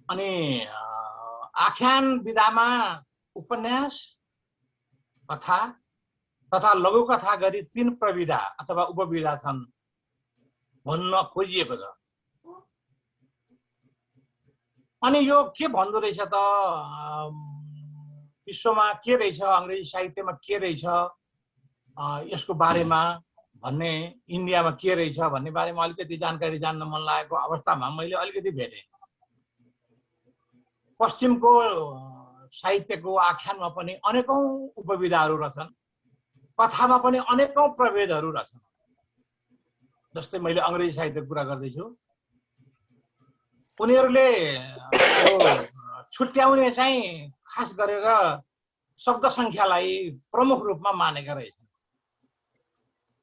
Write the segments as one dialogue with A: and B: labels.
A: अनि आख्यान विधामा उपन्यास, कथा तथा लघुकथा गरी 3 प्रविधा अथवा उपविधा छन् भन्न खोजिएको छ। अनि यो के भन्दो रहेछ त, विश्वमा के रहेछ, अंग्रेजी साहित्यमा के रहेछ यसको बारेमा भन्ने, इन्डियामा के रहेछ भन्ने बारेमा अलिकति जानकारी जान्न मन लागेको अवस्थामा मैले अलिकति भेटे। पश्चिमको साहित्यको आख्यानमा पनि अनेकौं उपविधाहरू रहेछन्, कथामा पनि अनेकौं प्रभेदहरू रहेछन्। जस्तै मैले अंग्रेजी साहित्यको कुरा गर्दैछु, उनीहरूले यो छुट्याउने चाहिँ खास गरेर शब्द संख्यालाई प्रमुख रूपमा मानेका रहेछन्।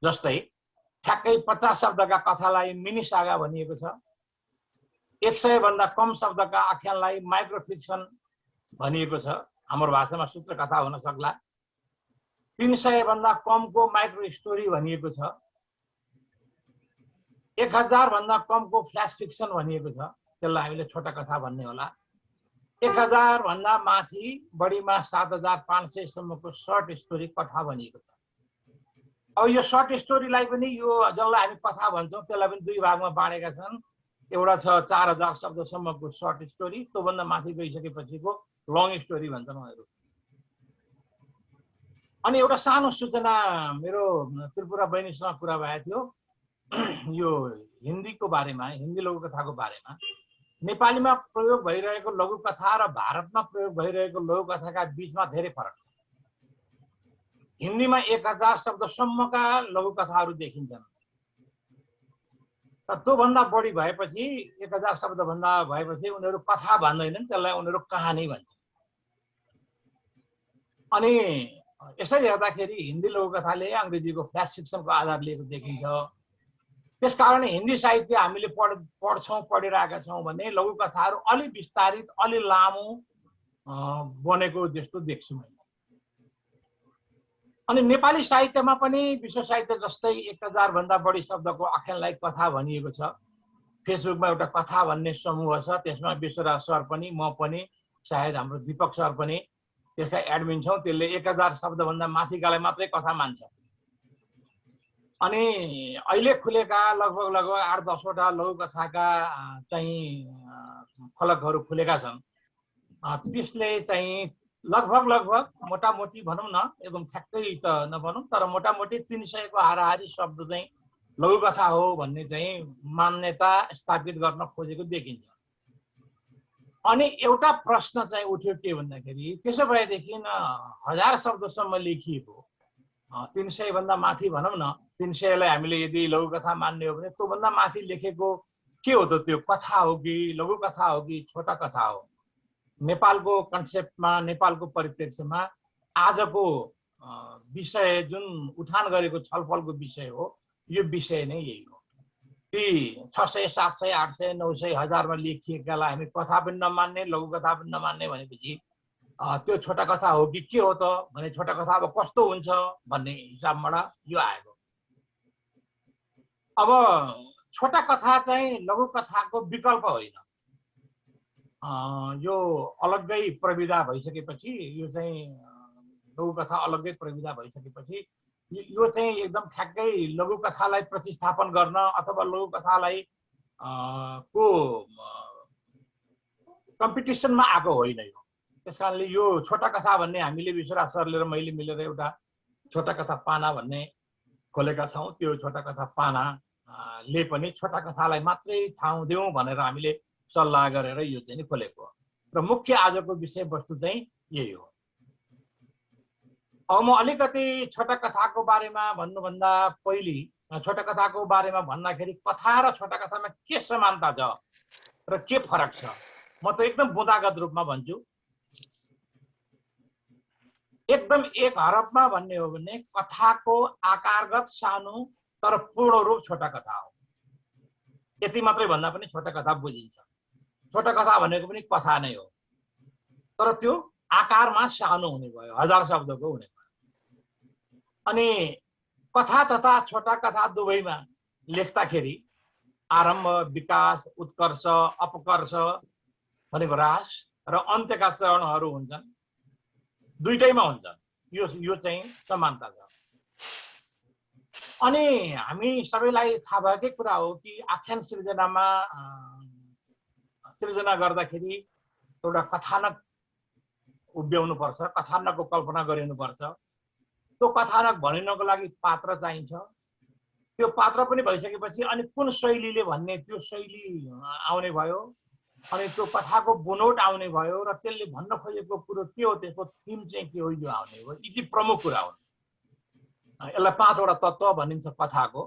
A: जस्तै ठ्याक्कै 50 शब्दका कथालाई मिनी सागा भनिएको छ, 100 भन्दा कम शब्दका आख्यानलाई माइक्रोफिक्सन भनिएको छ, हाम्रो भाषामा सूत्र कथा हुन सक्ला। 300 भन्दा कमको माइक्रो स्टोरी भनिएको छ, 1000 भन्दा कमको फ्ल्याश फिक्सन भनिएको छ, त्यसलाई हामीले छोटा कथा भन्ने होला। 1000 भन्दा माथि बढीमा 7500 सम्मको सर्ट स्टोरी कथा भनिएको छ। अब यो सर्ट स्टोरीलाई पनि यो जसलाई हामी कथा भन्छौँ त्यसलाई पनि 2 भागमा बाँडेका छन्। एउटा छ 4000 शब्दसम्मको सर्ट स्टोरी, त्योभन्दा माथि गइसकेपछिको लङ स्टोरी भन्छन् उनीहरू। अनि एउटा सानो सूचना, मेरो त्रिपुरा बहिनीसँग कुरा भएको थियो यो हिन्दीको बारेमा, हिन्दी लघुकथाको बारेमा। नेपालीमा प्रयोग भइरहेको लघुकथा र भारतमा प्रयोग भइरहेको लघुकथाका बीचमा धेरै फरक छ। हिन्दीमा 1000 शब्दसम्मका लघुकथाहरू देखिन्छन्, तर त्योभन्दा बढी भएपछि 1000 शब्दभन्दा भएपछि उनीहरू कथा भन्दैनन्, त्यसलाई उनीहरू कहानी भन्छन्। अनि यसरी हेर्दाखेरि हिन्दी लघुकथाले अंग्रेजीको फ्ल्याश फिक्सनको आधार लिएको देखिन्छ। त्यसकारण हिन्दी साहित्य हामीले पढ्छौँ, पढिरहेका छौँ भने लघुकथाहरू अलि विस्तारित, अलि लामो बनेको जस्तो देख्छु मैले। अनि नेपाली साहित्यमा पनि विश्व साहित्य जस्तै 1000 भन्दा बढी शब्दको आख्यानलाई कथा भनिएको छ। फेसबुकमा एउटा कथा भन्ने समूह छ, त्यसमा विश्वराज सर पनि, म पनि, सायद हाम्रो दीपक सर पनि त्यसका एडमिन छौँ। त्यसले 1000 शब्दभन्दा माथिकालाई मात्रै कथा मान्छ। अनि अहिले खुलेका लगभग 8-10 वटा लघुकथाका चाहिँ फलकहरू खुलेका छन्। त्यसले चाहिँ लगभग मोटामोटी भनौँ न, एकदम ठ्याक्कै त नभनौँ, तर मोटामोटी 300 को हाराहारी शब्द चाहिँ लघुकथा हो भन्ने चाहिँ मान्यता स्थापित गर्न खोजेको देखिन्छ। अनि एउटा प्रश्न चाहिँ उठ्यो के भन्दाखेरि, त्यसो भएदेखि 1000 शब्दसम्म लेखिएको 300 भन्दा माथि भनौँ न, 300 लाई हामीले यदि लघुकथा मान्ने हो भने त्योभन्दा माथि लेखेको के हो त? त्यो कथा हो कि लघुकथा हो कि छोटा कथा हो? नेपालको कन्सेप्टमा, नेपालको परिप्रेक्ष्यमा आजको विषय जुन उठान गरेको छलफलको विषय हो, यो विषय नै यही हो। ती 600, 700, 800, 900, 1000 मा लेखिएकालाई हामी कथा पनि नमान्ने, लघुकथा पनि नमान्ने भनेपछि त्यो छोटा कथा हो कि के हो त भने छोटा कथा अब कस्तो हुन्छ भन्ने हिसाबबाट यो आएको। अब छोटा कथा चाहिँ लघुकथाको विकल्प होइन, यो अलग्गै प्रविधा भइसकेपछि, यो चाहिँ लघुकथा अलग्गै प्रविधा भइसकेपछि यो चाहिँ एकदम ठ्याक्कै लघुकथालाई प्रतिस्थापन गर्न अथवा लघुकथालाई को कम्पिटिसनमा आएको होइन यो। त्यसकारणले यो छोटा कथा भन्ने हामीले विश्वराज सरले र मैले मिलेर एउटा छोटा कथा पाना भन्ने खोलेका छौँ। त्यो छोटा कथा पाना ले पनि छोटा कथालाई मात्रै ठाउँ देऊ भनेर हामीले सल्लाह गरेर यो चाहिँ खोलेको हो। र मुख्य आजको विषयवस्तु चाहिँ यही हो। अब म अलिकति छोटा कथाको बारेमा भन्नुभन्दा पहिले, छोटा कथाको बारेमा भन्दाखेरि कथा र छोटा कथामा के समानता छ र के फरक छ, म त एकदम बुँदागत रूपमा भन्छु। एकदम एक हरफमा भन्ने हो भने कथाको आकारगत सानो तर पूर्ण रूप छोटा कथा हो। यति मात्रै भन्दा पनि छोटा कथा बुझिन्छ। छोटा कथा भनेको पनि कथा नै हो, तर त्यो आकारमा सानो हुने भयो, 1000 शब्दको हुने भयो। अनि कथा तथा छोटा कथा दुवैमा लेख्दाखेरि आरम्भ, विकास, उत्कर्ष, अपकर्ष भनेको ह्रास र अन्त्यका चरणहरू हुन्छन्, दुईटैमा हुन्छन्। यो चाहिँ समानता छ। अनि हामी सबैलाई थाहा भएकै कुरा हो कि आख्यान सृजना गर्दाखेरि एउटा कथानक उभ्याउनु पर्छ, कथानकको कल्पना गरिनु पर्छ। त्यो कथानक भनिनको लागि पात्र चाहिन्छ। त्यो पात्र पनि भइसकेपछि अनि कुन शैलीले भन्ने त्यो शैली आउने भयो, अनि त्यो कथाको बुनोट आउने भयो र त्यसले भन्न खोजेको कुरो के हो, त्यसको थिम चाहिँ के हो, यो आउने हो। यी चाहिँ प्रमुख कुरा हुन्। यसलाई 5वटा तत्त्व भनिन्छ कथाको,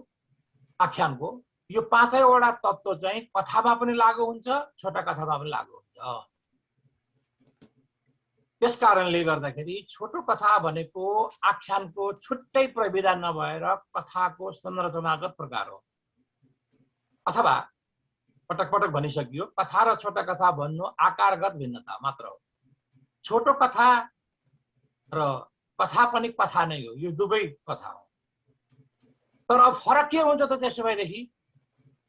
A: आख्यानको। यो 5वटा तत्त्व चाहिँ कथामा पनि लागू हुन्छ, छोटा कथामा पनि लागू हुन्छ। त्यस कारणले गर्दाखेरि छोटो कथा भनेको आख्यानको छुट्टै प्रविधा नभएर कथाको संरचनागत प्रकार हो। अथवा पटक पटक भनिसकियो, कथा र छोटा कथा भन्नु आकारगत भिन्नता मात्र हो। छोटो कथा र कथा पनि कथा नै हो, यो दुवै कथा हो। तर अब फरक के हुन्छ त त्यसो भएदेखि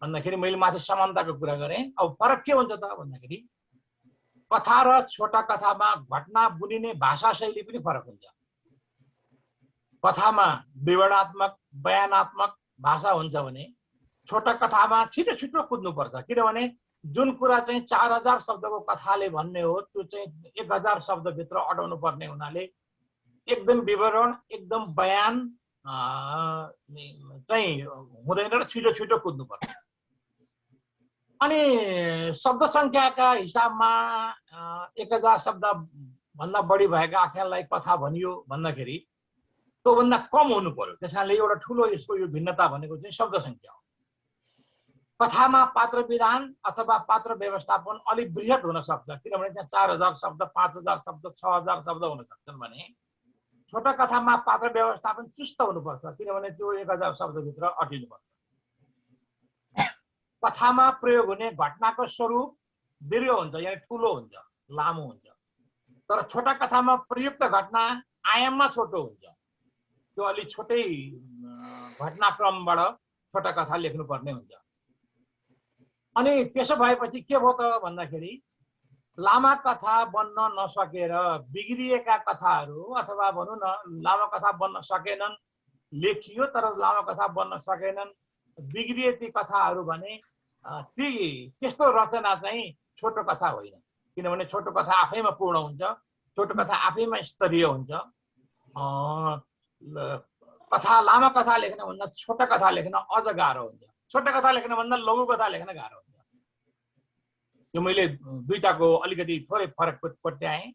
A: भन्दाखेरि, मैले माथि समानताको कुरा गरेँ। अब फरक के हुन्छ त भन्दाखेरि, कथा र छोटा कथामा घटना बुनिने भाषा शैली पनि फरक हुन्छ। कथामा विवरणात्मक बयानात्मक भाषा हुन्छ भने छोटा कथामा छिटो छिटो कुद्नुपर्छ। किनभने जुन कुरा चाहिँ 4000 शब्दको कथाले भन्ने हो, त्यो चाहिँ 1000 शब्दभित्र अटाउनु पर्ने हुनाले एकदम विवरण, एकदम बयान चाहिँ हुँदैन र छिटो छिटो कुद्नुपर्छ। अनि शब्द सङ्ख्याका हिसाबमा 1000 शब्द भन्दा बढी भएका आख्यानलाई कथा भनियो भन्दाखेरि त्योभन्दा कम हुनु पर्यो। त्यसैले एउटा ठुलो यसको यो भिन्नता भनेको चाहिँ शब्द सङ्ख्या हो। कथामा पात्र विधान अथवा पात्र व्यवस्थापन अलिक बृहत हुन सक्छ, किनभने त्यहाँ 4000 शब्द, 5000 शब्द, 6000 शब्द हुन सक्छन् भने छोटा कथामा पात्र व्यवस्थापन चुस्त हुनुपर्छ, किनभने त्यो 1000 शब्दभित्र अटिनुपर्छ। कथामा प्रयोग हुने घटनाको स्वरूप दीर्घ हुन्छ, यानि ठुलो हुन्छ, लामो हुन्छ। तर छोटा कथामा प्रयुक्त घटना आयाममा छोटो हुन्छ। त्यो अलि छोटै घटनाक्रमबाट छोटा कथा लेख्नुपर्ने हुन्छ। अनि त्यसो भएपछि के भयो त भन्दाखेरि, लामा कथा बन्न नसकेर बिग्रिएका कथाहरू, अथवा भनौँ न लामा कथा बन्न सकेनन्, लेखियो तर लामा कथा बन्न सकेनन्, बिग्रिए ती कथाहरू भने त्यस्तो रचना चाहिँ छोटो कथा होइन। किनभने छोटो कथा आफैमा पूर्ण हुन्छ, छोटो कथा आफैमा स्तरीय हुन्छ। कथा लामा कथा लेख्नभन्दा छोटा कथा लेख्न अझ गाह्रो हुन्छ। छोटा कथा लेख्नभन्दा लघु कथा लेख्न गाह्रो हुन्छ। यो मैले दुईटाको अलिकति थोरै फरक कोट्याएँ।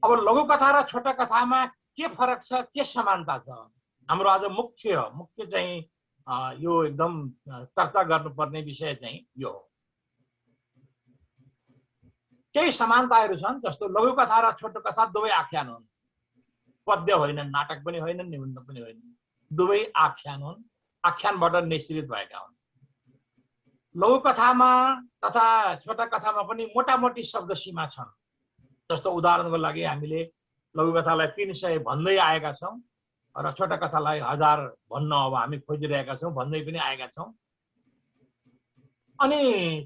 A: अब लघु कथा र छोटा कथामा के फरक छ, के समानता छ, हाम्रो आज मुख्य चाहिँ यो एकदम चर्चा गर्नुपर्ने विषय चाहिँ यो हो। केही समानताहरू छन्, जस्तो लघु कथा र छोटो कथा दुवै आख्यान हुन्, पद्य होइनन्, नाटक पनि होइनन्, निबन्ध पनि होइनन्, दुवै आख्यान हुन्, आख्यानबाट निश्चित भएका हुन्। लघु कथामा तथा छोटा कथामा पनि मोटामोटी शब्द सीमा छन्। जस्तो उदाहरणको लागि हामीले लघु कथालाई 300 भन्दै आएका छौँ र छोटा कथालाई 1000 भन्न अब हामी खोजिरहेका छौँ, भन्दै पनि आएका छौँ। अनि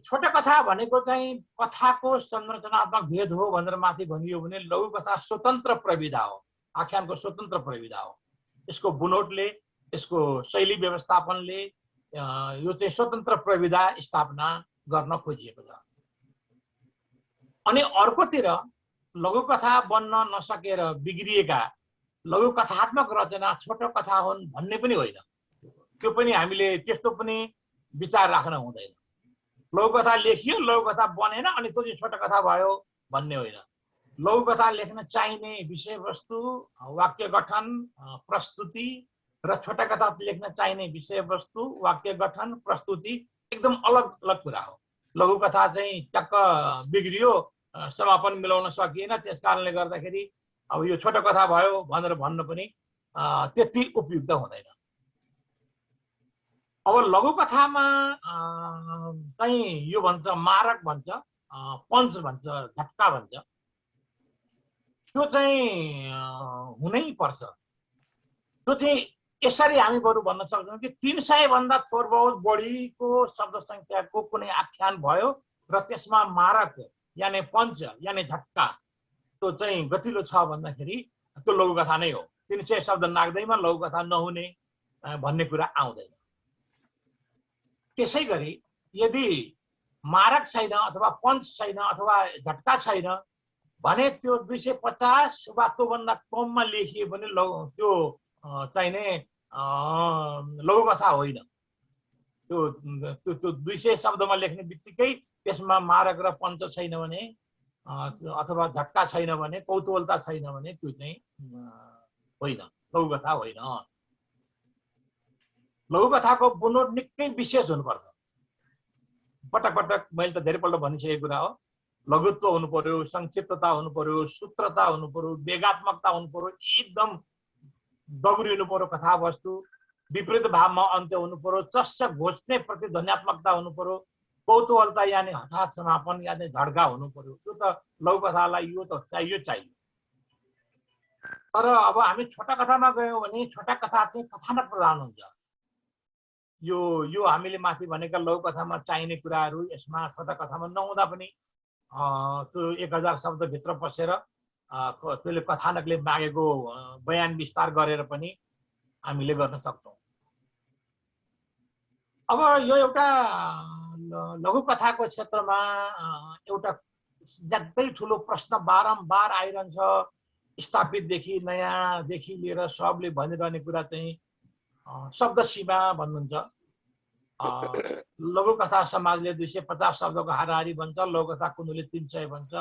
A: छोटा कथा भनेको चाहिँ कथाको संरचनात्मक भेद हो भनेर माथि भनियो भने लघु कथा स्वतन्त्र प्रविधा हो, आख्यानको स्वतन्त्र प्रविधा हो। यसको बुनोटले, यसको शैली व्यवस्थापनले यो चाहिँ स्वतन्त्र प्रविधा स्थापना गर्न खोजिएको छ। अनि अर्कोतिर लघु कथा बन्न नसकेर बिग्रिएका लघु कथात्मक रचना छोटो कथा हुन् भन्ने पनि होइन। त्यो पनि हामीले त्यस्तो पनि विचार राख्न हुँदैन। लघु कथा लेखियो, लघु कथा बनेन, अनि त्यो चाहिँ छोटो कथा भयो भन्ने होइन। लघु कथा लेख्न चाहिने विषयवस्तु, वाक्य गठन, प्रस्तुति र छोटा कथा लेख्न चाहिने विषयवस्तु, वाक्य गठन, प्रस्तुति एकदम अलग अलग कुरा हो। लघु कथा चाहिँ टक्क बिग्रियो, समापन मिलाउन सकिएन, त्यस कारणले गर्दाखेरि अब यो छोटो कथा भयो भनेर भन्न पनि त्यति उपयुक्त हुँदैन। अब लघु कथामा चाहिँ यो भन्छ मारक भन्छ, पञ्च भन्छ, झट्का भन्छ, त्यो चाहिँ हुनै पर्छ। त्यो चाहिँ यसरी हामी बरु भन्न सक्छौँ कि 300 भन्दा थोर बहुत बढीको शब्द सङ्ख्याको कुनै आख्यान भयो र त्यसमा मारक यानी पञ्च यानी झट्का त्यो चाहिँ गतिलो छ भन्दाखेरि त्यो लघुकथा नै हो। 300 शब्द नाग्दैमा लघुकथा नहुने भन्ने कुरा आउँदैन। त्यसै गरी यदि मारक छैन अथवा पञ्च छैन अथवा झट्का छैन भने त्यो 250 वा त्योभन्दा कममा लेखिए पनि त्यो चाहिने लघुकथा होइन। त्यो 200 शब्दमा लेख्ने बित्तिकै त्यसमा मारक र पञ्च छैन भने अथवा झट्का छैन भने कौतूहलता छैन भने त्यो चाहिँ होइन, लघुकथा होइन। लघुकथाको बुनोट निकै विशेष हुनुपर्छ। पटक पटक मैले त धेरैपल्ट भनिसकेको कुरा हो। लघुत्व हुनु पर्यो, संक्षिप्तता हुनु पर्यो, सूत्रता हुनु पर्यो, वेगात्मकता हुनु पर्यो, एकदम दगुरिनु पर्यो कथावस्तु, विपरीत भावमा अन्त्य हुनु पर्यो, चस्स घोच्ने प्रतिध्वन्यात्मकता हुनु पर्यो, कौतूहलता यानी हठात समापन यानी झड्का हुनु पर्यो। त्यो त लघुकथालाई यो त चाहियो। तर अब हामी छोटा कथामा गयौँ भने छोटा कथा चाहिँ कथानक प्रधान हुन्छ। यो हामीले माथि भनेका लघुकथामा चाहिने कुराहरू यसमा छोटा कथामा नहुँदा पनि त्यो 1000 शब्दभित्र पसेर त्यसले कथानकले मागेको बयान विस्तार गरेर पनि हामीले गर्न सक्छौँ। अब यो एउटा लघुकथाको क्षेत्रमा एउटा ज्यादै ठुलो प्रश्न बारम्बार आइरहन्छ। स्थापितदेखि नयाँदेखि लिएर सबले भनिरहने कुरा चाहिँ शब्द सीमा भन्नुहुन्छ। लघुकथा समाजले 250 शब्दको हाराहारी भन्छ, लघुकथा कुनुले 300 भन्छ।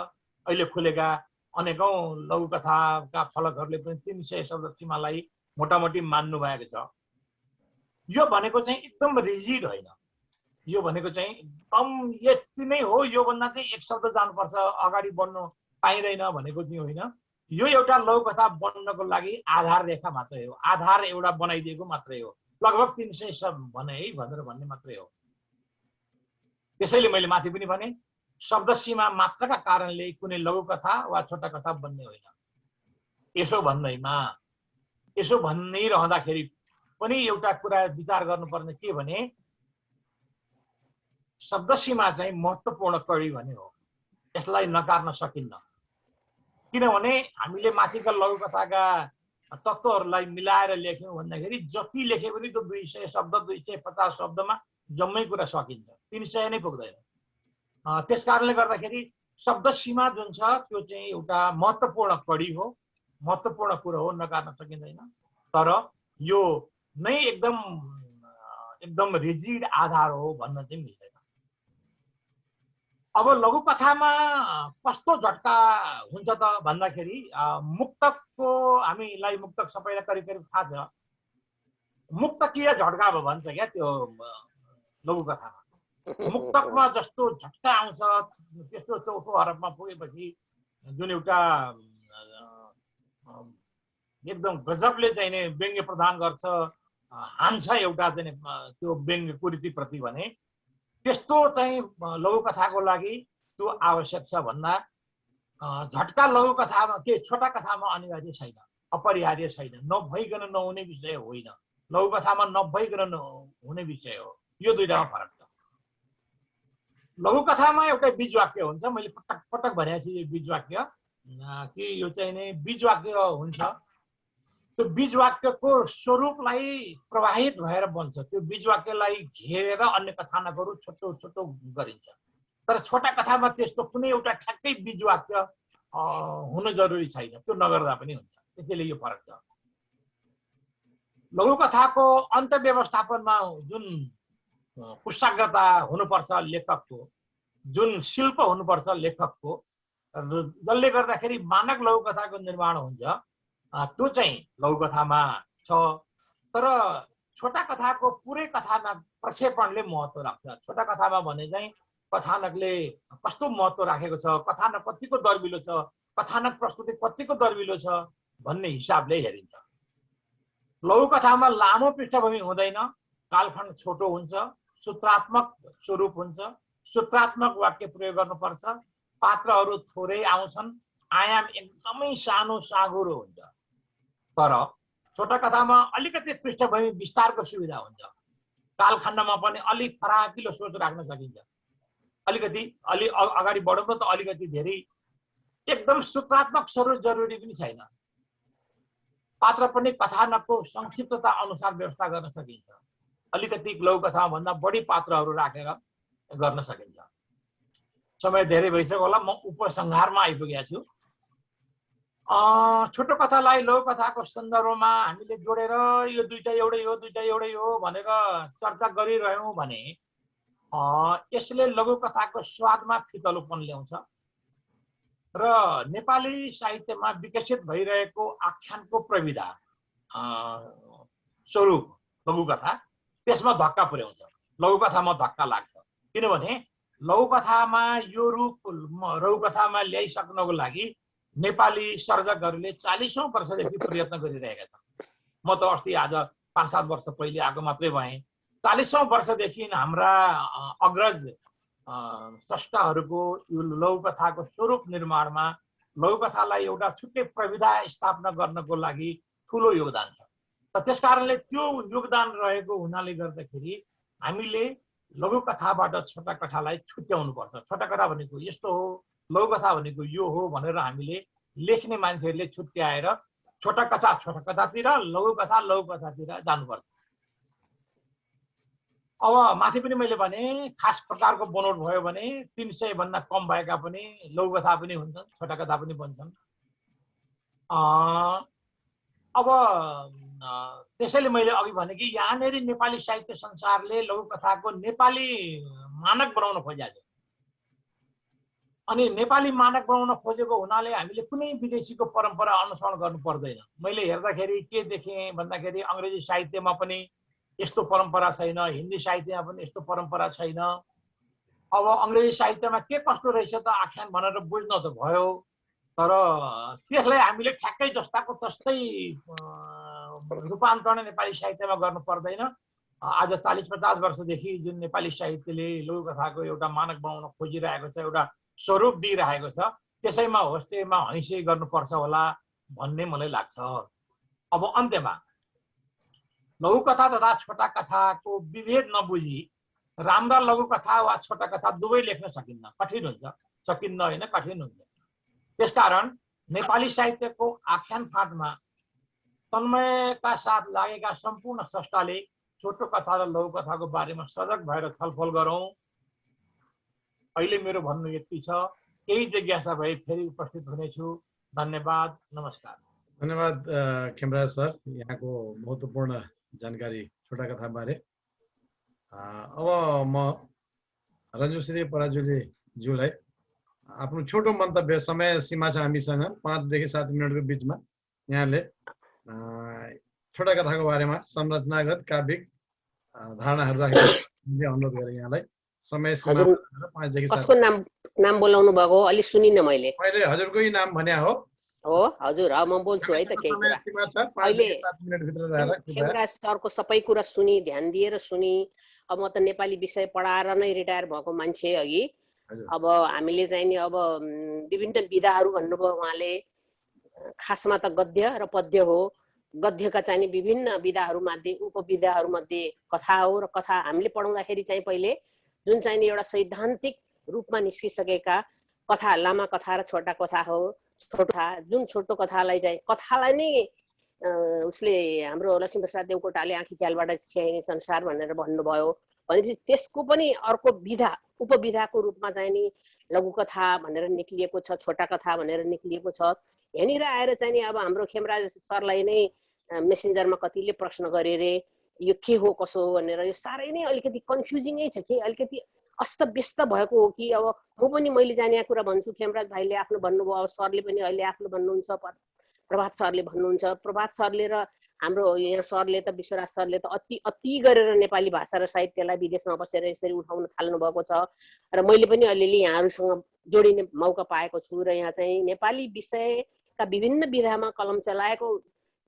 A: अहिले खुलेका अनेकौं लघुकथाका फलकहरूले पनि 300 शब्द सीमालाई मोटामोटी मान्नु भएको छ। यो भनेको चाहिँ एकदम रिजिड होइन। यो भनेको चाहिँ एकदम यति नै हो, यो भन्दा चाहिँ एक शब्द जानुपर्छ, अगाडि बढ्नु पाइँदैन भनेको चाहिँ होइन। यो एउटा लघुकथा बन्नको लागि आधार रेखा मात्रै हो, आधार एउटा बनाइदिएको मात्रै हो। लगभग 300 शब्द भने है भनेर भन्ने मात्रै हो। त्यसैले मैले माथि पनि भने शब्द सीमा मात्रका कारणले कुनै लघुकथा वा छोटा कथा बन्ने होइन। यसो भनिरहँदाखेरि पनि एउटा कुरा विचार गर्नुपर्ने के भने शब्द सीमा चाहिँ महत्त्वपूर्ण कडी भने हो। यसलाई नकार्न सकिन्न। किनभने हामीले माथिका लघुकथाका तत्त्वहरूलाई मिलाएर लेख्यौँ भन्दाखेरि जति लेखे पनि त्यो 200 शब्द 250 शब्दमा जम्मै कुरा सकिन्छ, 300 नै पुग्दैन। त्यस कारणले गर्दाखेरि शब्द सीमा जुन छ त्यो चाहिँ एउटा महत्त्वपूर्ण कडी हो, महत्त्वपूर्ण कुरो हो, नकार्न सकिँदैन। तर यो नै एकदम रिजिड आधार हो भन्न चाहिँ मिल्दैन। अब लघुकथामा कस्तो झट्का हुन्छ त भन्दाखेरि मुक्तकको, हामीलाई मुक्तक सबैलाई करिब करिब थाहा छ। मुक्तकीय झट्का भन्छ क्या त्यो लघुकथामा। मुक्तकमा जस्तो झट्का आउँछ त्यस्तो चौथो हरफमा पुगेपछि जुन एउटा एकदम गजबले चाहिँ नि व्यङ्ग्य प्रदान गर्छ, हान्छ एउटा चाहिँ त्यो व्यङ्ग्य कुरीतिप्रति भने त्यस्तो चाहिँ लघुकथाको लागि त्यो आवश्यक छ भन्दा झट्का लघुकथामा के छोटा कथामा अनिवार्य छैन, अपरिहार्य छैन, नभइकन नहुने विषय होइन। लघुकथामा नभइकन हुने विषय हो। यो दुईटामा फरक छ। लघुकथामा एउटा बीजवाक्य हुन्छ। मैले पटक पटक भनेको छु यो बीजवाक्य कि यो चाहिँ नि बीजवाक्य हुन्छ। त्यो बीजवाक्यको स्वरूपलाई प्रवाहित भएर बन्छ। त्यो बीजवाक्यलाई घेरेर अन्य कथानकहरू छोटो छोटो गरिन्छ। तर छोटा कथामा त्यस्तो कुनै एउटा ठ्याक्कै बीजवाक्य हुनु जरुरी छैन, त्यो नगर्दा पनि हुन्छ। त्यसैले यो फरक छ। लघुकथाको अन्त्य व्यवस्थापनमा जुन कुशलता हुनुपर्छ लेखकको, जुन शिल्प हुनुपर्छ लेखकको, जसले गर्दाखेरि मानक लघुकथाको निर्माण हुन्छ, त्यो चाहिँ लघुकथामा छ। तर छोटा कथाको पुरै कथानक प्रक्षेपणले महत्त्व राख्छ। छोटा कथामा भने चाहिँ कथानकले कस्तो महत्त्व राखेको छ, कथानक कतिको दर्बिलो छ, कथानक प्रस्तुति कतिको दर्बिलो छ भन्ने हिसाबले हेरिन्छ। लघुकथामा लामो पृष्ठभूमि हुँदैन, कालखण्ड छोटो हुन्छ, सूत्रात्मक स्वरूप हुन्छ, सूत्रात्मक वाक्य प्रयोग गर्नुपर्छ, पात्रहरू थोरै आउँछन्, आयाम एकदमै सानो साँघुरो हुन्छ। तर छोटा कथामा अलिकति पृष्ठभूमि विस्तारको सुविधा हुन्छ। कालखण्डमा पनि अलिक फराकिलो सोच राख्न सकिन्छ। अलिकति अगाडि बढौँ त अलिकति धेरै एकदम सूत्रात्मक स्वरूप जरुरी पनि छैन। पात्र पनि कथानकको संक्षिप्तता अनुसार व्यवस्था गर्न सकिन्छ। अलिकति लघुकथा भन्दा बढी पात्रहरू राखेर गर्न सकिन्छ। समय धेरै भइसक्यो होला, म उपसंहारमा आइपुगेको छु। छोटो कथालाई लघुकथाको सन्दर्भमा हामीले जोडेर यो दुईटा एउटै हो, दुईटा एउटै हो भनेर चर्चा गरिरह्यौँ भने यसले लघुकथाको स्वादमा फितलोपन ल्याउँछ र नेपाली साहित्यमा विकसित भइरहेको आख्यानको प्रविधा स्वरूप लघुकथा त्यसमा धक्का पुर्याउँछ। लघुकथामा धक्का लाग्छ, किनभने लघुकथामा यो रूप लघुकथामा ल्याइसक्नको लागि नेपाली सर्जकहरूले 40औं वर्षदेखि प्रयत्न गरिरहेका छन्। म त अस्ति आज 5-7 वर्ष पहिले आएको मात्रै भएँ। 40औं वर्षदेखि हाम्रा अग्रज स्रष्टाहरूको यो लघुकथाको स्वरूप निर्माणमा लघुकथालाई एउटा छुट्टै प्रविधा स्थापना गर्नको लागि ठुलो योगदान छ। र त्यसकारणले त्यो योगदान रहेको हुनाले गर्दाखेरि हामीले लघुकथाबाट छोटा कथालाई छुट्याउनु पर्छ। छोटा कथा भनेको यस्तो हो, लघुकथा भनेको यो हो भनेर हामीले लेख्ने मान्छेहरूले छुट्याएर छोटा कथातिर, लघुकथा लघुकथातिर जानुपर्छ। अब माथि पनि मैले भने खास प्रकारको बनोट भयो भने 300 भन्दा कम भएका पनि लघुकथा पनि हुन्छन्, छोटा कथा पनि बन्छन्। अब त्यसैले मैले अघि भने कि यहाँनेरि नेपाली साहित्य संसारले लघुकथाको नेपाली मानक बनाउन खोजेको छ। अनि नेपाली मानक बनाउन खोजेको हुनाले हामीले कुनै विदेशीको परम्परा अनुसरण गर्नु पर्दैन। मैले हेर्दाखेरि के देखेँ भन्दाखेरि अंग्रेजी साहित्यमा पनि यस्तो परम्परा छैन, हिन्दी साहित्यमा पनि यस्तो परम्परा छैन। अब अंग्रेजी साहित्यमा के कस्तो रहेछ त आख्यान भनेर बुझ्न त भयो, तर त्यसलाई हामीले ठ्याक्कै जस्ताको तस्तै रूपान्तरण नेपाली साहित्यमा गर्नु पर्दैन। आज 40-50 वर्षदेखि जुन नेपाली साहित्यले लघुकथाको एउटा मानक बनाउन खोजिरहेको छ, एउटा स्वरूप दिइरहेको छ, त्यसैमा होस्टेमा हैँसे गर्नुपर्छ होला भन्ने मलाई लाग्छ। अब अन्त्यमा लघुकथा तथा छोटा कथाको विभेद नबुझी राम्रा लघुकथा वा छोटा कथा दुवै लेख्न सकिन्न, कठिन हुन्छ। सकिन्न होइन, कठिन हुन्छ। त्यसकारण नेपाली साहित्यको आख्यान फाँटमा तन्मयका साथ लागेका सम्पूर्ण स्रष्टाले छोटो कथा र लघुकथाको बारेमा सजग भएर छलफल गरौँ। अहिले मेरो भन्नु यति छ। केही जिज्ञासा भए फेरि उपस्थित हुनेछु। धन्यवाद, नमस्कार।
B: धन्यवाद खेमराज सर, यहाँको महत्त्वपूर्ण जानकारी छोटा कथा बारे। अब म रञ्जुश्री पराजुली ज्यूलाई आफ्नो छोटो मन्तव्य, समय सीमा छ हामीसँग 5 देखि 7 मिनटको बिचमा, यहाँले छोटा कथाको बारेमा संरचनागत काव्यिक धारणाहरू राखेर अनुरोध गरेँ यहाँलाई। समय सीमा 5 देखि 7।
C: कसको नाम बोलाउनु भएको अलि सुनिन मैले
B: हजुरकै नाम भने हो
C: हजुर। म बोल्छु है त। केही कुरा अहिले खेमराज सरको सबै कुरा सुनि, ध्यान दिएर सुनि। अब म त नेपाली विषय पढाएर नै रिटायर भएको मान्छे अघि। अब हामीले चाहिँ नि अब विभिन्न विधाहरू भन्नुभयो उहाँले। खासमा त गद्य र पद्य हो। गद्यका चाहिँ विभिन्न विधाहरू मध्ये उपविधाहरू मध्ये कथा हो, र कथा हामीले पढाउँदाखेरि चाहिँ पहिले जुन चाहिँ एउटा सैद्धान्तिक रूपमा निस्किसकेका कथा, लामा कथा र छोटा कथा हो। जुन छोटो कथालाई चाहिँ कथालाई नै उसले हाम्रो लक्ष्मीप्रसाद देवकोटाले आँखी च्यालबाट छ्याइने संसार भनेर भन्नुभयो भनेपछि त्यसको पनि अर्को विधा, उपविधाको रूपमा चाहिँ नि लघुकथा भनेर निक्लिएको छ, छोटा कथा भनेर निक्लिएको छ। यहाँनिर आएर चाहिँ नि अब हाम्रो खेमराज सरलाई नै मेसेन्जरमा कतिले प्रश्न गरे रे यो के हो कसो हो भनेर। यो साह्रै नै अलिकति कन्फ्युजिङै छ कि अलिकति अस्तव्यस्त भएको हो कि। अब म पनि मैले जाने कुरा भन्छु, खेमराज भाइले आफ्नो भन्नुभयो, अब सरले पनि अहिले आफ्नो भन्नुहुन्छ, प्रभात सरले भन्नुहुन्छ। प्रभात सरले र हाम्रो यहाँ सरले त, विश्वराज सरले त अति गरेर नेपाली भाषा र साहित्यलाई विदेशमा बसेर यसरी उठाउन थाल्नु भएको छ। र मैले पनि अलिअलि यहाँहरूसँग जोडिने मौका पाएको छु। र यहाँ चाहिँ नेपाली विषयका विभिन्न विधामा कलम चलाएको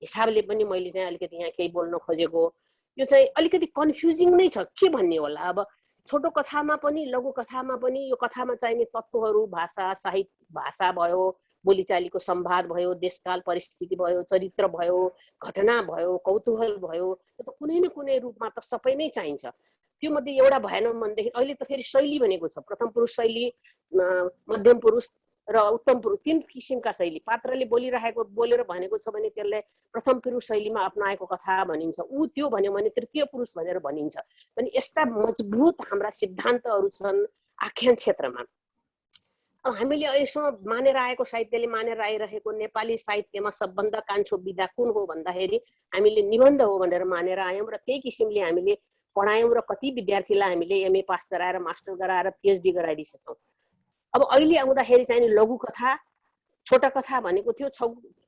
C: हिसाबले पनि मैले चाहिँ अलिकति यहाँ केही बोल्न खोजेको। यो चाहिँ अलिकति कन्फ्युजिङ नै छ, के भन्ने होला। अब छोटो कथामा पनि लघु कथामा पनि यो कथामा चाहिने तत्त्वहरू, भाषा, साहित्य, भाषा भयो, बोलीचालीको संवाद भयो, देशकाल परिस्थिति भयो, चरित्र भयो, घटना भयो, कौतूहल भयो, यो त कुनै न कुनै रूपमा त सबै नै चाहिन्छ। त्यो मध्ये एउटा भएन भनेदेखि अहिले त फेरि शैली भनेको छ, प्रथम पुरुष शैली, मध्यम पुरुष र उत्तम पुरुष, 3 किसिमका शैली। पात्रले बोलेर भनेको छ भने त्यसलाई प्रथम पुरुष शैलीमा अपनाएको कथा भनिन्छ, ऊ त्यो भन्यो भने तृतीय पुरुष भनेर भनिन्छ। अनि यस्ता मजबुत हाम्रा सिद्धान्तहरू छन् आख्यान क्षेत्रमा। अब हामीले अहिलेसम्म मानेर आएको, साहित्यले मानेर आइरहेको नेपाली साहित्यमा सबभन्दा कान्छो विधा कुन हो भन्दाखेरि हामीले निबन्ध हो भनेर मानेर आयौँ र त्यही किसिमले हामीले पढायौँ र कति विद्यार्थीलाई हामीले एमए पास गराएर, मास्टर गराएर, पिएचडी गराइदिसक्यौँ। अब अहिले आउँदाखेरि चाहिँ लघु कथा, छोटा कथा भनेको थियो,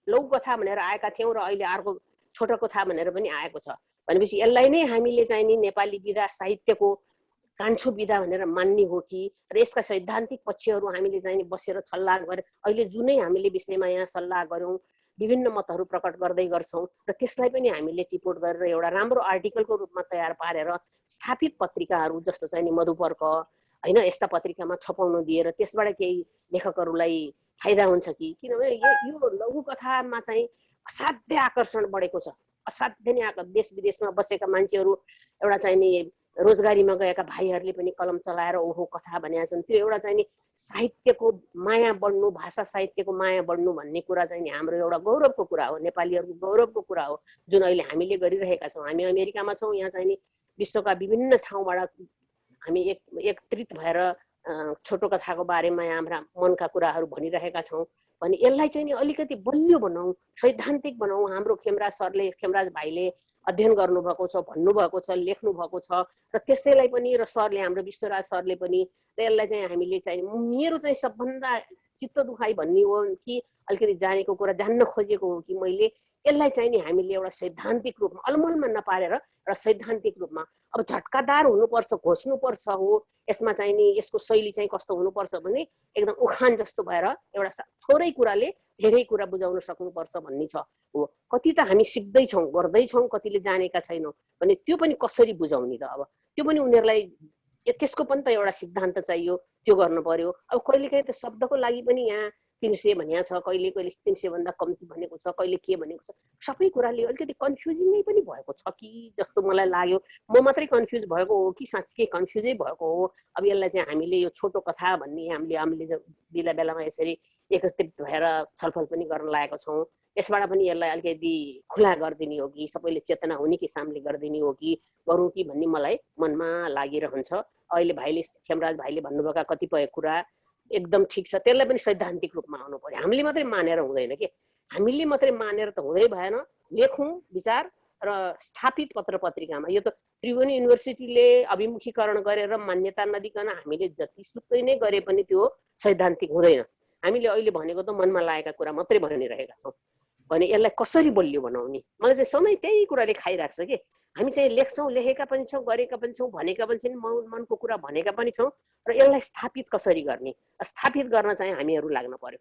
C: लघु कथा भनेर आएका थियौँ र अहिले अर्को छोटा कथा भनेर पनि आएको छ। भनेपछि यसलाई नै हामीले चाहिँ नि नेपाली विधा, साहित्यको कान्छो विधा भनेर मान्ने हो कि, र यसका सैद्धान्तिक पक्षहरू हामीले चाहिँ बसेर सल्लाह गरे, अहिले जुनै हामीले विषयमा यहाँ सल्लाह गऱ्यौँ, विभिन्न मतहरू प्रकट गर्दै गर्छौँ र त्यसलाई पनि हामीले टिपोट गरेर एउटा राम्रो आर्टिकलको रूपमा तयार पारेर स्थापित पत्रिकाहरू जस्तो चाहिँ नि मधुपर्क हैन, यस्ता पत्रिकामा छपाउन दिएर त्यसबाट केही लेखकहरूलाई फाइदा हुन्छ कि, किनभने यो लघु कथामा चाहिँ असाध्य आकर्षण बढेको छ। असाध्य नै देश विदेशमा बसेका मान्छेहरू, एउटा चाहिँ नि रोजगारीमा गएका भाइहरूले पनि कलम चलाएर ओहो कथा भनेका छन्। त्यो एउटा चाहिँ नि साहित्यको माया बढ्नु, भाषा साहित्यको माया बढ्नु भन्ने कुरा चाहिँ नि हाम्रो एउटा गौरवको कुरा हो, नेपालीहरूको गौरवको कुरा हो, जुन अहिले हामीले गरिरहेका छौँ। हामी अमेरिकामा छौँ, यहाँ चाहिँ नि विश्वका विभिन्न ठाउँबाट हामी एकत्रित भएर छोटो कथाको बारेमा हाम्रा मनका कुराहरू भनिरहेका छौँ भने यसलाई चाहिँ नि अलिकति बलियो बनाऊ, सैद्धान्तिक बनाऊ। हाम्रो खेमराज भाइले अध्ययन गर्नुभएको छ, भन्नुभएको छ, लेख्नु भएको छ र त्यसैलाई पनि, र सरले, हाम्रो विश्वराज सरले पनि, र यसलाई चाहिँ हामीले चाहिँ, मेरो चाहिँ सबभन्दा चित्त दुखाइ भन्ने हो कि अलिकति जानेको कुरा जान्न खोजेको हो कि मैले यसलाई चाहिँ नि हामीले एउटा सैद्धान्तिक रूपमा अलमलमा नपारेर एउटा सैद्धान्तिक रूपमा, अब झट्कादार हुनुपर्छ, घोष्नुपर्छ हो, यसमा चाहिँ नि यसको शैली चाहिँ कस्तो हुनुपर्छ भने एकदम उखान जस्तो भएर एउटा थोरै कुराले धेरै कुरा बुझाउन सक्नुपर्छ भन्ने छ हो। कति त हामी सिक्दैछौँ, गर्दैछौँ, कतिले जानेका छैनौँ भने त्यो पनि कसरी बुझाउने त? अब त्यो पनि उनीहरूलाई त्यसको पनि त एउटा सिद्धान्त चाहियो, त्यो गर्नु पर्यो। अब कहिलेकाहीँ त शब्दको लागि पनि यहाँ 300 भनिया छ, कहिले 300 भन्दा कम्ती भनेको छ, कहिले के भनेको छ, सबै कुराले अलिकति कन्फ्युजिङ नै पनि भएको छ कि जस्तो मलाई लाग्यो। म मात्रै कन्फ्युज भएको हो कि साँच्चै कन्फ्युजै भएको हो? अब यसलाई चाहिँ हामीले यो छोटो कथा भन्ने हामीले बेला बेलामा यसरी एकत्रित भएर छलफल पनि गर्न लागेको छौँ। यसबाट पनि यसलाई अलिकति खुला गरिदिने हो कि, सबैले चेतना हुने किसिमले गरिदिने हो कि, गरौँ कि भन्ने मलाई मनमा लागिरहन्छ। अहिले खेमराज भाइले भन्नुभएका कतिपय कुरा एकदम ठिक छ, त्यसलाई पनि सैद्धान्तिक रूपमा आउनु पर्यो। हामीले मात्रै मानेर हुँदैन के, हामीले मात्रै मानेर त हुँदै भएन। लेखौँ विचार र स्थापित पत्र पत्रिकामा, यो त त्रिभुवन युनिभर्सिटीले अभिमुखीकरण गरेर मान्यता नदिकन हामीले जतिसुकै नै गरे पनि त्यो सैद्धान्तिक हुँदैन। हामीले अहिले भनेको त मनमा लागेका कुरा मात्रै भनिरहेका छौँ भने यसलाई कसरी बलियो बनाउने? मलाई चाहिँ सधैँ त्यही कुराले खाइरहेको छ कि हामी चाहिँ लेख्छौँ, लेखेका पनि छौँ, गरेका पनि छौँ, भनेका पनि छौँ, मनको कुरा भनेका पनि छौँ, र यसलाई स्थापित कसरी गर्ने? स्थापित गर्न चाहिँ हामीहरू लाग्न पर्यो।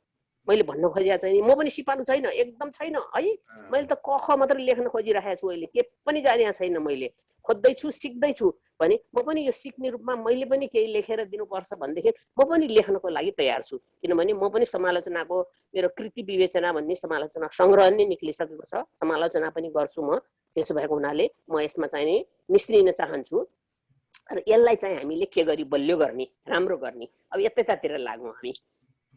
C: मैले भन्न खोजेको चाहिँ म पनि सिपालु छैन, एकदम छैन है, मैले त क ख मात्रै लेख्न खोजिरहेको छु, अहिले के पनि जाने छैन, मैले खोज्दैछु, सिक्दैछु भने म पनि यो सिक्ने रूपमा मैले पनि केही लेखेर दिनुपर्छ भनेदेखि म पनि लेख्नको लागि तयार छु। किनभने म पनि समालोचनाको, मेरो कृति विवेचना भन्ने समालोचना सङ्ग्रह नै निक्लिसकेको छ, समालोचना पनि गर्छु म। त्यसो भएको हुनाले म यसमा चाहिँ नि मिश्रिन चाहन्छु र यसलाई चाहिँ हामीले के गरी बलियो गर्ने, राम्रो गर्ने, अब यतैतातिर लागौँ हामी।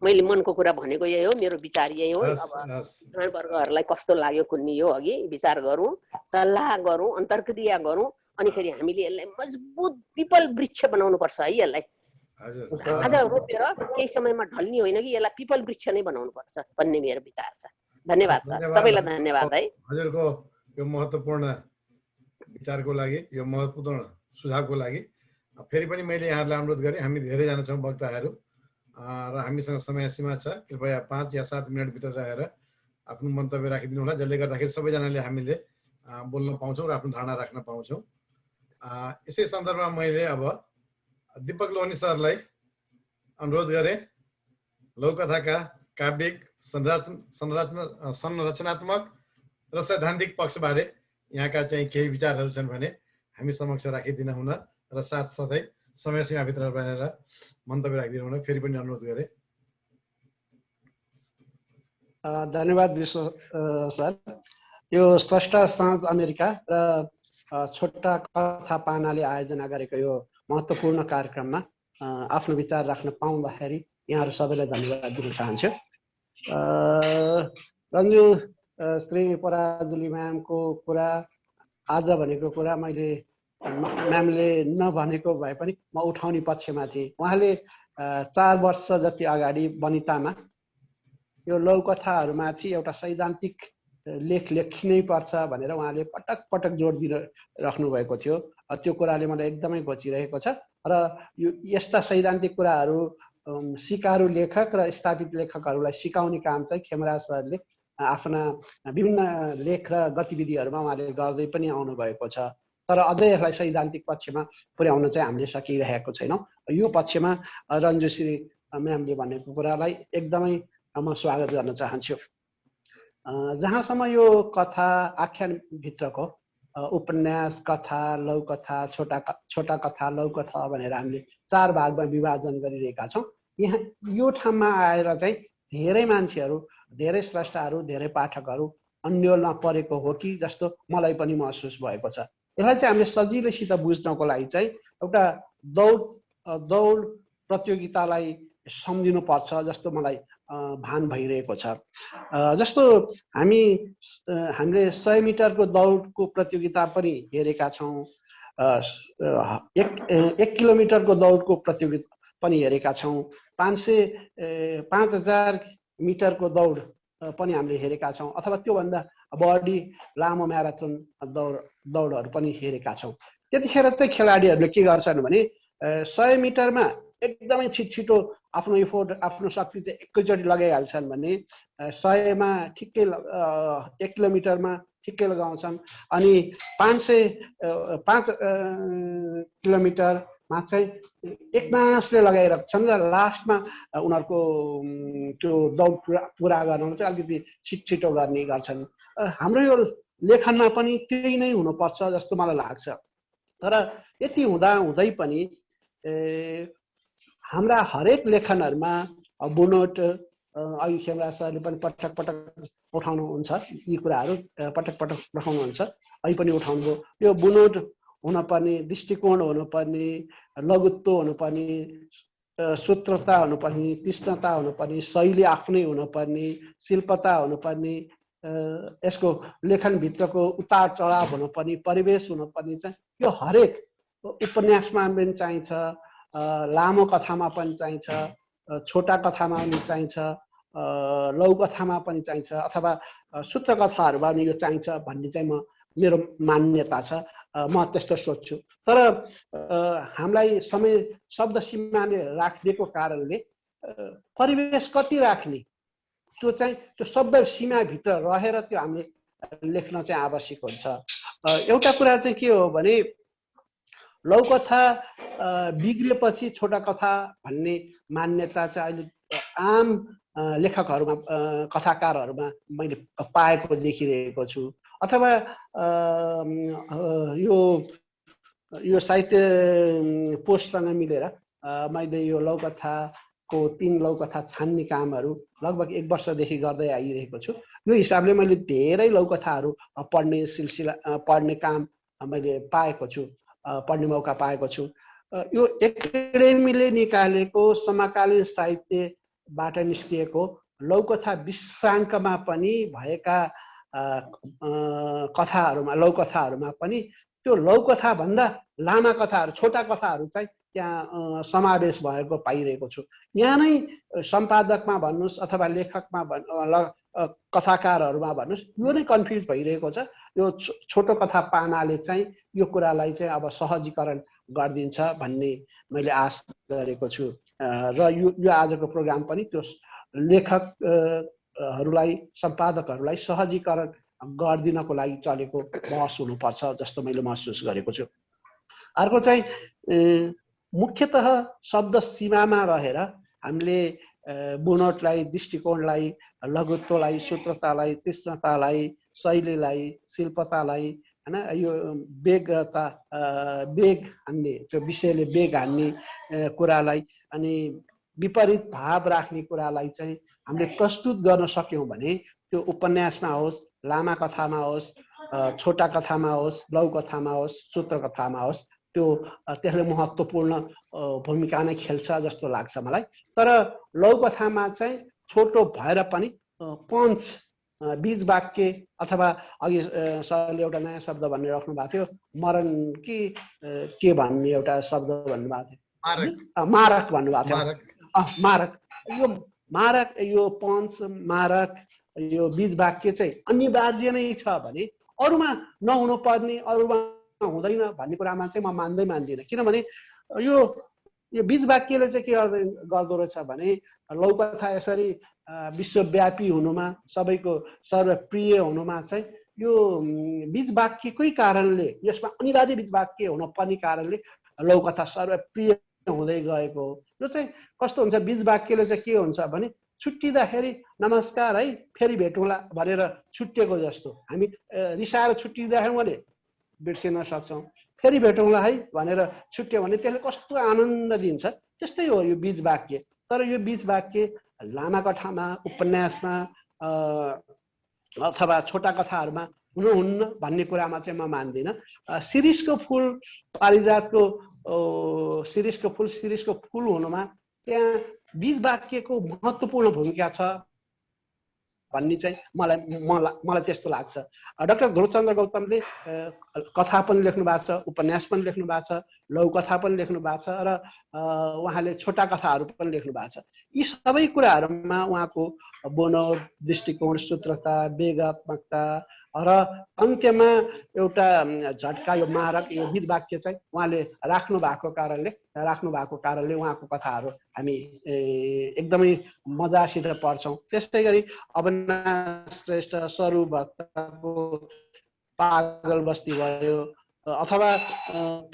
C: मैले मनको कुरा भनेको यही हो, मेरो विचार यही हो। अब वर्गहरूलाई कस्तो लाग्यो कुन्नी हो, अघि विचार गरौँ, सल्लाह गरौँ, अन्तर्क्रिया गरौँ, अनि फेरि हामीले यसलाई मजबुत पिपल वृक्ष बनाउनु पर्छ है। यसलाई आज रोपेर केही समयमा ढल्ने होइन कि यसलाई पिपल वृक्ष नै बनाउनु पर्छ भन्ने मेरो विचार छ। धन्यवाद सर, सबैलाई धन्यवाद है
B: हजुरको यो महत्त्वपूर्ण विचारको लागि, यो महत्त्वपूर्ण सुझावको लागि। फेरि पनि मैले यहाँहरूलाई अनुरोध गरेँ, हामी धेरैजना छौँ वक्ताहरू र हामीसँग समय सीमा छ, कृपया 5 या 7 मिनटभित्र रहेर आफ्नो मन्तव्य राखिदिनु होला, जसले गर्दाखेरि सबैजनाले हामीले बोल्न पाउँछौँ र आफ्नो धारणा राख्न पाउँछौँ। यसै सन्दर्भमा मैले अब दीपक लोहनी सरलाई अनुरोध गरेँ, लघुकथाका काव्यिक, संरचनात्मक र सैद्धान्तिक पक्षबारे यहाँका चाहिँ केही विचारहरू छन् भने हामी समक्ष राखिदिन हुन र साथसाथै समय सीमाभित्र रहेर मन्तव्य राखिदिनु हुन फेरि पनि अनुरोध गरेँ।
D: धन्यवाद विश्व सर। यो स्रष्टा साँझ अमेरिका र छोटा कथा पानाले आयोजना गरेको यो महत्त्वपूर्ण कार्यक्रममा आफ्नो विचार राख्न पाउँदाखेरि यहाँहरू सबैलाई धन्यवाद दिन चाहन्छु। रन्जु श्री पराजुली म्यामको कुरा आज भनेको कुरा मैले म्यामले नभनेको भए पनि म उठाउने पक्षमा थिएँ। उहाँले 4 वर्ष जति अगाडि वनितामा यो लौकथाहरूमाथि एउटा सैद्धान्तिक लेख लेखिनै पर्छ भनेर उहाँले पटक पटक जोड दिइराख्नु भएको थियो। त्यो कुराले मलाई एकदमै घोचिरहेको छ र यो यस्ता सैद्धान्तिक कुराहरू सिकारु लेखक र स्थापित लेखकहरूलाई सिकाउने काम चाहिँ खेमराज सरले आफ्ना विभिन्न लेख र गतिविधिहरूमा उहाँले गर्दै पनि आउनु भएको छ। तर अझै यसलाई सैद्धान्तिक पक्षमा पुर्याउन चाहिँ हामीले सकिरहेको छैनौँ। यो पक्षमा रन्जुश्री म्यामले भनेको कुरालाई एकदमै म स्वागत गर्न चाहन्छु। जहाँसम्म यो कथा आख्यानभित्रको उपन्यास, कथा, लौकथा, छोटा कथा, लौकथा भनेर हामीले 4 भागमा विभाजन गरिरहेका छौँ। यहाँ यो ठाउँमा आएर चाहिँ धेरै मान्छेहरू, धेरै स्रष्टाहरू, धेरै पाठकहरू अन्योलमा परेको हो कि जस्तो मलाई पनि महसुस भएको छ। यसलाई चाहिँ हामीले सजिलैसित बुझ्नको लागि चाहिँ एउटा दौड प्रतियोगितालाई सम्झिनुपर्छ जस्तो मलाई भान भइरहेको छ। जस्तो हामीले 100 मिटरको दौडको प्रतियोगिता पनि हेरेका छौँ, 1 किलोमिटरको दौडको प्रतियोगिता पनि हेरेका छौँ, 5000 मिटरको दौड पनि हामीले हेरेका छौँ, अथवा त्योभन्दा बढी लामो म्याराथन दौडहरू पनि हेरेका छौँ। त्यतिखेर चाहिँ खेलाडीहरूले के गर्छन् भने 100 मिटरमा एकदमै छिटो आफ्नो इफोर्ट, आफ्नो शक्ति चाहिँ एकैचोटि लगाइहाल्छन् भने 100मा ठिक्कै 1 किलोमिटरमा ठिक्कै लगाउँछन्, अनि 5 किलोमिटरमा चाहिँ एकनासले लगाइराख्छन् र लास्टमा उनीहरूको त्यो दौड पुरा गर्न चाहिँ अलिकति छिटो गर्ने गर्छन्। हाम्रो यो लेखनमा पनि त्यही नै हुनुपर्छ जस्तो मलाई लाग्छ। तर यति हुँदै पनि हाम्रा हरेक लेखनहरूमा बुनोट, अघि खेमराज सरले पनि पटक पटक उठाउनुहुन्छ, यी कुराहरू पटक पटक उठाउनुहुन्छ, अहिले पनि उठाउनुभयो। यो बुनोट हुनुपर्ने, दृष्टिकोण हुनुपर्ने, लघुत्व हुनुपर्ने, सूत्रता हुनुपर्ने, तीक्ष्णता हुनुपर्ने, शैली आफ्नै हुनुपर्ने, शिल्पता हुनुपर्ने, यसको लेखनभित्रको उतार चढाव हुनुपर्ने, परिवेश हुनुपर्ने चाहिँ यो हरेक उपन्यासमा पनि चाहिन्छ, लामो कथामा पनि चाहिन्छ, छोटा कथामा पनि चाहिन्छ, लौकथामा पनि चाहिन्छ, अथवा सूत्र कथाहरूमा पनि यो चाहिन्छ भन्ने चाहिँ मेरो मान्यता छ। म त्यस्तो सोच्छु। तर हामीलाई समय शब्द सीमाले राखिदिएको कारणले परिवेश कति राख्ने त्यो चाहिँ त्यो शब्द सीमाभित्र रहेर त्यो हामीले लेख्न चाहिँ आवश्यक हुन्छ। एउटा कुरा चाहिँ के हो भने लौकथा बिग्रिएपछि छोटा कथा भन्ने मान्यता चाहिँ अहिले आम लेखकहरूमा, कथाकारहरूमा मैले पाएको देखिरहेको छु। अथवा यो साहित्य पोस्टसँग मिलेर मैले यो लौकथाको 3 लौकथा छान्ने कामहरू लगभग 1 वर्षदेखि गर्दै आइरहेको छु। यो हिसाबले मैले धेरै लौकथाहरू पढ्ने काम मैले पाएको छु, पढ्ने मौका पाएको छु। यो एकाडेमीले निकालेको समकालीन साहित्यबाट निस्किएको लौकथा विश्वाङ्कमा पनि भएका कथाहरूमा, लौकथाहरूमा पनि त्यो लौकथा भन्दा लामा कथाहरू, छोटा कथाहरू चाहिँ त्यहाँ समावेश भएको पाइरहेको छु। यहाँ नै सम्पादकमा भन्नुहोस् अथवा लेखकमा कथाकारहरूमा भन्नुहोस्, यो नै कन्फ्युज भइरहेको छ। यो छोटो कथा पानाले चाहिँ यो कुरालाई चाहिँ अब सहजीकरण गरिदिन्छ भन्ने मैले आश गरेको छु। र यो आजको प्रोग्राम पनि त्यो लेखकहरूलाई, सम्पादकहरूलाई सहजीकरण गरिदिनको लागि चलेको बहस हुनुपर्छ जस्तो मैले महसुस गरेको छु। अर्को चाहिँ मुख्यतः शब्द सीमामा रहेर हामीले बुनोटलाई, दृष्टिकोणलाई, लघुत्वलाई, सूत्रतालाई, तीक्ष्णतालाई, शैलीलाई, शिल्पतालाई, हैन, यो वेग हान्ने, त्यो विषयले वेग हान्ने कुरालाई अनि विपरीत भाव राख्ने कुरालाई चाहिँ हामीले प्रस्तुत गर्न सक्यौँ भने त्यो उपन्यासमा होस्, लामा कथामा होस्, छोटा कथामा होस्, लघु कथामा होस्, सूत्र कथामा होस्, त्यसले महत्त्वपूर्ण भूमिका नै खेल्छ जस्तो लाग्छ मलाई। तर लघु कथामा चाहिँ छोटो भएर पनि पञ्च, बीज वाक्य अथवा अघि सरले एउटा नयाँ शब्द भन्ने राख्नु भएको थियो, मरण के भन्ने एउटा शब्द भन्नुभएको थियो, मारक भन्नुभएको थियो। मारक, यो मारक, यो पञ्च, मारक, यो बीज वाक्य चाहिँ अनिवार्य नै छ भने अरूमा नहुनु पर्ने, अरूमा हुँदैन भन्ने कुरामा चाहिँ म मान्दिनँ। किनभने यो बीज वाक्यले चाहिँ के गर्दो रहेछ भने लौकथा यसरी विश्वव्यापी हुनुमा, सबैको सर्वप्रिय हुनुमा चाहिँ यो बीज वाक्यकै कारणले, यसमा अनिवार्य बीज वाक्य हुन पर्ने कारणले लौकथा सर्वप्रिय हुँदै गएको हो। यो चाहिँ कस्तो हुन्छ, बीज वाक्यले चाहिँ के हुन्छ भने छुट्टिँदाखेरि नमस्कार है, फेरि भेटौँला भनेर छुट्टिएको जस्तो। हामी रिसाएर छुट्टिँदाखेरि भने बिर्सिन सक्छौँ, फेरि भेटौँला है भनेर छुट्यो भने त्यसले कस्तो आनन्द दिन्छ, त्यस्तै हो यो बीज वाक्य। तर यो बीज वाक्य लामा कथामा, उपन्यासमा अथवा छोटा कथाहरूमा हुनुहुन्न भन्ने कुरामा चाहिँ म मान्दिनँ। शिरीषको फुल, पारिजातको शिरीषको फुल हुनुमा त्यहाँ बीज वाक्यको महत्त्वपूर्ण भूमिका छ भन्ने चाहिँ मलाई त्यस्तो लाग्छ। डाक्टर ध्रुवचन्द्र गौतमले कथा पनि लेख्नु भएको छ, उपन्यास पनि लेख्नु भएको छ, लघु कथा पनि लेख्नु भएको छ र उहाँले छोटा कथाहरू पनि लेख्नु भएको छ। यी सबै कुराहरूमा उहाँको बुनोट, दृष्टिकोण, सूत्रता, वेगात्मकता र अन्त्यमा एउटा झट्का, यो मारक, यो बीज वाक्य चाहिँ उहाँले राख्नु भएको कारणले उहाँको कथाहरू हामी एकदमै मजासित पढ्छौँ। त्यस्तै गरी अविनाश श्रेष्ठ, सरू भक्तको पागल बस्ती भयो, अथवा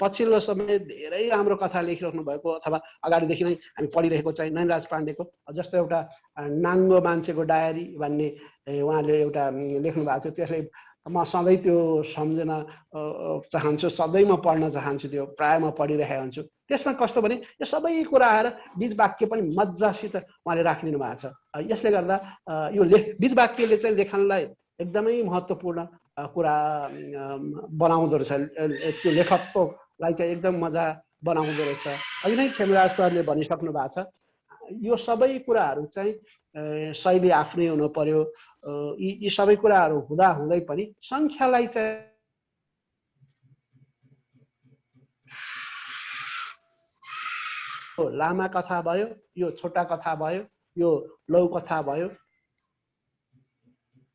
D: पछिल्लो समय धेरै राम्रो कथा लेखिराख्नु भएको अथवा अगाडिदेखि नै हामी पढिरहेको चाहिँ नयनराज पाण्डेको जस्तो एउटा नाङ्गो मान्छेको डायरी भन्ने उहाँले एउटा लेख्नु भएको थियो। त्यसले म सधैँ त्यो सम्झन चाहन्छु, सधैँ म पढ्न चाहन्छु, त्यो प्रायः म पढिरहेको हुन्छु। त्यसमा कस्तो भने यो सबै कुराहरू बीज वाक्य पनि मजासित उहाँले राखिदिनु भएको छ। यसले गर्दा यो बीज वाक्यले चाहिँ लेखनलाई एकदमै महत्त्वपूर्ण कुरा बनाउँदो रहेछ, त्यो लेखकलाई चाहिँ एकदम मजा बनाउँदो रहेछ। अघि नै खेमराज सरले भनिसक्नु भएको छ, यो सबै कुराहरू चाहिँ शैली आफ्नै हुनु पर्यो। यी सबै कुराहरू हुँदा हुँदै पनि सङ्ख्यालाई चाहिँ लामा कथा भयो, यो छोटा कथा भयो, यो लघु कथा भयो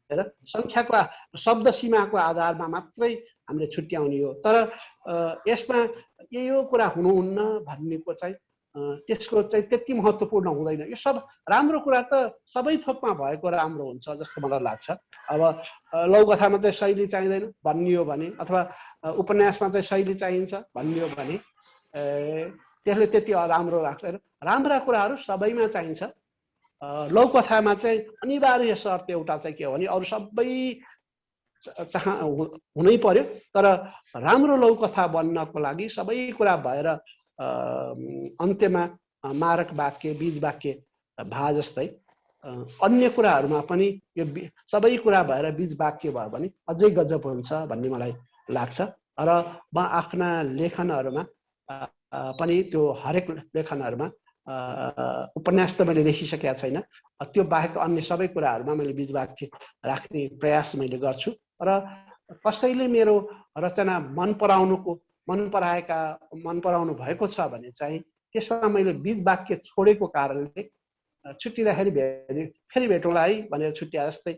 D: र सङ्ख्याको शब्द सीमाको आधारमा मात्रै हामीले छुट्याउने हो। तर यसमा यो कुरा हुनुहुन्न भन्नेको चाहिँ त्यसको चाहिँ त्यति महत्त्वपूर्ण हुँदैन। यो सब राम्रो कुरा त सबै थोकमा भएको राम्रो हुन्छ जस्तो मलाई लाग्छ। अब लघु कथामा चाहिँ शैली चाहिँदैन भनियो भने, अथवा उपन्यासमा चाहिँ शैली चाहिन्छ भनियो भने त्यसले त्यति राम्रो लाग्दैन। राम्रा कुराहरू सबैमा चाहिन्छ। लघु कथामा चाहिँ अनिवार्य शर्त एउटा चाहिँ के हो भने अरू सबै हुनै पर्यो, तर राम्रो लघु कथा बन्नको लागि सबै कुरा भएर अन्त्यमा मारक वाक्य, बीज वाक्य भए जस्तै अन्य कुराहरूमा पनि यो सबै कुरा भएर बीज वाक्य भयो भने अझै गजब हुन्छ भन्ने मलाई लाग्छ। र म आफ्ना लेखनहरूमा पनि त्यो हरेक लेखनहरूमा उपन्यास त मैले लेखिसकेका छैन, त्यो बाहेक अन्य सबै कुराहरूमा मैले बीज वाक्य राख्ने प्रयास मैले गर्छु। र कसैले मेरो रचना मन पराउनु भएको छ भने चाहिँ त्यसमा मैले बीज वाक्य छोडेको कारणले छुट्टिँदाखेरि फेरि भेटौँला है भनेर छुट्टिए जस्तै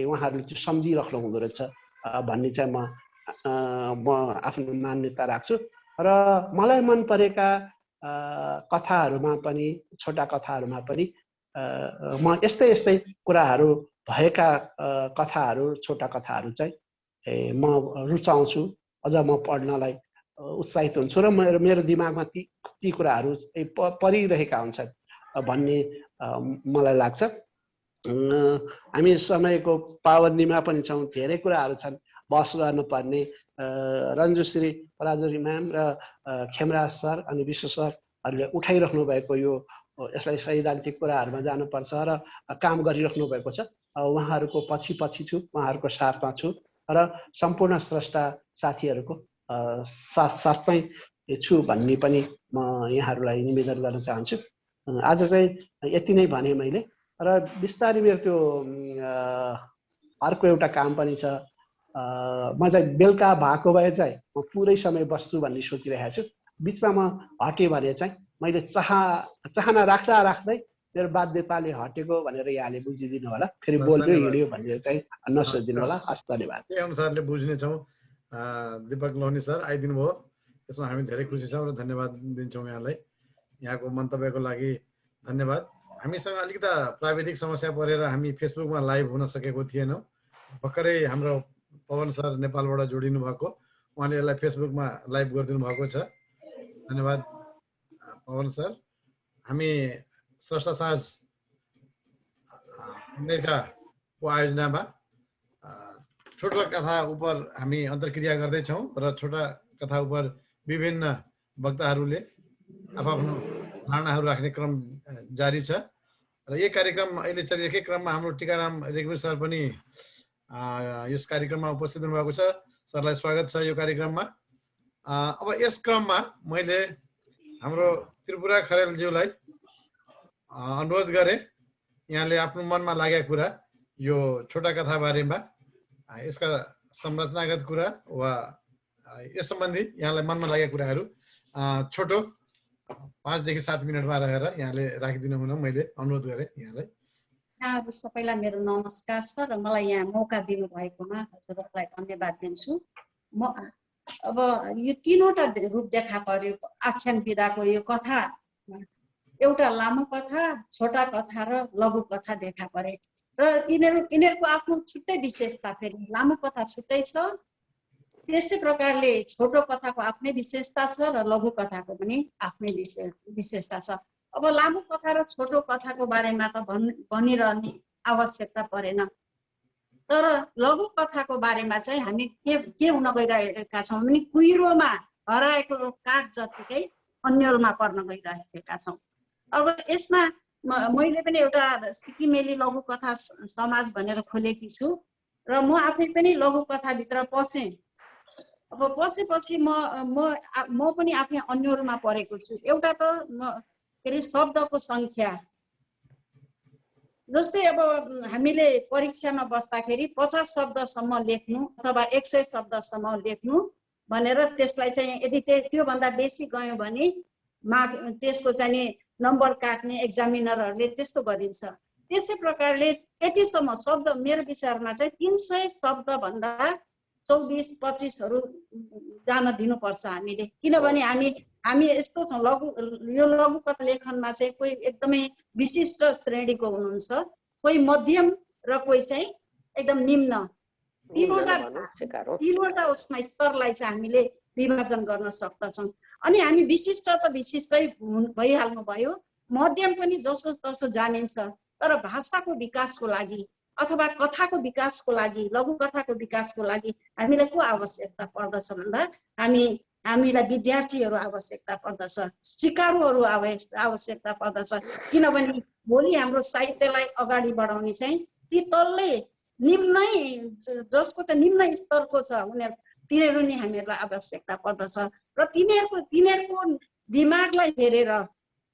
D: उहाँहरूले त्यो सम्झिराख्नु हुँदो रहेछ भन्ने चाहिँ म आफ्नो मान्यता राख्छु। र मलाई मन परेका कथाहरूमा पनि, छोटा कथाहरूमा पनि म यस्तै कुराहरू भएका कथाहरू, छोटा कथाहरू चाहिँ म रुचाउँछु, अझ म पढ्नलाई उत्साहित हुन्छु र मेरो दिमागमा ती कुराहरू परिरहेका हुन्छन् भन्ने मलाई लाग्छ। हामी समयको पाबन्दीमा पनि छौँ, धेरै कुराहरू छन् बहस गर्नुपर्ने। रन्जुश्री पराजुली म्याम र खेमराज सर अनि विश्व सरहरूले उठाइराख्नु भएको यो यसलाई सैद्धान्तिक कुराहरूमा जानुपर्छ र काम गरिराख्नु भएको छ। उहाँहरूको पछि छु, उहाँहरूको साथमा छु र सम्पूर्ण स्रष्टा साथीहरूको साथमै छु भन्ने पनि म यहाँहरूलाई निवेदन गर्न चाहन्छु। आज चाहिँ यति नै भने मैले, र बिस्तारै मेरो त्यो अर्को एउटा काम पनि छ। म चाहिँ बेलुका भएको भए चाहिँ म पुरै समय बस्छु भन्ने सोचिरहेको छु। बिचमा म हटेँ भने चाहिँ मैले चाहना राख्दा राख्दै मेरो बाध्यताले हटेको भनेर यहाँले बुझिदिनु होला। फेरि बोल्यो हिँड्यो भनेर चाहिँ नसोचिदिनु होला। हस्, धन्यवाद।
B: त्यही अनुसारले बुझ्नेछौँ। दीपक लोहनी सर आइदिनु भयो, त्यसमा हामी धेरै खुसी छौँ र धन्यवाद दिन्छौँ यहाँलाई। यहाँको मन्तव्यको लागि धन्यवाद। हामीसँग अलिकति प्राविधिक समस्या परेर हामी फेसबुकमा लाइभ हुन सकेको थिएनौँ। भर्खरै हाम्रो पवन सर नेपालबाट जोडिनु भएको, उहाँले यसलाई फेसबुकमा लाइभ गरिदिनु भएको छ। धन्यवाद पवन सर। हामी स्रष्टा साँझ अमेरिकाको आयोजनामा छोटा कथा उप हामी अन्तर्क्रिया गर्दैछौँ र छोटा कथा उप विभिन्न वक्ताहरूले आफ्नो धारणाहरू राख्ने क्रम जारी छ। र यो कार्यक्रम अहिले चलिरहेकै क्रममा हाम्रो टीकाराम रेग्मी सर पनि यस कार्यक्रममा उपस्थित हुनुभएको छ। सरलाई स्वागत छ यो कार्यक्रममा। अब यस क्रममा मैले हाम्रो त्रिपुरा खरेलज्यूलाई अनुरोध गरेँ, यहाँले आफ्नो मनमा लागेको कुरा यो छोटा कथा बारेमा, यसका संरचनागत कुरा वा यस सम्बन्धी यहाँलाई मनमा लागेको कुराहरू छोटो 5 देखि 7 मिनटमा रहेर यहाँले राखिदिनु हुन मैले अनुरोध गरेँ यहाँलाई।
E: यहाँहरू सबैलाई मेरो नमस्कार छ र मलाई यहाँ मौका दिनुभएकोमा हजुरहरूलाई धन्यवाद दिन्छु। म अब यो 3वटा रूप देखा पर्यो आख्यान विधाको यो कथा। एउटा लामो कथा, छोटा कथा र लघु कथा देखा परे र यिनीहरूको आफ्नो छुट्टै विशेषता, फेरि लामो कथा छुट्टै छ, त्यस्तै प्रकारले छोटो कथाको आफ्नै विशेषता छ र लघु कथाको पनि आफ्नै विशेषता छ। अब लामो कथा र छोटो कथाको बारेमा त भनिरहने आवश्यकता परेन, तर लघु कथाको बारेमा चाहिँ हामी के हुन गइरहेका छौँ भने कुहिरोमा हराएको काग जतिकै अन्यलमा पर्न गइरहेका छौँ। अब यसमा मैले पनि एउटा सिक्किमेली लघु कथा समाज भनेर खोलेकी छु र म आफै पनि लघु कथाभित्र पसेँ। अब पसेपछि म पनि आफै अन्यलमा परेको छु। एउटा त के अरे शब्दको सङ्ख्या, जस्तै अब हामीले परीक्षामा बस्दाखेरि 50 शब्दसम्म लेख्नु अथवा 100 शब्दसम्म लेख्नु भनेर त्यसलाई चाहिँ यदि त्योभन्दा बेसी गयो भने त्यसको चाहिँ नम्बर काट्ने एक्जामिनरहरूले त्यस्तो गरिन्छ। त्यसै प्रकारले यतिसम्म शब्द मेरो विचारमा चाहिँ 300 शब्दभन्दा 24-25हरू जान दिनुपर्छ हामीले, किनभने हामी यस्तो छौँ यो लघु कथा लेखनमा चाहिँ कोही एकदमै विशिष्ट श्रेणीको हुनुहुन्छ, कोही मध्यम र कोही चाहिँ एकदम निम्न। तीनवटा उसमा स्तरलाई चाहिँ हामीले विभाजन गर्न सक्दछौँ। अनि हामी विशिष्ट त विशिष्टै भइहाल्नु भयो, मध्यम पनि जसो तसो जानिन्छ, तर भाषाको विकासको लागि अथवा कथाको विकासको लागि, लघु कथाको विकासको लागि हामीलाई को आवश्यकता पर्दछ भन्दा हामीलाई विद्यार्थीहरू आवश्यकता पर्दछ, सिकारुहरू आवश्यकता पर्दछ। किनभने भोलि हाम्रो साहित्यलाई अगाडि बढाउने चाहिँ ती तल्लै निम्नै जसको चाहिँ निम्न स्तरको छ तिनीहरू नै हामीहरूलाई आवश्यकता पर्दछ र तिनीहरूको दिमागलाई हेरेर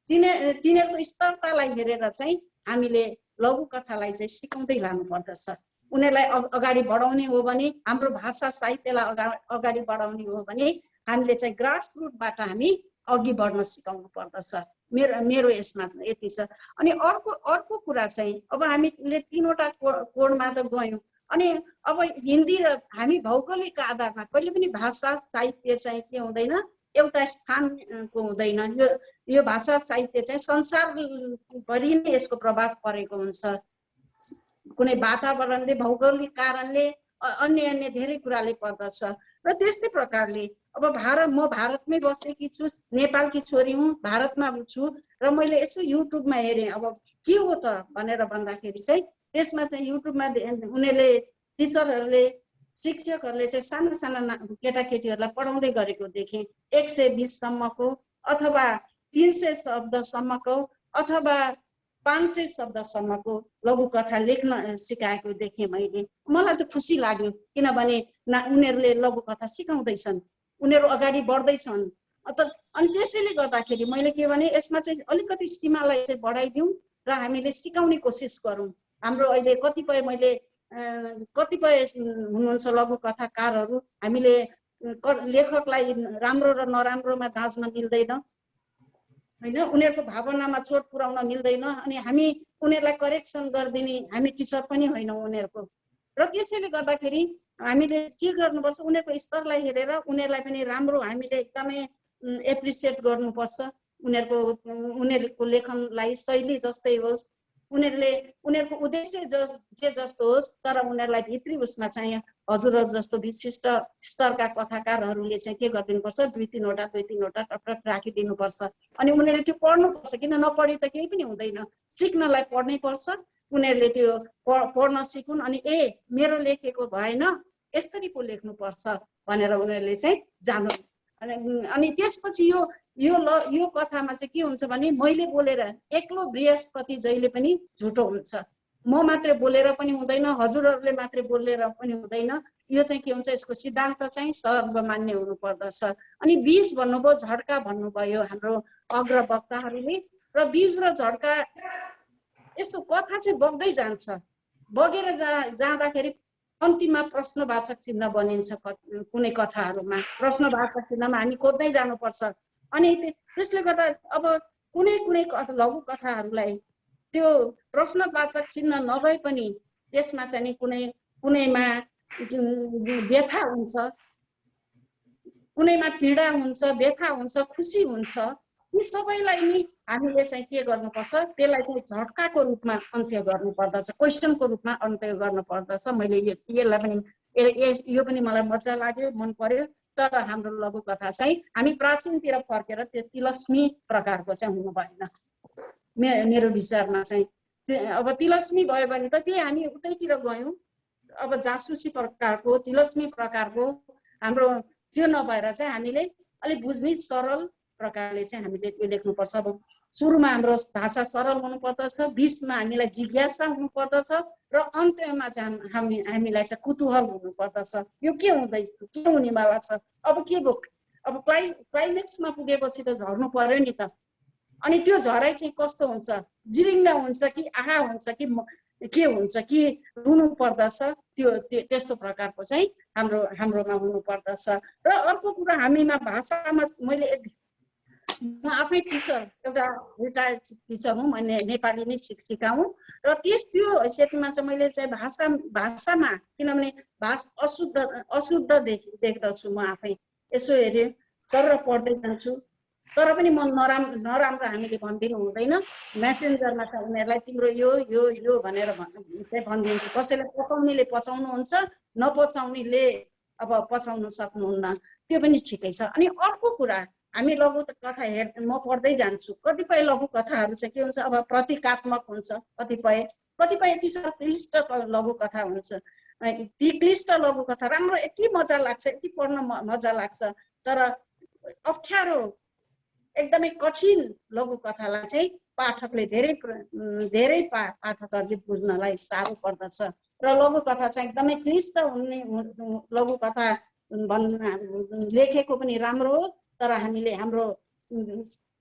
E: तिनीहरूको स्तरतालाई हेरेर चाहिँ हामीले लघु कथालाई चाहिँ सिकाउँदै लानु पर्दछ। उनीहरूलाई अगाडि बढाउने हो भने, हाम्रो भाषा साहित्यलाई अगाडि बढाउने हो भने हामीले चाहिँ ग्रास रुटबाट हामी अघि बढ्न सिकाउनु पर्दछ। मेरो यसमा यति छ। अनि अर्को कुरा चाहिँ अब हामीले 3वटा कोडमा त गयौँ, अनि अब हिन्दी र हामी भौगोलिक आधारमा कहिले पनि भाषा साहित्य चाहिँ के हुँदैन, एउटा स्थानको हुँदैन। यो भाषा साहित्य चाहिँ संसारभरि नै यसको प्रभाव परेको हुन्छ। कुनै वातावरणले, भौगोलिक कारणले, अन्य धेरै कुराले पर्दछ। र त्यस्तै प्रकारले अब म भारतमै बसेकी छु, नेपालकी छोरी हुँ, भारतमा छु र मैले यसो युट्युबमा हेरेँ अब के हो त भनेर भन्दाखेरि चाहिँ त्यसमा चाहिँ युट्युबमा उनीहरूले टिचरहरूले, शिक्षकहरूले चाहिँ साना केटाकेटीहरूलाई पढाउँदै गरेको देखेँ। 120 सम्मको अथवा 300 शब्दसम्मको अथवा 500 शब्दसम्मको लघु कथा लेख्न सिकाएको देखेँ मैले। मलाई त खुसी लाग्यो, किनभने उनीहरूले लघु कथा सिकाउँदैछन्, उनीहरू अगाडि बढ्दैछन्। अनि त्यसैले गर्दाखेरि मैले के भने यसमा चाहिँ अलिकति सीमालाई चाहिँ बढाइदिउँ र हामीले सिकाउने कोसिस गरौँ। हाम्रो अहिले कतिपय हुनुहुन्छ लघु कथाकारहरू, हामीले लेखकलाई राम्रो र नराम्रोमा दाँच्न मिल्दैन होइन, उनीहरूको भावनामा चोट पुर्याउन मिल्दैन। अनि हामी उनीहरूलाई करेक्सन गरिदिने हामी टिचर पनि होइनौँ उनीहरूको। र त्यसैले गर्दाखेरि हामीले के गर्नुपर्छ, उनीहरूको स्तरलाई हेरेर उनीहरूलाई पनि राम्रो हामीले एकदमै एप्रिसिएट गर्नुपर्छ। उनीहरूको लेखनलाई शैली जस्तै होस्, उनीहरूको उद्देश्य जे जस्तो होस्, तर उनीहरूलाई भित्री उसमा चाहिँ हजुरहरू जस्तो विशिष्ट स्तरका कथाकारहरूले चाहिँ के गरिदिनुपर्छ, 2-3वटा टपटप राखिदिनुपर्छ। अनि उनीहरूले त्यो पढ्नुपर्छ, किन नपढे त केही पनि हुँदैन, सिक्नलाई पढ्नै पर्छ। उनीहरूले त्यो पढ्न सिकुन्, अनि मेरो लेखेको भएन, यसरी पो लेख्नुपर्छ भनेर उनीहरूले चाहिँ जानु। अनि त्यसपछि यो कथामा चाहिँ के हुन्छ भने मैले बोलेर एक्लो बृहस्पति जहिले पनि झुटो हुन्छ। म मात्रै बोलेर पनि हुँदैन, हजुरहरूले मात्रै बोलेर पनि हुँदैन। यो चाहिँ के हुन्छ, यसको सिद्धान्त चाहिँ सर्वमान्य हुनुपर्दछ। अनि बीज भन्नुभयो, झड्का भन्नुभयो हाम्रो अग्रवक्ताहरूले। र बीज र झड्का यस्तो कथा चाहिँ बग्दै जान्छ, बगेर जाँदाखेरि अन्तिममा प्रश्नवाचक चिन्ह बनिन्छ। कुनै कथाहरूमा प्रश्नवाचक चिन्हमा हामी खोज्दै जानुपर्छ। अनि त्यसले गर्दा अब कुनै लघु कथाहरूलाई त्यो प्रश्नवाचक चिन्ह नभए पनि त्यसमा चाहिँ कुनैमा व्यथा हुन्छ, कुनैमा पीडा हुन्छ, व्यथा हुन्छ, खुसी हुन्छ। यी सबैलाई नि हामीले चाहिँ के गर्नुपर्छ, त्यसलाई चाहिँ झट्काको रूपमा अन्त्य गर्नुपर्दछ, क्वेसनको रूपमा अन्त्य गर्नुपर्दछ। मैले यसलाई पनि यो पनि मलाई मजा लाग्यो, मन पर्यो। तर हाम्रो लघु कथा चाहिँ हामी प्राचीनतिर फर्केर त्यो तिलस्मी प्रकारको चाहिँ हुनु भएन मेरो विचारमा चाहिँ। अब तिलस्मी भयो भने त त्यही हामी उतैतिर गयौँ। अब जासुसी प्रकारको, तिलस्मी प्रकारको हाम्रो त्यो नभएर चाहिँ हामीले अलिक बुझ्ने सरल प्रकारले चाहिँ हामीले त्यो लेख्नुपर्छ। अब सुरुमा हाम्रो भाषा सरल हुनुपर्दछ, बिचमा हामीलाई जिज्ञासा हुनुपर्दछ, र अन्त्यमा चाहिँ हामीलाई चाहिँ कुतूहल हुनुपर्दछ। यो के हुँदैछ, के हुनेवाला छ, अब के भयो, अब क्लाइमेक्समा पुगेपछि त झर्नु पर्यो नि त। अनि त्यो झराइ चाहिँ कस्तो हुन्छ, जिरिङ्ग हुन्छ कि आहा हुन्छ कि के हुन्छ कि रुनु पर्दछ, त्यस्तो प्रकारको चाहिँ हाम्रोमा हुनुपर्दछ। र अर्को कुरा, हामीमा भाषामा म आफै टिचर, एउटा रिटायर्ड टिचर हुँ, मैले नेपाली नै सिकाउँ। र त्यो हैसियतमा चाहिँ मैले चाहिँ भाषामा, किनभने अशुद्ध देख्दछु म आफै। यसो हेरेँ सर पढ्दै जान्छु, तर पनि म नराम्रो हामीले भनिदिनु हुँदैन। मेसेन्जरमा चाहिँ उनीहरूलाई तिम्रो यो भनेर चाहिँ भनिदिन्छु। कसैलाई पचाउनेले पचाउनुहुन्छ, नपचाउनेले अब पचाउनु सक्नुहुन्न, त्यो पनि ठिकै छ। अनि अर्को कुरा, हामी लघु कथा म पढ्दै जान्छु, कतिपय लघु कथाहरू चाहिँ के हुन्छ, अब प्रतीकात्मक हुन्छ, कतिपय यति साह्रो क्लिष्ट लघु कथा हुन्छ। ती क्लिष्ट लघु कथा राम्रो, यति मजा लाग्छ, यति पढ्न मजा लाग्छ। तर अप्ठ्यारो, एकदमै कठिन लघु कथालाई चाहिँ पाठकले धेरै पाठकहरूले बुझ्नलाई साह्रो पर्दछ। र लघु कथा चाहिँ एकदमै क्लिष्ट हुने लघु कथा लेखेको पनि राम्रो हो, तर हामीले हाम्रो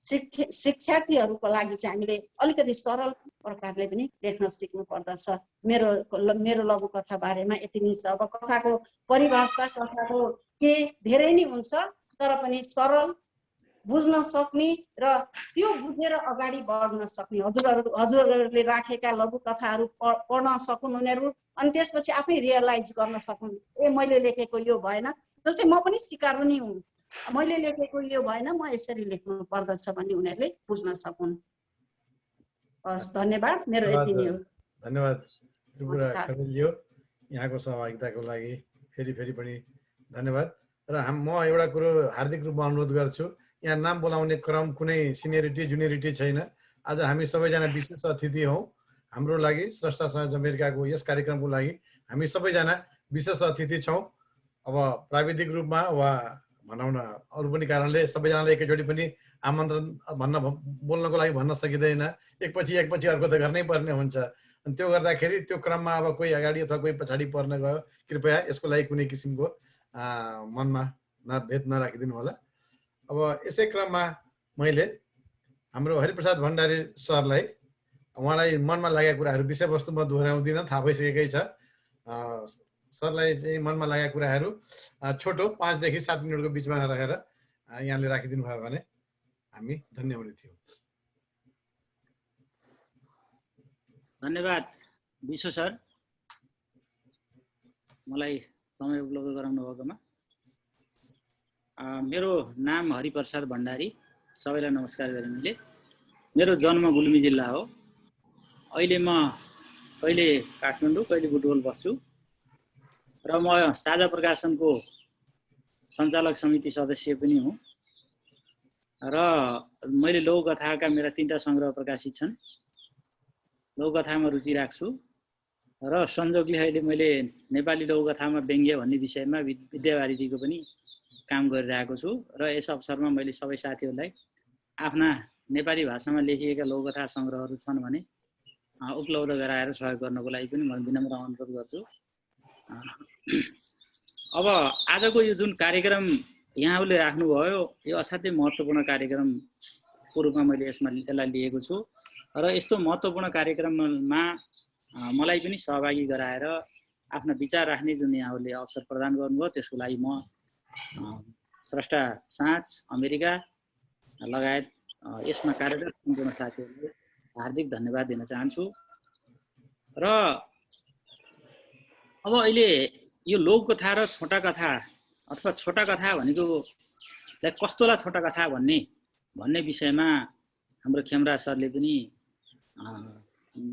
E: शिक्षार्थीहरूको लागि चाहिँ हामीले अलिकति सरल प्रकारले पनि लेख्न सिक्नु पर्दछ। मेरो लघु कथा बारेमा यति नै छ। अब कथाको परिभाषा, कथाको के धेरै नै हुन्छ, तर पनि सरल, बुझ्न सक्ने र त्यो बुझेर अगाडि बढ्न सक्ने, हजुरहरूले राखेका लघु कथाहरू पढ्न सकुन् उनीहरू। अनि त्यसपछि आफै रियलाइज गर्न सकुन्, मैले लेखेको यो भएन। जस्तै म पनि सिकारु नै हुँ, मैले लेखेको यो भएन, म यसरी लेख्नु पर्दछ भन्ने उनीहरूले बुझ्न सकुन्। हस्, धन्यवाद, मेरो यति नै हो।
B: धन्यवाद त्रिपुरा खरेलज्यू, यहाँको सहभागिताको लागि फेरि पनि धन्यवाद। र म एउटा कुरो हार्दिक रूपमा अनुरोध गर्छु, यहाँ नाम बोलाउने क्रम कुनै सिनियरिटी जुनियरिटी छैन। आज हामी सबैजना विशेष अतिथि हौँ। हाम्रो लागि स्रष्टा साझा अमेरिकाको यस कार्यक्रमको लागि हामी सबैजना विशेष अतिथि छौँ। अब प्राविधिक रूपमा वा भनौँ न अरू पनि कारणले सबैजनालाई एकैचोटि पनि आमन्त्रण बोल्नको लागि भन्न सकिँदैन, एकपछि अर्को त गर्नै पर्ने हुन्छ। अनि त्यो गर्दाखेरि त्यो क्रममा अब कोही अगाडि अथवा कोही पछाडि पर्न गयो, कृपया यसको लागि कुनै किसिमको मनमा भेद नराखिदिनु होला। अब यसै क्रममा मैले हाम्रो हरिप्रसाद भण्डारी सरलाई, उहाँलाई मनमा लागेका कुराहरू विषयवस्तु म दोहोऱ्याउँदिनँ, थाहा भइसकेकै छ। सरलाई चाहिँ मनमा लागेका कुराहरू छोटो 5 देखि 7 मिनटको बिचमा रहेर यहाँले राखिदिनु भयो भने हामी धन्य हुने थियौँ।
F: धन्यवाद विश्व सर, मलाई समय उपलब्ध गराउनु भएकोमा। मेरो नाम हरिप्रसाद भण्डारी, सबैलाई नमस्कार गरेँ मैले। मेरो जन्म गुल्मी जिल्ला हो। अहिले म कहिले काठमाडौँ कहिले बुटवल बस्छु र म साझा प्रकाशनको सञ्चालक समिति सदस्य पनि हुँ र मैले लघुकथाका मेरा 3टा सङ्ग्रह प्रकाशित छन्। लघुकथामा रुचि राख्छु र संयोगले अहिले मैले नेपाली लघुकथामा व्यङ्ग्य भन्ने विषयमा विद्यावारिधीको पनि काम गरिरहेको छु र यस अवसरमा मैले सबै साथीहरूलाई आफ्ना नेपाली भाषामा लेखिएका लघुकथा सङ्ग्रहहरू छन् भने उपलब्ध गराएर सहयोग गर्नको लागि पनि म विनम्र अनुरोध गर्छु। अब आजको यो जुन कार्यक्रम यहाँहरूले राख्नुभयो, यो असाध्यै महत्त्वपूर्ण कार्यक्रमको रूपमा मैले यसलाई लिएको छु र यस्तो महत्त्वपूर्ण कार्यक्रममा मलाई पनि सहभागी गराएर आफ्ना विचार राख्ने जुन यहाँहरूले अवसर प्रदान गर्नुभयो त्यसको लागि म स्रष्टा साँच, अमेरिका लगायत यसमा कार्यरत सम्पूर्ण साथीहरूले हार्दिक धन्यवाद दिन चाहन्छु। र अब अहिले यो लोककथा र छोटा कथा अथवा छोटा कथा भनेको कस्तोलाई छोटा कथा भन्ने विषयमा हाम्रो खेमराज सरले पनि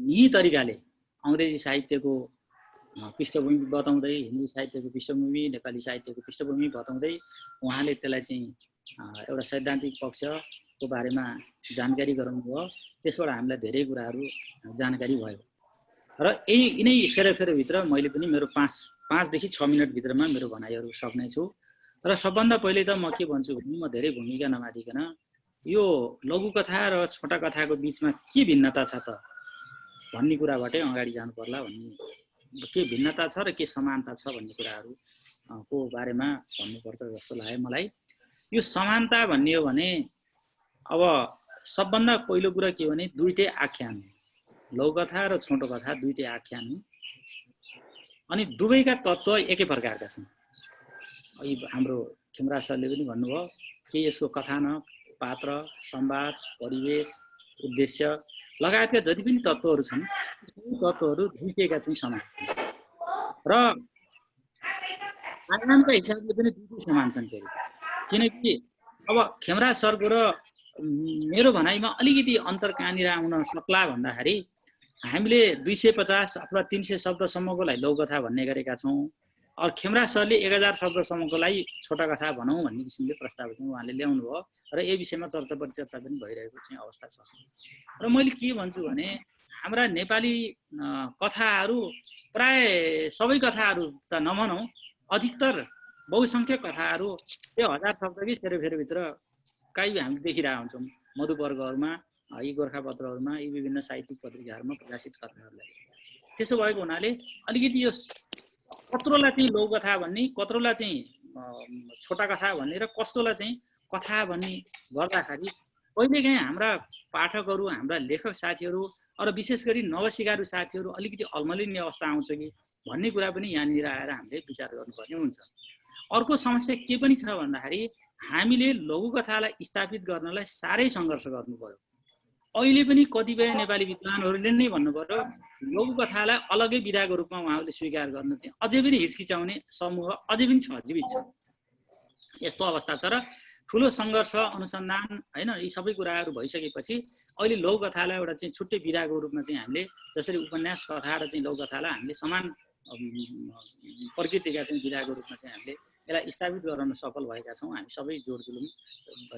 F: यही तरिकाले अङ्ग्रेजी साहित्यको पृष्ठभूमि बताउँदै, हिन्दी साहित्यको पृष्ठभूमि, नेपाली साहित्यको पृष्ठभूमि बताउँदै उहाँले त्यसलाई चाहिँ एउटा सैद्धान्तिक पक्षको बारेमा जानकारी गराउनु भयो। त्यसबाट हामीलाई धेरै कुराहरू जानकारी भयो र यिनै सेरोफेरोभित्र मैले पनि मेरो 5 देखि 6 मिनटभित्रमा मेरो भनाइहरू सक्नेछु। र सबभन्दा पहिले त म के भन्छु भने म धेरै भूमिका नमादिकन यो लघुकथा र छोटा कथाको बिचमा के भिन्नता छ त भन्ने कुराबाटै अगाडि जानु पर्ला भन्ने, के भिन्नता छ र के समानता छ भन्ने कुराहरूको बारेमा भन्नुपर्छ जस्तो लाग्यो मलाई। यो समानता भन्ने हो भने अब सबभन्दा पहिलो कुरा के हो भने दुईटै आख्यान, लघुकथा र छोटो कथा दुईटै आख्यान हो अनि दुवैका तत्त्व एकै प्रकारका छन्। हाम्रो खेमराज सरले पनि भन्नुभयो कि यसको कथानक, पात्र, संवाद, परिवेश, उद्देश्य लगायतका जति पनि तत्त्वहरू छन् ती तत्त्वहरू दुईटैका चाहिँ समान र आयामका हिसाबले पनि दुईटै समान छन्। फेरि किनकि अब खेमराज सरको र मेरो भनाइमा अलिकति अन्तर कहाँनिर आउन सक्ला भन्दाखेरि हामीले 250 अथवा 300 शब्दसम्मकोलाई लघुकथा भन्ने गरेका छौँ, और खेमराज सरले 1000 शब्दसम्मकोलाई छोटा कथा भनौँ भन्ने किसिमले प्रस्ताव चाहिँ उहाँले ल्याउनु भयो र यो विषयमा चर्चा परिचर्चा पनि भइरहेको चाहिँ अवस्था छ। र मैले के भन्छु भने हाम्रा नेपाली कथाहरू प्राय सबै कथाहरू त नभनौँ, अधिकतर बहुसङ्ख्यक कथाहरू त्यो 1000 शब्दकै सेरोफेरोभित्र काहीँ हामीले देखिरहेका हुन्छौँ मधुपर्गहरूमा, यी गोर्खापत्रहरूमा, यी विभिन्न साहित्यिक पत्रिकाहरूमा प्रकाशित कथाहरूलाई। त्यसो भएको हुनाले अलिकति यो कत्रोलाई चाहिँ लघुकथा भन्ने, कत्रोलाई चाहिँ छोटा कथा भन्ने र कस्तोलाई चाहिँ कथा भन्ने गर्दाखेरि कहिलेकाहीँ हाम्रा पाठकहरू, हाम्रा लेखक साथीहरू र विशेष गरी नवसिकारु साथीहरू अलिकति अल्मलिने अवस्था आउँछ कि भन्ने कुरा पनि यहाँनिर आएर हामीले विचार गर्नुपर्ने हुन्छ। अर्को समस्या के पनि छ भन्दाखेरि हामीले लघुकथालाई स्थापित गर्नलाई साह्रै सङ्घर्ष गर्नु पर्यो। अहिले पनि कतिपय नेपाली विद्वानहरूले नै भन्नु पर्यो लघुकथालाई अलगै विधाको रूपमा उहाँहरूले स्वीकार गर्न चाहिँ अझै पनि हिचकिचाउने समूह अझै पनि छ, जीवित छ। यस्तो अवस्था छ र ठुलो सङ्घर्ष, अनुसन्धान हैन यी सबै कुराहरू भइसकेपछि अहिले लघुकथालाई एउटा चाहिँ छुट्टै विधाको रूपमा चाहिँ हामीले जसरी उपन्यास कथा र चाहिँ लघुकथालाई हामीले समान प्रकृतिका चाहिँ विधाको रूपमा चाहिँ हामीले यसलाई स्थापित गराउन सफल भएका छौँ। हामी सबै जोडजुलुम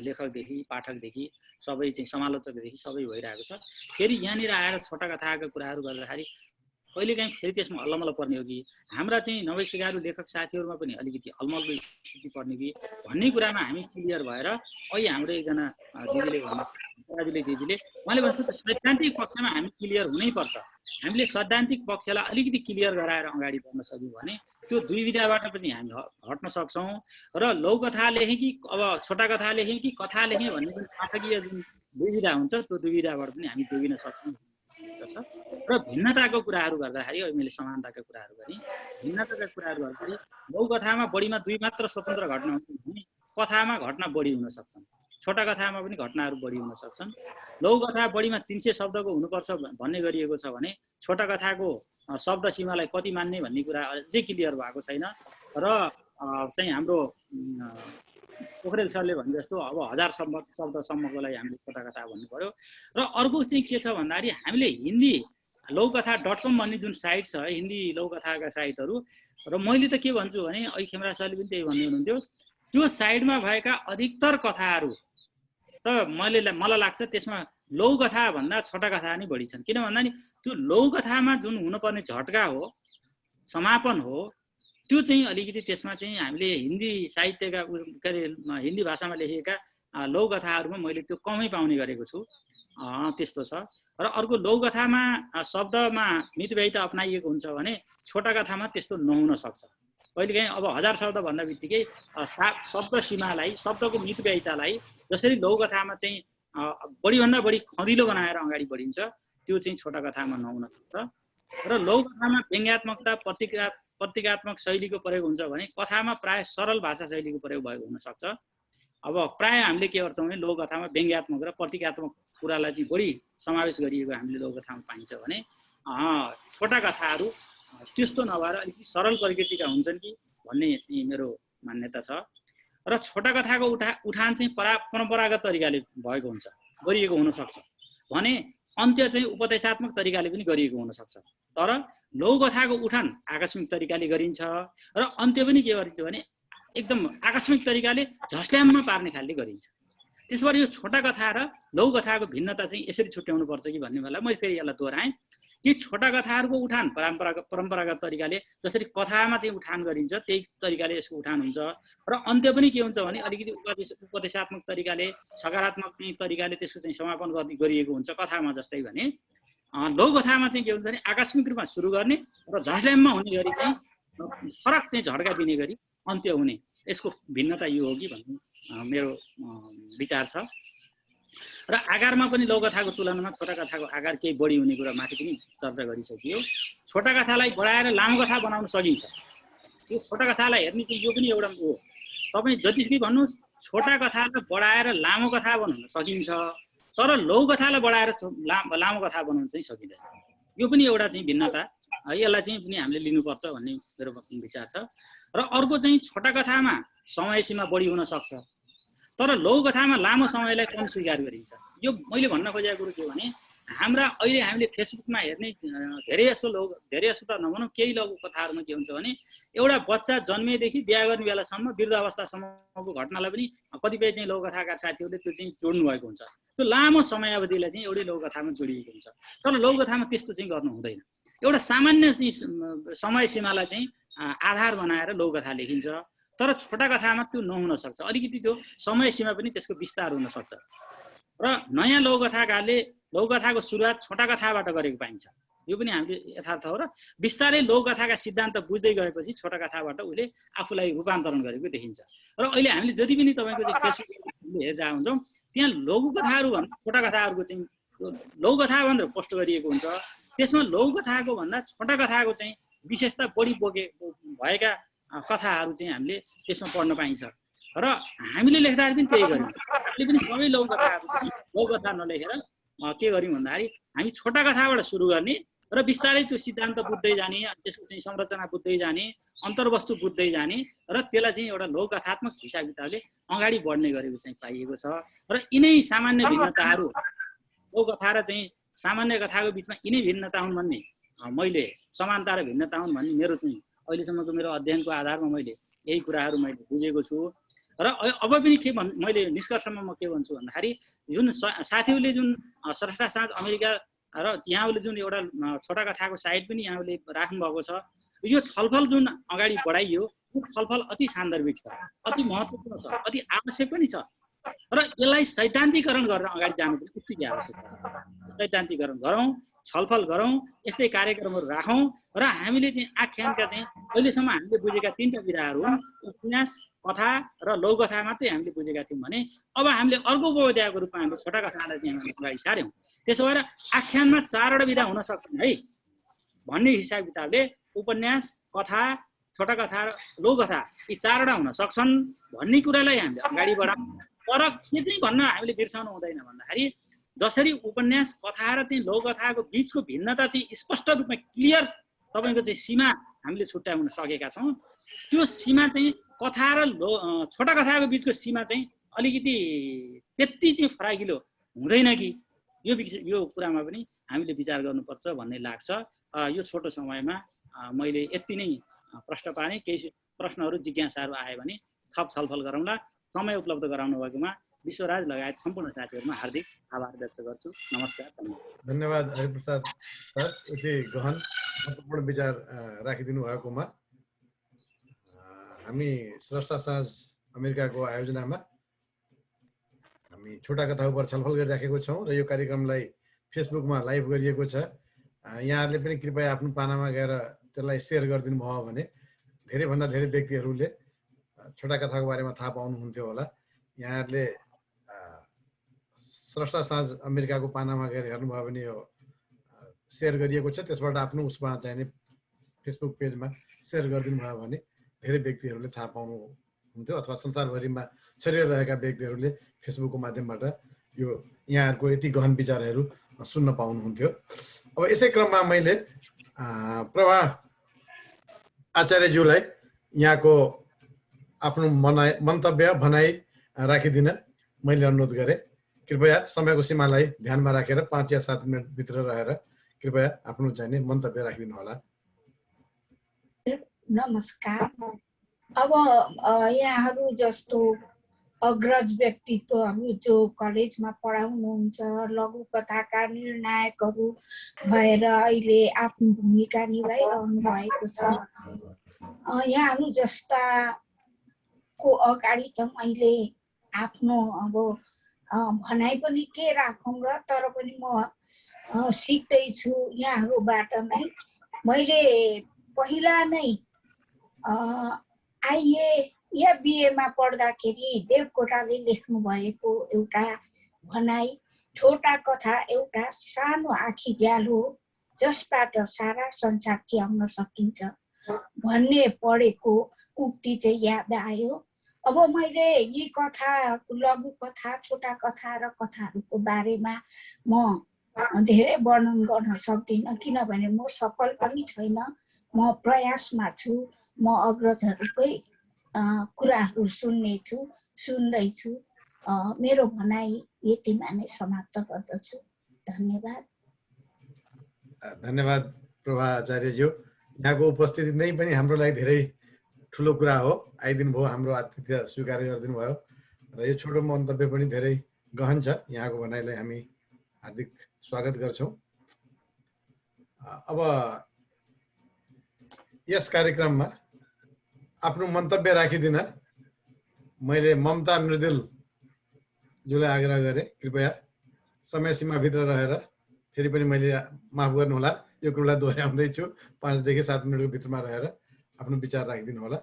F: लेखकदेखि पाठकदेखि सबै चाहिँ समालोचकदेखि सबै भइरहेको छ। फेरि यहाँनिर आएर छोटा कथाका कुराहरू गर्दाखेरि कहिलेकाहीँ फेरि त्यसमा अल्लमल्ल पर्ने हो कि हाम्रा चाहिँ नवसिकारू लेखक साथीहरूमा पनि अलिकति अलमलको स्थिति पर्ने कि भन्ने कुरामा हामी क्लियर भएर अहिले हाम्रो एकजना दिदीले दिदीले उहाँले भन्छ त सैद्धान्तिक पक्षमा हामी क्लियर हुनैपर्छ। हामीले सैद्धान्तिक पक्षलाई अलिकति क्लियर गराएर अगाडि बढ्न सक्यौँ भने त्यो दुई विधाबाट पनि हामी हट्न सक्छौँ। र लौकथा लेखेँ कि अब छोटा कथा लेखेँ कि कथा लेखेँ भन्ने जुन पाठकीय जुन दुई विधा हुन्छ त्यो दुई विधाबाट पनि हामी जोगिन सक्छौँ छ। र भिन्नताको कुराहरू गर्दाखेरि अहिले मैले समानताका कुराहरू गरेँ। भिन्नताका कुराहरू गर्दाखेरि लौकथामा बढीमा दुई मात्र स्वतन्त्र घटना हुन्छ भने कथामा घटना बढी हुन सक्छन्, छोटा कथामा पनि घटनाहरू बढी हुन सक्छन्। लौकथा बढीमा 300 शब्दको हुनुपर्छ भन्ने गरिएको छ भने छोटा कथाको शब्द सीमालाई कति मान्ने भन्ने कुरा अझै क्लियर भएको छैन। र चाहिँ हाम्रो पोखरेल सरले भने जस्तो अब 1000 शब्दसम्मको लागि हामीले छोटा कथा भन्नु पर्यो। र अर्को चाहिँ के छ भन्दाखेरि हामीले हिन्दी लौकथा.com भन्ने जुन साइट छ हिन्दी लौकथाका साइटहरू, र मैले त के भन्छु भने अहिले खेमराज सरले पनि त्यही भन्दै हुनुहुन्थ्यो, त्यो साइडमा भएका अधिकतर कथाहरू त मलाई लाग्छ त्यसमा लौकथा भन्दा छोटा कथा नै बढी छन्। किन भन्दा नि त्यो लौकथामा जुन हुनुपर्ने झट्का हो, समापन हो, त्यो चाहिँ अलिकति त्यसमा चाहिँ हामीले हिन्दी साहित्यका के अरे हिन्दी भाषामा लेखिएका लौकथाहरूमा मैले त्यो कमै पाउने गरेको छु। त्यस्तो छ। र अर्को लौकथामा शब्दमा मितव्ययिता अपनाइएको हुन्छ भने छोटा कथामा त्यस्तो नहुन सक्छ। कहिलेकाहीँ अब 1000 शब्द भन्दा बित्तिकै शब्द सीमालाई, शब्दको मितव्ययितालाई जसरी लौकथामा चाहिँ बढीभन्दा बढी खरिलो बनाएर अगाडि बढिन्छ त्यो चाहिँ छोटा कथामा नहुन सक्छ। र लौकथामा व्यङ्ग्यात्मकता प्रतीकात्मक शैलीको प्रयोग हुन्छ भने कथामा प्राय सरल भाषा शैलीको प्रयोग भएको हुनसक्छ। अब प्राय हामीले के गर्छौँ भने लौकथामा व्यङ्ग्यात्मक र प्रतीकात्मक कुरालाई चाहिँ बढी समावेश गरिएको हामीले लौकथामा पाइन्छ भने छोटा कथाहरू त्यस्तो नभएर अलिकति सरल प्रकृतिका हुन्छन् कि भन्ने चाहिँ मेरो मान्यता छ। र छोटा कथाको उठान चाहिँ परम्परागत तरिकाले भएको हुन्छ, गरिएको हुनसक्छ भने अन्त्य चाहिँ उपदेशात्मक तरिकाले पनि गरिएको हुनसक्छ। तर लौकथाको उठान आकस्मिक तरिकाले गरिन्छ र अन्त्य पनि के गरिन्छ भने एकदम आकस्मिक तरिकाले झस्ल्याममा पार्ने खालले गरिन्छ। त्यसबाट यो छोटा कथा र लौकथाको भिन्नता चाहिँ यसरी छुट्याउनु पर्छ कि भन्ने बेला मैले फेरि यसलाई दोहोऱ्याएँ कि छोटा कथाहरूको उठान परम्परागत तरिकाले जसरी कथामा चाहिँ उठान गरिन्छ त्यही तरिकाले यसको उठान हुन्छ। र अन्त्य पनि के हुन्छ भने अलिकति उपदेशात्मक तरिकाले, सकारात्मक तरिकाले त्यसको चाहिँ समापन गरिएको हुन्छ कथामा जस्तै भने लौकथामा चाहिँ के हुन्छ भने आकस्मिक रूपमा सुरु गर्ने र झस्ल्याममा हुने गरी चाहिँ फरक चाहिँ झड्का दिने गरी अन्त्य हुने, यसको भिन्नता यो हो कि भन्ने मेरो विचार छ। र आकारमा पनि लौकथाको तुलनामा छोटा कथाको आकार केही बढी हुने कुरा माथि पनि चर्चा गरिसकियो। छोटा कथालाई बढाएर लामो कथा बनाउन सकिन्छ। यो छोटा कथालाई हेर्ने चाहिँ यो पनि एउटा हो, तपाईँ जतिसुकै भन्नुहोस् छोटा कथालाई बढाएर लामो कथा बनाउन सकिन्छ, तर लौकथालाई बढाएर लामो कथा बनाउन चाहिँ सकिँदैन। यो पनि एउटा चाहिँ भिन्नता, यसलाई चाहिँ पनि हामीले लिनुपर्छ भन्ने मेरो विचार छ। र अर्को चाहिँ छोटा कथामा समय सीमा बढी हुन सक्छ, तर लौकथामा लामो समयलाई कम स्वीकार गरिन्छ। यो मैले भन्न खोजेको कुरो के भने हाम्रा अहिले हामीले फेसबुकमा हेर्ने धेरै जसो त नभनौँ केही लघु कथाहरूमा के हुन्छ भने एउटा बच्चा जन्मेदेखि बिहा गर्ने बेलासम्म वृद्ध अवस्थासम्मको घटनालाई पनि कतिपय चाहिँ लौकथाकार साथीहरूले त्यो चाहिँ जोड्नु भएको हुन्छ। त्यो लामो समयावधिलाई चाहिँ एउटै लौकथामा जोडिएको हुन्छ। तर लौकथामा त्यस्तो चाहिँ गर्नु हुँदैन। एउटा सामान्य चाहिँ समय सीमालाई चाहिँ आधार बनाएर लौकथा लेखिन्छ, तर छोटा कथामा त्यो नहुन सक्छ। अलिकति त्यो समय सीमा पनि त्यसको विस्तार हुन सक्छ। र नयाँ लौकथाकारले लौकथाको सुरुवात छोटा कथाबाट गरेको पाइन्छ। यो पनि हामीले यथार्थ हो। र बिस्तारै लौकथाका सिद्धान्त बुझ्दै गएपछि छोटा कथाबाट उसले आफूलाई रूपान्तरण गरेको देखिन्छ। र अहिले हामीले जति पनि तपाईँको चाहिँ फेसबुकले हेरेर हुन्छौँ त्यहाँ लघु कथाहरू भन्दा छोटा कथाहरूको चाहिँ लौकथा भनेर पोस्ट गरिएको हुन्छ। त्यसमा लौकथाको भन्दा छोटा कथाको चाहिँ विशेषता बढी भएका कथाहरू चाहिँ हामीले त्यसमा पढ्न पाइन्छ। र हामीले लेख्दाखेरि पनि त्यही गर्यौँ। हामीले पनि सबै लौकथाहरू चाहिँ लौकथा नलेखेर के गर्यौँ भन्दाखेरि हामी छोटा कथाबाट सुरु गर्ने र बिस्तारै त्यो सिद्धान्त बुझ्दै जाने, त्यसको चाहिँ संरचना बुझ्दै जाने, अन्तर्वस्तु बुझ्दै जाने र त्यसलाई चाहिँ एउटा लौकथात्मक हिसाब किताबले अगाडि बढ्ने गरेको चाहिँ पाइएको छ। र यिनै सामान्य भिन्नताहरू लौकथा र चाहिँ सामान्य कथाको बिचमा यिनै भिन्नता हुन् भन्ने मैले समानता र भिन्नता हुन् भन्ने मेरो चाहिँ अहिलेसम्मको मेरो अध्ययनको आधारमा मैले यही कुराहरू मैले बुझेको छु। र अब पनि के मैले निष्कर्षमा म के भन्छु भन्दाखेरि जुन साथीहरूले जुन स्रष्टा साँझ अमेरिका र यहाँले जुन एउटा छोटा कथाको साइट पनि यहाँले राख्नु भएको छ। यो छलफल जुन अगाडि बढाइयो यो छलफल अति सान्दर्भिक छ, अति महत्त्वपूर्ण छ, अति आवश्यक पनि छ र यसलाई सैद्धान्तिकरण गरेर अगाडि जानु पनि उत्तिकै आवश्यक छ। सैद्धान्तिकरण गरौँ, छलफल गरौँ, यस्तै कार्यक्रमहरू राखौँ र हामीले चाहिँ आख्यानका चाहिँ अहिलेसम्म हामीले बुझेका 3टा विधाहरू हुन्, उपन्यास, कथा र लघुकथा मात्रै हामीले बुझेका थियौँ भने अब हामीले अर्को उपविधाको रूपमा हामीले छोटा कथालाई चाहिँ हामीले अगाडि सार्यौँ। त्यसो भएर आख्यानमा 4वटा विधा हुन सक्छन् है भन्ने हिसाब किताबले उपन्यास, कथा, छोटा कथा र लघुकथा यी 4वटा हुन सक्छन् भन्ने कुरालाई हामीले अगाडि बढाउँ। तर के चाहिँ भन्न हामीले बिर्साउनु हुँदैन भन्दाखेरि जसरी उपन्यास, कथा र चाहिँ लघुकथाको बिचको भिन्नता चाहिँ स्पष्ट रूपमा क्लियर तपाईँको चाहिँ सीमा हामीले छुट्याउन सकेका छौँ, त्यो सीमा चाहिँ कथा र छोटा कथाको बिचको सीमा चाहिँ अलिकति त्यति चाहिँ फराकिलो हुँदैन कि यो कुरामा पनि हामीले विचार गर्नुपर्छ भन्ने लाग्छ। यो छोटो समयमा मैले यति नै प्रश्न पाएँ। केही प्रश्नहरू जिज्ञासाहरू आयो भने थप छलफल गरौँला। समय उपलब्ध गराउनु भएकोमा विश्वराज लगायत सम्पूर्ण साथीहरूमा हार्दिक आभार व्यक्त गर्छु। नमस्कार।
B: धन्यवाद हरिप्रसाद सर, यति गहन महत्त्वपूर्ण विचार राखिदिनु भएकोमा। हामी स्रष्टा साँझ अमेरिकाको आयोजनामा हामी छोटा कथा उपर छलफल गरिराखेको छौँ र यो कार्यक्रमलाई फेसबुकमा लाइभ गरिएको छ। यहाँहरूले पनि कृपया आफ्नो पानामा गएर त्यसलाई सेयर गरिदिनु भयो भने धेरैभन्दा धेरै व्यक्तिहरूले छोटा कथाको बारेमा थाहा पाउनुहुन्थ्यो होला। यहाँहरूले स्रष्टा साँझ अमेरिकाको पानामा गएर हेर्नुभयो भने यो सेयर गरिएको छ, त्यसबाट आफ्नो उसमा चाहिने फेसबुक पेजमा सेयर गरिदिनु भयो भने धेरै व्यक्तिहरूले थाहा पाउनुहुन्थ्यो अथवा संसारभरिमा छरिरहेका व्यक्तिहरूले फेसबुकको माध्यमबाट यो यहाँहरूको यति गहन विचारहरू सुन्न पाउनुहुन्थ्यो। अब यसै क्रममा मैले प्रभा आचार्यज्यूलाई यहाँको आफ्नो मन्तव्य भनाइ राखिदिन मैले अनुरोध गरेँ। कृपया समयको सीमालाई ध्यानमा राखेर 5 या 7 मिनटभित्र रहेर कृपया आफ्नो चाहिने मन्तव्य राखिदिनु होला।
G: नमस्कार। अब यहाँहरू जस्तो अग्रज व्यक्तित्वहरू जो कलेजमा पढाउनुहुन्छ, लघुकथाका निर्णायकहरू भएर अहिले आफ्नो भूमिका निभाइरहनु भएको छ, यहाँहरू जस्ताको अगाडि त मैले आफ्नो अब भनाइ पनि के राखौँ र तर पनि म सिक्दैछु यहाँहरूबाट नै। मैले पहिला नै आइए या बिएमा पढ्दाखेरि देवकोटाले लेख्नु भएको एउटा भनाइ, छोटा कथा एउटा सानो आँखी जाल हो जसबाट सारा संसार चियाउन सकिन्छ भन्ने पढेको उक्ति चाहिँ याद आयो। अब मैले यी कथा, लघु कथा, छोटा कथा र कथाहरूको बारेमा म धेरै वर्णन गर्न सक्दिनँ किनभने म सफल पनि छैन, म प्रयासमा छु। म अग्रजहरूकै कुराहरू सुन्दैछु। मेरो भनाइ यतिमा नै समाप्त गर्दछु। धन्यवाद।
B: धन्यवाद प्रभा आचार्यज्यू, यहाँको उपस्थिति नै पनि हाम्रो लागि धेरै ठुलो कुरा हो। आइदिनु भयो, हाम्रो आतिथ्य स्वीकार गरिदिनु भयो र यो छोटो मन्तव्य पनि धेरै गहन छ। यहाँको भनाइलाई हामी हार्दिक स्वागत गर्छौँ। अब यस कार्यक्रममा आफ्नो मन्तव्य राखिदिन मैले ममता मृदुलज्यूलाई आग्रह गरेँ। कृपया समय सीमाभित्र रहेर, फेरि पनि मैले माफ गर्नुहोला यो कुरालाई दोहोऱ्याउँदैछु, 5 देखि 7 मिनटको भित्रमा रहेर आफ्नो विचार राखिदिनु होला।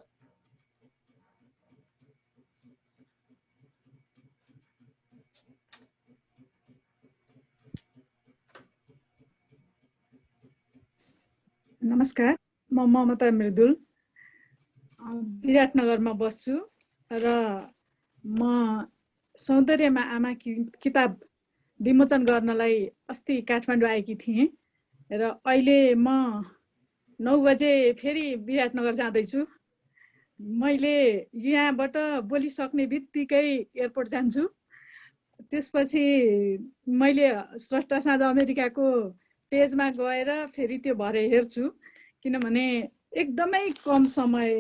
H: नमस्कार, म ममता मृदुल विराटनगरमा बस्छु र म सौन्दर्यमा आमा किताब विमोचन गर्नलाई अस्ति काठमाडौँ आएकी थिएँ र अहिले म 9 बजे फेरि विराटनगर जाँदैछु। मैले यहाँबाट बोलिसक्ने बित्तिकै एयरपोर्ट जान्छु। त्यसपछि मैले स्रष्टा साँझ अमेरिकाको पेजमा गएर फेरि त्यो भरे हेर्छु किनभने एकदमै कम समय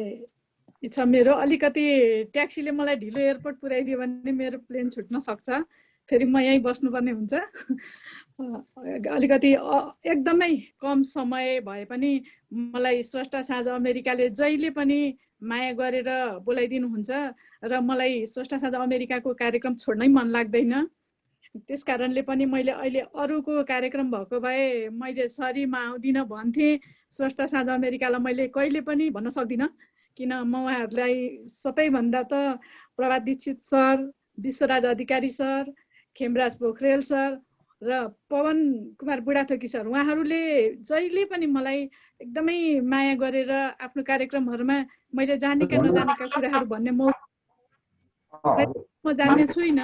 H: छ मेरो। अलिकति ट्याक्सीले मलाई ढिलो एयरपोर्ट पुर्याइदियो भने मेरो प्लेन छुट्न सक्छ, फेरि म यहीँ बस्नुपर्ने हुन्छ। अलिकति एकदमै कम समय भए पनि मलाई स्रष्टा साँझ अमेरिकाले जहिले पनि माया गरेर बोलाइदिनुहुन्छ र मलाई स्रष्टा साँझ अमेरिकाको कार्यक्रम छोड्नै मन लाग्दैन। त्यस कारणले पनि मैले अहिले अरूको कार्यक्रम भएको भए मैले सरी म आउँदिनँ भन्थेँ। स्रष्टा साँझ अमेरिकालाई मैले कहिले पनि भन्न सक्दिनँ, किन म उहाँहरूलाई सबैभन्दा त प्रभात दीक्षित सर, विश्वराज अधिकारी सर, खेमराज पोखरेल सर र पवन कुमार बुढाथोकी सर, उहाँहरूले जहिले पनि मलाई एकदमै माया गरेर आफ्नो कार्यक्रमहरूमा मैले जानेका नजानेका कुराहरू भन्ने म जान्ने छुइनँ,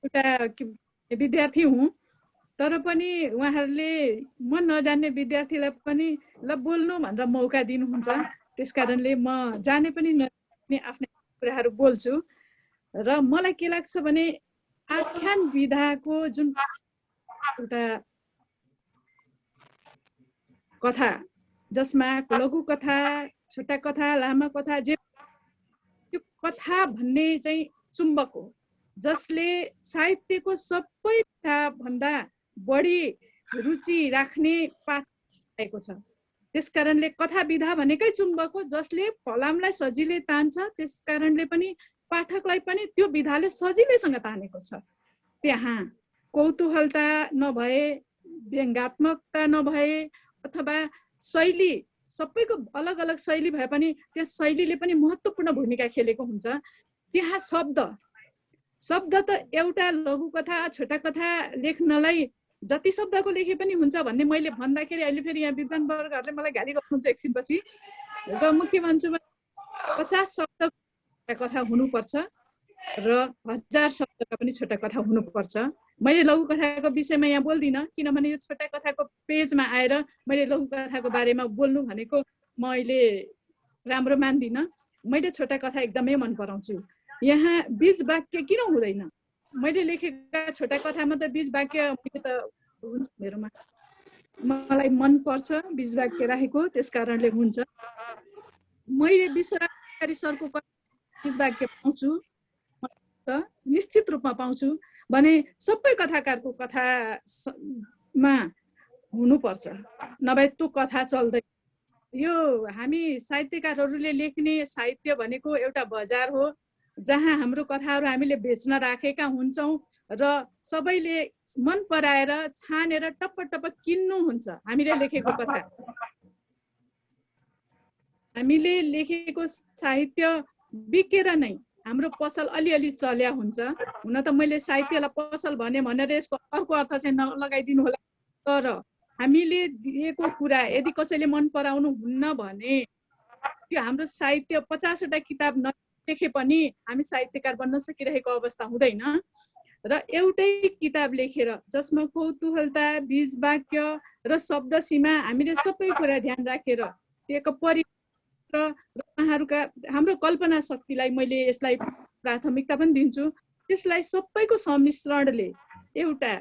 H: एउटा विद्यार्थी हुँ, तर पनि उहाँहरूले म नजान्ने विद्यार्थीलाई पनि ल बोल्नु भनेर मौका दिनुहुन्छ। त्यस कारणले म जाने पनि नजाने आफ्नै कुराहरू बोल्छु। र मलाई के लाग्छ भने आख्यान विधाको जुन एउटा कथा, जसमा लघु कथा, छोटा कथा, लामा कथा, जे त्यो कथा भन्ने चाहिँ चुम्बक हो, जसले साहित्यको सबै भन्दा बढी रुचि राख्ने पाठ भएको छ। त्यस कारणले कथा विधा भनेकै चुम्बक हो, जसले फलामलाई सजिलै तान्छ। त्यस कारणले पनि पाठकलाई पनि त्यो विधाले सजिलैसँग तानेको छ। त्यहाँ कौतूहलता नभए, व्यङ्गात्मकता नभए, अथवा शैली, सबैको अलग अलग शैली भए पनि त्यहाँ शैलीले पनि महत्त्वपूर्ण भूमिका खेलेको हुन्छ। त्यहाँ शब्द त एउटा लघु कथा, छोटा कथा लेख्नलाई जति शब्दको लेखे पनि हुन्छ भन्ने मैले भन्दाखेरि अहिले फेरि यहाँ विद्वानवर्गहरूले मलाई गाली गर्नुहुन्छ एकछिनपछि। र म के भन्छु भने 50 शब्दको कथा हुनुपर्छ र 1000 शब्दका पनि छोटा कथा हुनुपर्छ। मैले लघु कथाको विषयमा यहाँ बोल्दिनँ, किनभने यो छोटा कथाको पेजमा आएर मैले लघु कथाको बारेमा बोल्नु भनेको म अहिले राम्रो मान्दिनँ। मैले छोटा कथा एकदमै मन पराउँछु। यहाँ बीज वाक्य किन हुँदैन? मैले लेखेका छोटा कथामा त बीज वाक्य त हुन्छ मेरोमा, मलाई मन पर्छ बीज वाक्य राखेको, त्यस कारणले हुन्छ। मैले विश्वराज अधिकारी सरको बीज वाक्य पाउँछु, निश्चित रूपमा पाउँछु भने सबै कथाकारको कथामा हुनुपर्छ, नभए त्यो कथा चल्दैन। यो हामी साहित्यकारहरूले लेख्ने साहित्य भनेको एउटा बजार हो, जहाँ हाम्रो कथाहरू हामीले बेच्न राखेका हुन्छौँ र सबैले मन पराएर छानेर टप्प टप्प किन्नुहुन्छ हामीले लेखेको कथा। हामीले लेखेको साहित्य बिकेर नै हाम्रो पसल अलिअलि चल्या हुन्छ। हुन त मैले साहित्यलाई पसल भनेर यसको अर्को अर्थ चाहिँ नलगाइदिनु होला, तर हामीले दिएको कुरा यदि कसैले मन पराउनु हुन्न भने त्यो हाम्रो साहित्य 50 वटा किताब नलेखे पनि हामी साहित्यकार बन्न सकिरहेको अवस्था हुँदैन। र एउटै किताब लेखेर जसमा कौतूहलता, बीज वाक्य र शब्द सीमा हामीले सबै कुरा ध्यान राखेर दिएको र उहाँहरूका हाम्रो कल्पना शक्तिलाई मैले यसलाई प्राथमिकता पनि दिन्छु। त्यसलाई सबैको सम्मिश्रणले एउटा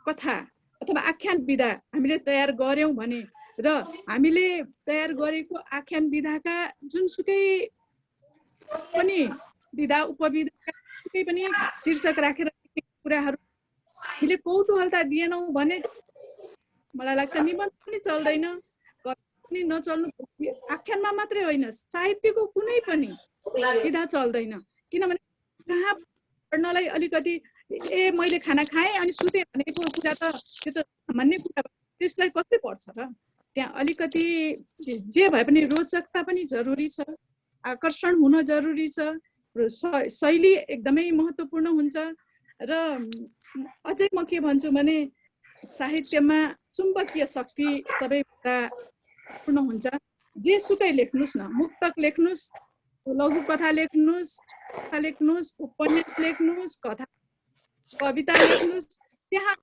H: कथा अथवा आख्यान विधा हामीले तयार गर्यौं भने र हामीले तयार गरेको आख्यान विधाका जुनसुकै पनि विधा उपविधा सुकै पनि शीर्षक राखेर कुराहरू हामीले कौतूहलता दिएनौँ भने मलाई लाग्छ निबन्ध पनि चल्दैन, पनि नचल्नु। आख्यानमा मात्रै होइन, साहित्यको कुनै पनि विधा चल्दैन। किनभने कहाँ पढ्नलाई अलिकति मैले खाना खाएँ अनि सुतेँ भनेको कुरा त त्यो त सामान्य कुरा, त्यसलाई कसले पढ्छ र? त्यहाँ अलिकति जे भए पनि रोचकता पनि जरुरी छ, आकर्षण हुन जरुरी छ, शैली एकदमै महत्त्वपूर्ण हुन्छ। र अझै म के भन्छु भने साहित्यमा चुम्बकीय शक्ति सबैभन्दा पूर्ण हुन्छ। जे सुकै लेख्नुस् न, मुक्तक लेख्नुस्, लघु कथा लेख्नुस्, उपन्यास लेख्नुस्, कथा कविता लेख्नुस्, त्यहाँ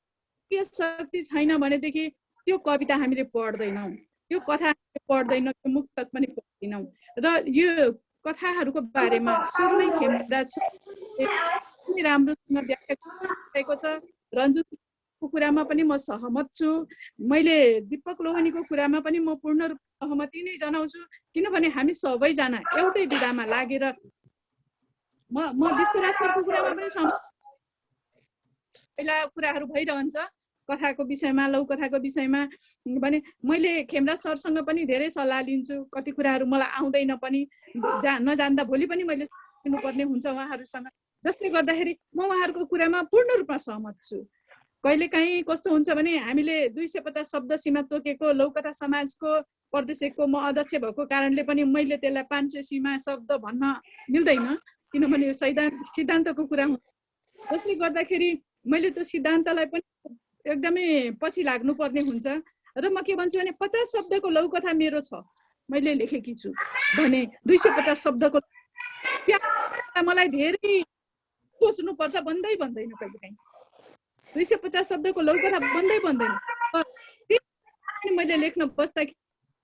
H: के शक्ति छैन भनेदेखि त्यो कविता हामीले पढ्दैनौँ, त्यो कथा पढ्दैनौँ, त्यो मुक्तक पनि पढ्दैनौँ। र यो कथाहरूको बारेमा सुरुमै खेमराज राम्रोसँग व्याख्या गरेको छ। रन्जुको कुरामा पनि म सहमत छु। मैले दीपक लोहनीको कुरामा पनि म पूर्ण रूपमा सहमति नै जनाउँछु, किनभने हामी सबैजना एउटै विधामा लागेर म विश्वराज सरको कुरामा पनि पहिला कुराहरू भइरहन्छ कथाको विषयमा, लौकथाको विषयमा भने मैले खेमराज सरसँग पनि धेरै सल्लाह लिन्छु। कति कुराहरू मलाई आउँदैन पनि, नजान्दा भोलि पनि मैले सिक्नुपर्ने हुन्छ उहाँहरूसँग। जसले गर्दाखेरि म उहाँहरूको कुरामा पूर्ण रूपमा सहमत छु। कहिलेकाहीँ कस्तो हुन्छ भने हामीले 250 शब्द सीमा तोकेको लौकथा समाजको प्रदेशको म अध्यक्ष भएको कारणले पनि मैले त्यसलाई 500 सीमा शब्द भन्न मिल्दैन, किनभने यो सिद्धान्तको कुरा हुन्छ। जसले गर्दाखेरि मैले त्यो सिद्धान्तलाई पनि एकदमै पछि लाग्नुपर्ने हुन्छ। र म के भन्छु भने 50 शब्दको लौकथा मेरो छ, मैले लेखेकी छु भने 250 शब्दको मलाई धेरै सोच्नुपर्छ, भन्दै भन्दैन कहिलेकाहीँ 250 शब्दको लौकथा भन्दैन। मैले लेख्न बस्दाखेरि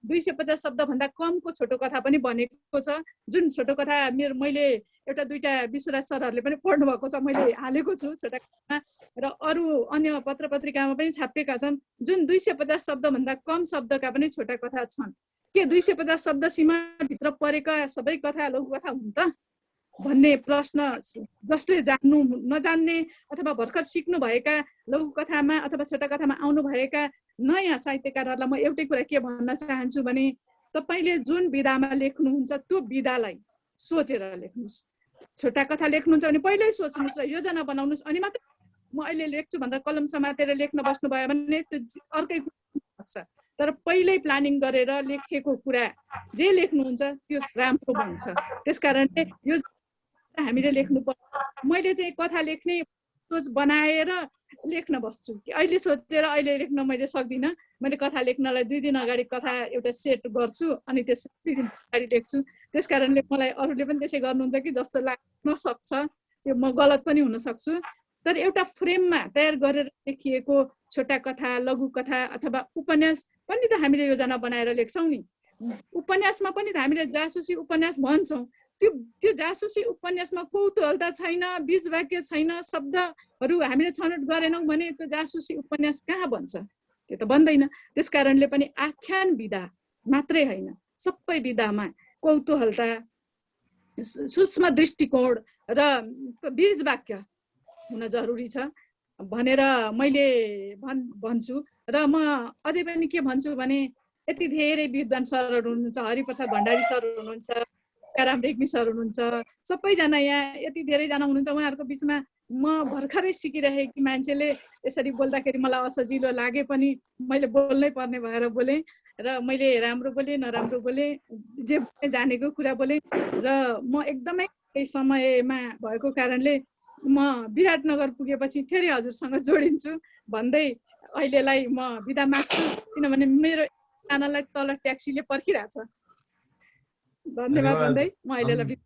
H: 250 शब्दभन्दा कमको छोटो कथा पनि बनेको छ, जुन छोटो कथा मैले एउटा दुईटा विश्वराज सरहरूले पनि पढ्नु भएको छ, मैले हालेको छु छोटा कथामा, र अरू अन्य पत्र पत्रिकामा पनि छापिएका छन्। जुन 250 शब्दभन्दा कम शब्दका पनि छोटा कथा छन्। के 250 शब्द सीमाभित्र परेका सबै कथा लघुकथा हुन् त भन्ने प्रश्न जसले जान्नु नजान्ने अथवा भर्खर सिक्नु भएका लघुकथामा अथवा छोटा कथामा आउनु भएका नयाँ साहित्यकारहरूलाई म एउटै कुरा के भन्न चाहन्छु भने तपाईँले जुन विधामा लेख्नुहुन्छ त्यो विधालाई सोचेर लेख्नुहोस्। छोटा कथा लेख्नुहुन्छ भने पहिल्यै सोच्नुहोस् र योजना बनाउनुहोस्, अनि मात्रै म अहिले लेख्छु भनेर कलम समातेर लेख्न बस्नुभयो भने त्यो अर्कै सक्छ। तर पहिल्यै प्लानिङ गरेर लेखेको कुरा जे लेख्नुहुन्छ त्यो राम्रो बन्छ। त्यसकारणले यो हामीले लेख्नुपर्छ। मैले चाहिँ कथा लेख्ने सोच बनाएर लेख्न बस्छु कि अहिले सोचेर अहिले लेख्न मैले सक्दिनँ। मैले कथा लेख्नलाई 2 दिन अगाडि कथा एउटा सेट गर्छु अनि त्यसपछि 2 दिन अगाडि लेख्छु। त्यसकारणले मलाई अरूले पनि त्यसै गर्नुहुन्छ कि जस्तो लाग्न सक्छ, त्यो म गलत पनि हुन सक्छु। तर एउटा फ्रेममा तयार गरेर लेखिएको छोटा कथा, लघु कथा अथवा उपन्यास पनि त हामीले योजना बनाएर लेख्छौँ नि। उपन्यासमा पनि त हामीले जासुसी उपन्यास भन्छौँ, त्यो जासुसी उपन्यासमा कौतूहलता छैन, बीज वाक्य छैन, शब्दहरू हामीले छनौट गरेनौँ भने त्यो जासुसी उपन्यास कहाँ बन्छ? त्यो त बन्दैन। त्यसकारणले पनि आख्यान विधा मात्रै होइन, सबै विधामा कौतूहलता, सूक्ष्म दृष्टिकोण र बीज वाक्य हुन जरुरी छ भनेर मैले भन्छु। र म अझै पनि के भन्छु भने यति धेरै विद्वान सरहरू हुनुहुन्छ, हरिप्रसाद भण्डारी सर हुनुहुन्छ, टिकाराम रेग्मी सर हुनुहुन्छ, सबैजना यहाँ यति धेरैजना हुनुहुन्छ। उहाँहरूको बिचमा म भर्खरै सिकिरहेकी मान्छेले यसरी बोल्दाखेरि मलाई असजिलो लागे पनि मैले बोल्नै पर्ने भएर बोलेँ, र मैले राम्रो बोलेँ नराम्रो बोलेँ, जे जानेको कुरा बोलेँ। र म एकदमै समयमा भएको कारणले म विराटनगर पुगेपछि फेरि हजुरसँग जोडिन्छु भन्दै अहिलेलाई म बिदा माग्छु, किनभने मेरो एकजनालाई तल ट्याक्सीले पर्खिरहेछ। धन्यवाद भन्दै म अहिलेलाई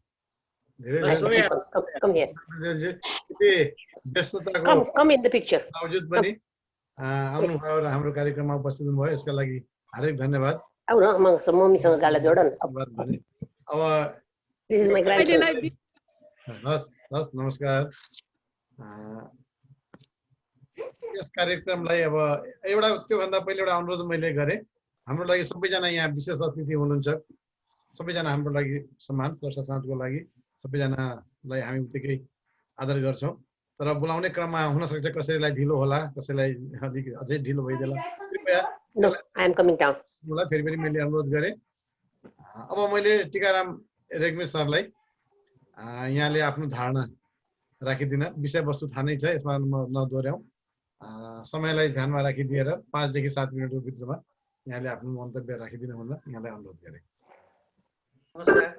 B: आउनुभयो र हाम्रो कार्यक्रममा उपस्थित हुनुभयो, यसका लागि हार्दिक धन्यवाद।
C: मम्मीसँग गाला जोड न।
B: अब हस् नमस्कार। यस कार्यक्रमलाई अब एउटा त्योभन्दा पहिले एउटा अनुरोध मैले गरेँ, हाम्रो लागि सबैजना यहाँ विशेष अतिथि हुनुहुन्छ, सबैजना हाम्रो लागि सम्मान चर्चा साँझको लागि सबैजनालाई हामी उत्तिकै आदर गर्छौँ। तर बोलाउने क्रममा हुनसक्छ कसैलाई ढिलो होला, कसैलाई अलिक अझै ढिलो भइदिएला, कृपया फेरि पनि मैले अनुरोध गरेँ। अब मैले टिकाराम रेग्मी सरलाई यहाँले आफ्नो धारणा राखिदिन, विषयवस्तु थाहा नै छ, यसमा नदोहोऱ्याउँ, समयलाई ध्यानमा राखिदिएर 5 देखि 7 मिनटको भित्रमा यहाँले आफ्नो मन्तव्य राखिदिनु हुन यहाँलाई अनुरोध गरेँ।
I: नमस्कार।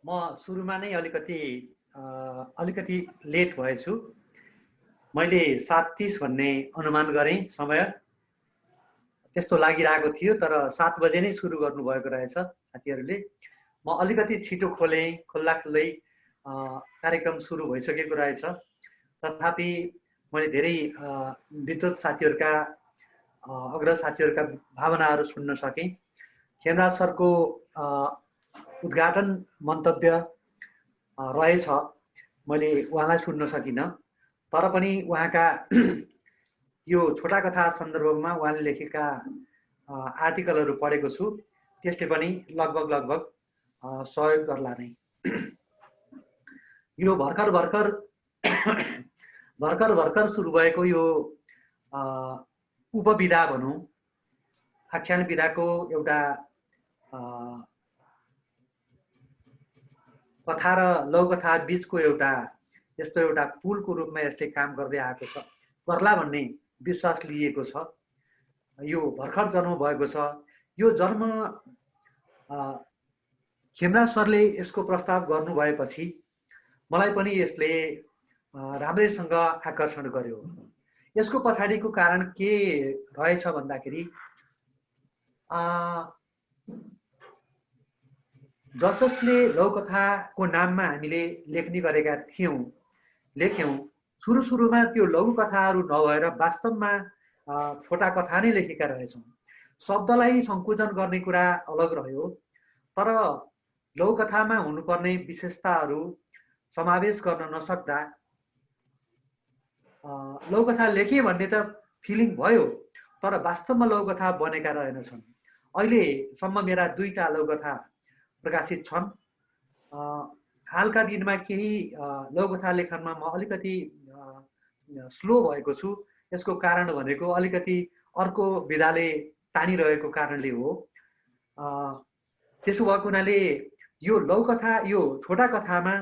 I: म सुरुमा नै अलिकति लेट भएछु। मैले 7:30 भन्ने अनुमान गरेँ समय, त्यस्तो लागिरहेको थियो, तर 7 बजे नै सुरु गर्नुभएको रहेछ साथीहरूले। म अलिकति छिटो खोल्दै कार्यक्रम सुरु भइसकेको रहेछ। तथापि मैले धेरै विद्वत साथीहरूका अग्रज साथीहरूका भावनाहरू सुन्न सकेँ। खेमराज सरको उद्घाटन मन्तव्य रहेछ, मैले उहाँलाई सुन्न सकिनँ, तर पनि उहाँका यो छोटा कथा सन्दर्भमा उहाँले लेखेका आर्टिकलहरू पढेको छु, त्यसले पनि लगभग सहयोग गर्ला नै। यो भर्खर भर्खर भर्खर भर्खर सुरु भएको यो उपविधा भनौँ, आख्यान विधाको एउटा कथा र लौकथा बीचको एउटा यस्तो एउटा पुलको रूपमा यसले काम गर्दै आएको छ, गर्ला भन्ने विश्वास लिएको छ। यो भर्खर जन्म भएको छ। यो जन्म खेमराज सरले यसको प्रस्ताव गर्नुभएपछि मलाई पनि यसले राम्रैसँग आकर्षण गर्यो। यसको पछाडिको कारण के रहेछ भन्दाखेरि जसले लघुकथाको नाममा हामीले लेख्ने गरेका लेख्यौँ, सुरुमा त्यो लघुकथाहरू नभएर वास्तवमा छोटा कथा नै लेखेका रहेछौँ। शब्दलाई सङ्कुचन गर्ने कुरा अलग रह्यो, तर लघुकथामा हुनुपर्ने विशेषताहरू समावेश गर्न नसक्दा लघुकथा लेखेँ भन्ने त फिलिङ भयो, तर वास्तवमा लघुकथा बनेका रहेनछन्। अहिलेसम्म मेरा 2टा लघुकथा प्रकाशित छन्। हालका दिनमा केही लघुकथा लेखनमा म अलिकति स्लो भएको छु। यसको कारण भनेको अलिकति अर्को विधाले तानिरहेको कारणले हो। त्यसो भएको हुनाले यो लघुकथा, यो छोटा कथामा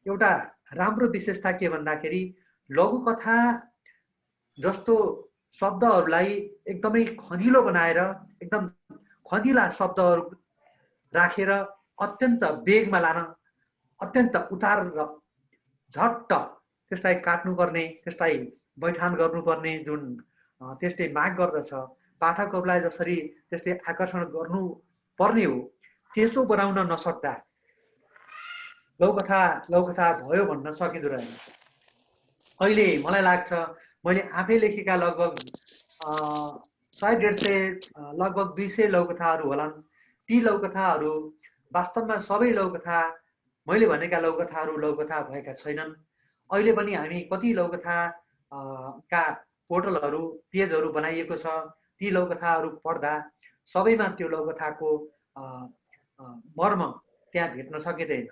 I: एउटा राम्रो विशेषता के भन्दाखेरि लघुकथा जस्तो शब्दहरूलाई एकदमै खँदिलो बनाएर, एकदम खँदिला शब्दहरू राखेर अत्यन्त वेगमा लान, अत्यन्त उतार र झट्ट त्यसलाई काट्नुपर्ने, त्यसलाई बैठान गर्नुपर्ने जुन त्यसले माग गर्दछ, पाठकहरूलाई जसरी त्यसले आकर्षण गर्नुपर्ने हो त्यसो बनाउन नसक्दा लघुकथा भयो भन्न सकिँदो रहेन। अहिले मलाई लाग्छ मैले आफै लेखेका लगभग 100-150 लगभग 200 लघुकथाहरू होलान्। ती लघुकथाहरू वास्तवमा सबै लघुकथा, मैले भनेका लघुकथाहरू लघुकथा भएका छैनन्। अहिले पनि हामी कति लघुकथा का पोर्टलहरू, पेजहरू बनाइएको छ। ती लघुकथाहरू पढ्दा सबैमा त्यो लघुकथाको मर्म त्यहाँ भेट्न सकिँदैन।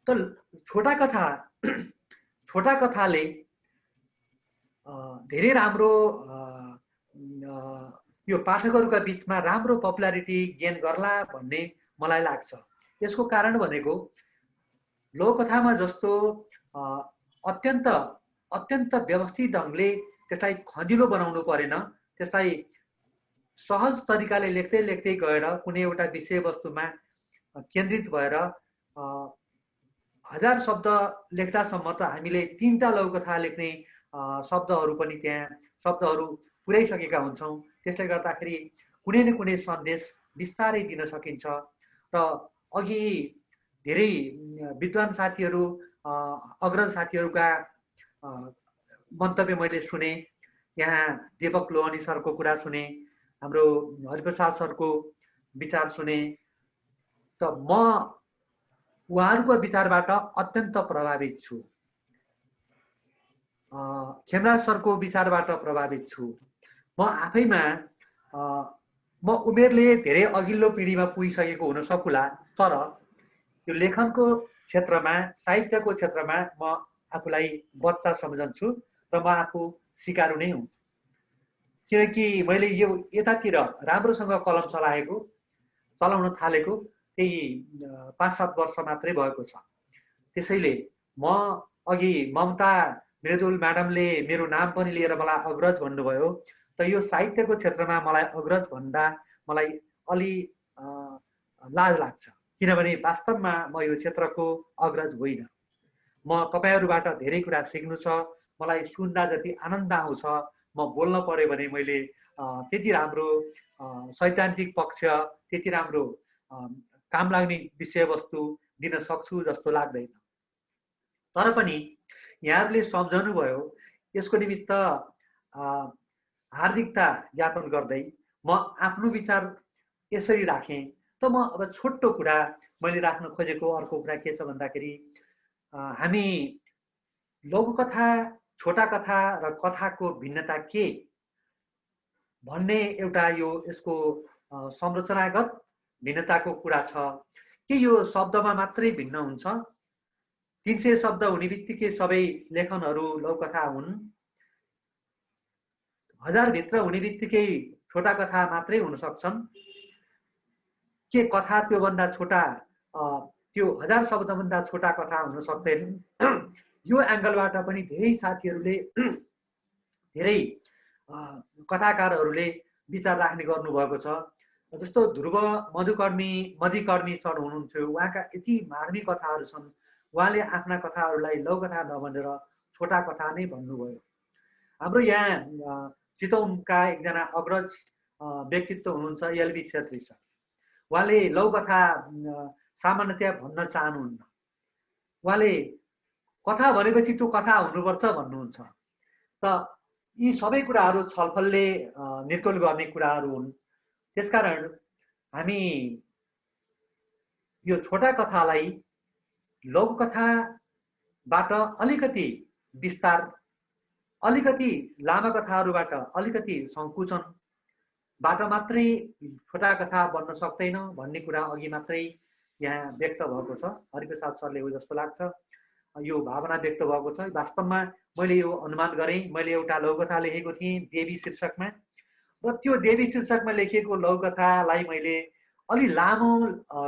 I: त छोटा कथाले धेरै राम्रो यो पाठकहरूका बिचमा राम्रो पपुलारिटी गेन गर्ला भन्ने मलाई लाग्छ। यसको कारण भनेको लघुकथामा जस्तो अत्यन्त व्यवस्थित ढङ्गले त्यसलाई खँदिलो बनाउनु परेन। त्यसलाई सहज तरिकाले लेख्दै लेख्दै गएर कुनै एउटा विषयवस्तुमा केन्द्रित भएर 1000 शब्द लेख्दासम्म त हामीले 3टा लघुकथा लेख्ने शब्दहरू पनि त्यहाँ शब्दहरू पुर्याइसकेका हुन्छौँ। त्यसले गर्दाखेरि कुनै न कुनै सन्देश बिस्तारै दिन सकिन्छ। र अघि धेरै विद्वान साथीहरू, अग्रज साथीहरूका मन्तव्य मैले सुने। यहाँ देवक लोहनी सरको कुरा सुने, हाम्रो हरिप्रसाद सरको विचार सुने। त म उहाँहरूको विचारबाट अत्यन्त प्रभावित छु। खेमराज सरको विचारबाट प्रभावित छु। म आफैमा म उमेरले धेरै अघिल्लो पिँढीमा पुगिसकेको हुन सकुला, तर यो लेखनको क्षेत्रमा, साहित्यको क्षेत्रमा म आफूलाई बच्चा सम्झन्छु र म आफू सिकारु नै हुँ। किनकि मैले यो यतातिर राम्रोसँग कलम चलाउन थालेको त्यही 5-7 वर्ष मात्रै भएको छ। त्यसैले म अघि ममता मृदुल म्याडमले मेरो नाम पनि लिएर मलाई अग्रज भन्नुभयो। त यो साहित्यको क्षेत्रमा मलाई अग्रज भन्दा मलाई अलि लाज लाग्छ, किनभने वास्तवमा म यो क्षेत्रको अग्रज होइन। म तपाईहरुबाट धेरै कुरा सिक्नु छ। मलाई सुन्दा जति आनन्द आउँछ, म बोल्न पर्यो भने मैले त्यति राम्रो सैद्धान्तिक पक्ष, त्यति राम्रो काम लाग्ने विषयवस्तु दिन सक्छु जस्तो लाग्दैन। तर पनि यहाँहरूले सम्झनु भयो, यसको निमित्त हार्दिकता ज्ञापन गर्दै म आफ्नो विचार यसरी राखेँ। त म अब छोटो कुरा मैले राख्न खोजेको अर्को कुरा के छ भन्दाखेरि, हामी लघुकथा, छोटा कथा र कथाको भिन्नता के भन्ने एउटा यसको संरचनागत भिन्नताको कुरा छ। के यो शब्दमा मात्रै भिन्न हुन्छ 300 शब्द हुने बित्तिकै सबै लेखनहरू लौकथा हुन्। 1000 भित्र हुने बित्तिकै छोटा कथा मात्रै हुन सक्छन्। के कथा त्योभन्दा छोटा त्यो 1000 शब्दभन्दा छोटा कथा हुन सक्दैन। यो एङ्गलबाट पनि धेरै साथीहरूले धेरै कथाकारहरूले विचार राख्ने गर्नुभएको छ। जस्तो ध्रुव मधुकर्मी सर हुनुहुन्थ्यो, उहाँका यति मार्मिक कथाहरू छन्। उहाँले आफ्ना कथाहरूलाई लौकथा नभनेर छोटा कथा नै भन्नुभयो। हाम्रो यहाँ चितवनका एकजना अग्रज व्यक्तित्व हुनुहुन्छ एलबी छेत्री सर। उहाँले लौकथा सामान्यतया भन्न चाहनुहुन्न। उहाँले कथा भनेपछि त्यो कथा हुनुपर्छ भन्नुहुन्छ। त यी सबै कुराहरू छलफलले निर्कुल गर्ने कुराहरू हुन्। त्यसकारण हामी यो छोटा कथालाई लघुकथाबाट अलिकति विस्तार, अलिकति लामा कथाहरूबाट अलिकति सङ्कुचनबाट मात्रै छोटा कथा बन्न सक्दैन भन्ने कुरा अघि मात्रै यहाँ व्यक्त भएको छ। हरिप्रसाद सरले हो जस्तो लाग्छ यो भावना व्यक्त भएको छ। वास्तवमा मैले यो अनुमान गरेँ। मैले एउटा लघुकथा लेखेको थिएँ देवी शीर्षकमा, र त्यो देवी शीर्षकमा लेखेको लघुकथालाई मैले अलि लामो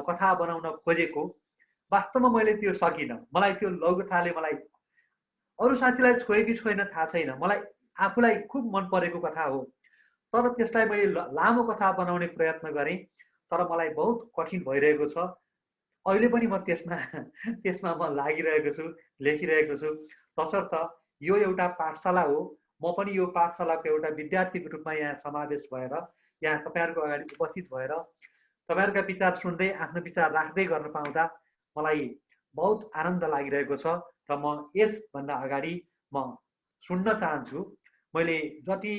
I: कथा बनाउन खोजेको। वास्तवमा मैले त्यो सकिनँ। मलाई त्यो लघुकथाले मलाई अरू साथीलाई छोयो कि छोएन थाहा छैन, मलाई आफूलाई खुब मन परेको कथा हो। तर त्यसलाई मैले लामो कथा बनाउने प्रयत्न गरेँ, तर मलाई बहुत कठिन भइरहेको छ। अहिले पनि म त्यसमा म लागिरहेको छु, लेखिरहेको छु। तसर्थ यो एउटा पाठशाला हो। म पनि यो पाठशालाको एउटा विद्यार्थीको रूपमा यहाँ समावेश भएर, यहाँ तपाईँहरूको अगाडि उपस्थित भएर तपाईँहरूका विचार सुन्दै आफ्नो विचार राख्दै गर्न पाउँदा मलाई बहुत आनन्द लागिरहेको छ। र म यसभन्दा अगाडि म सुन्न चाहन्छु। मैले जति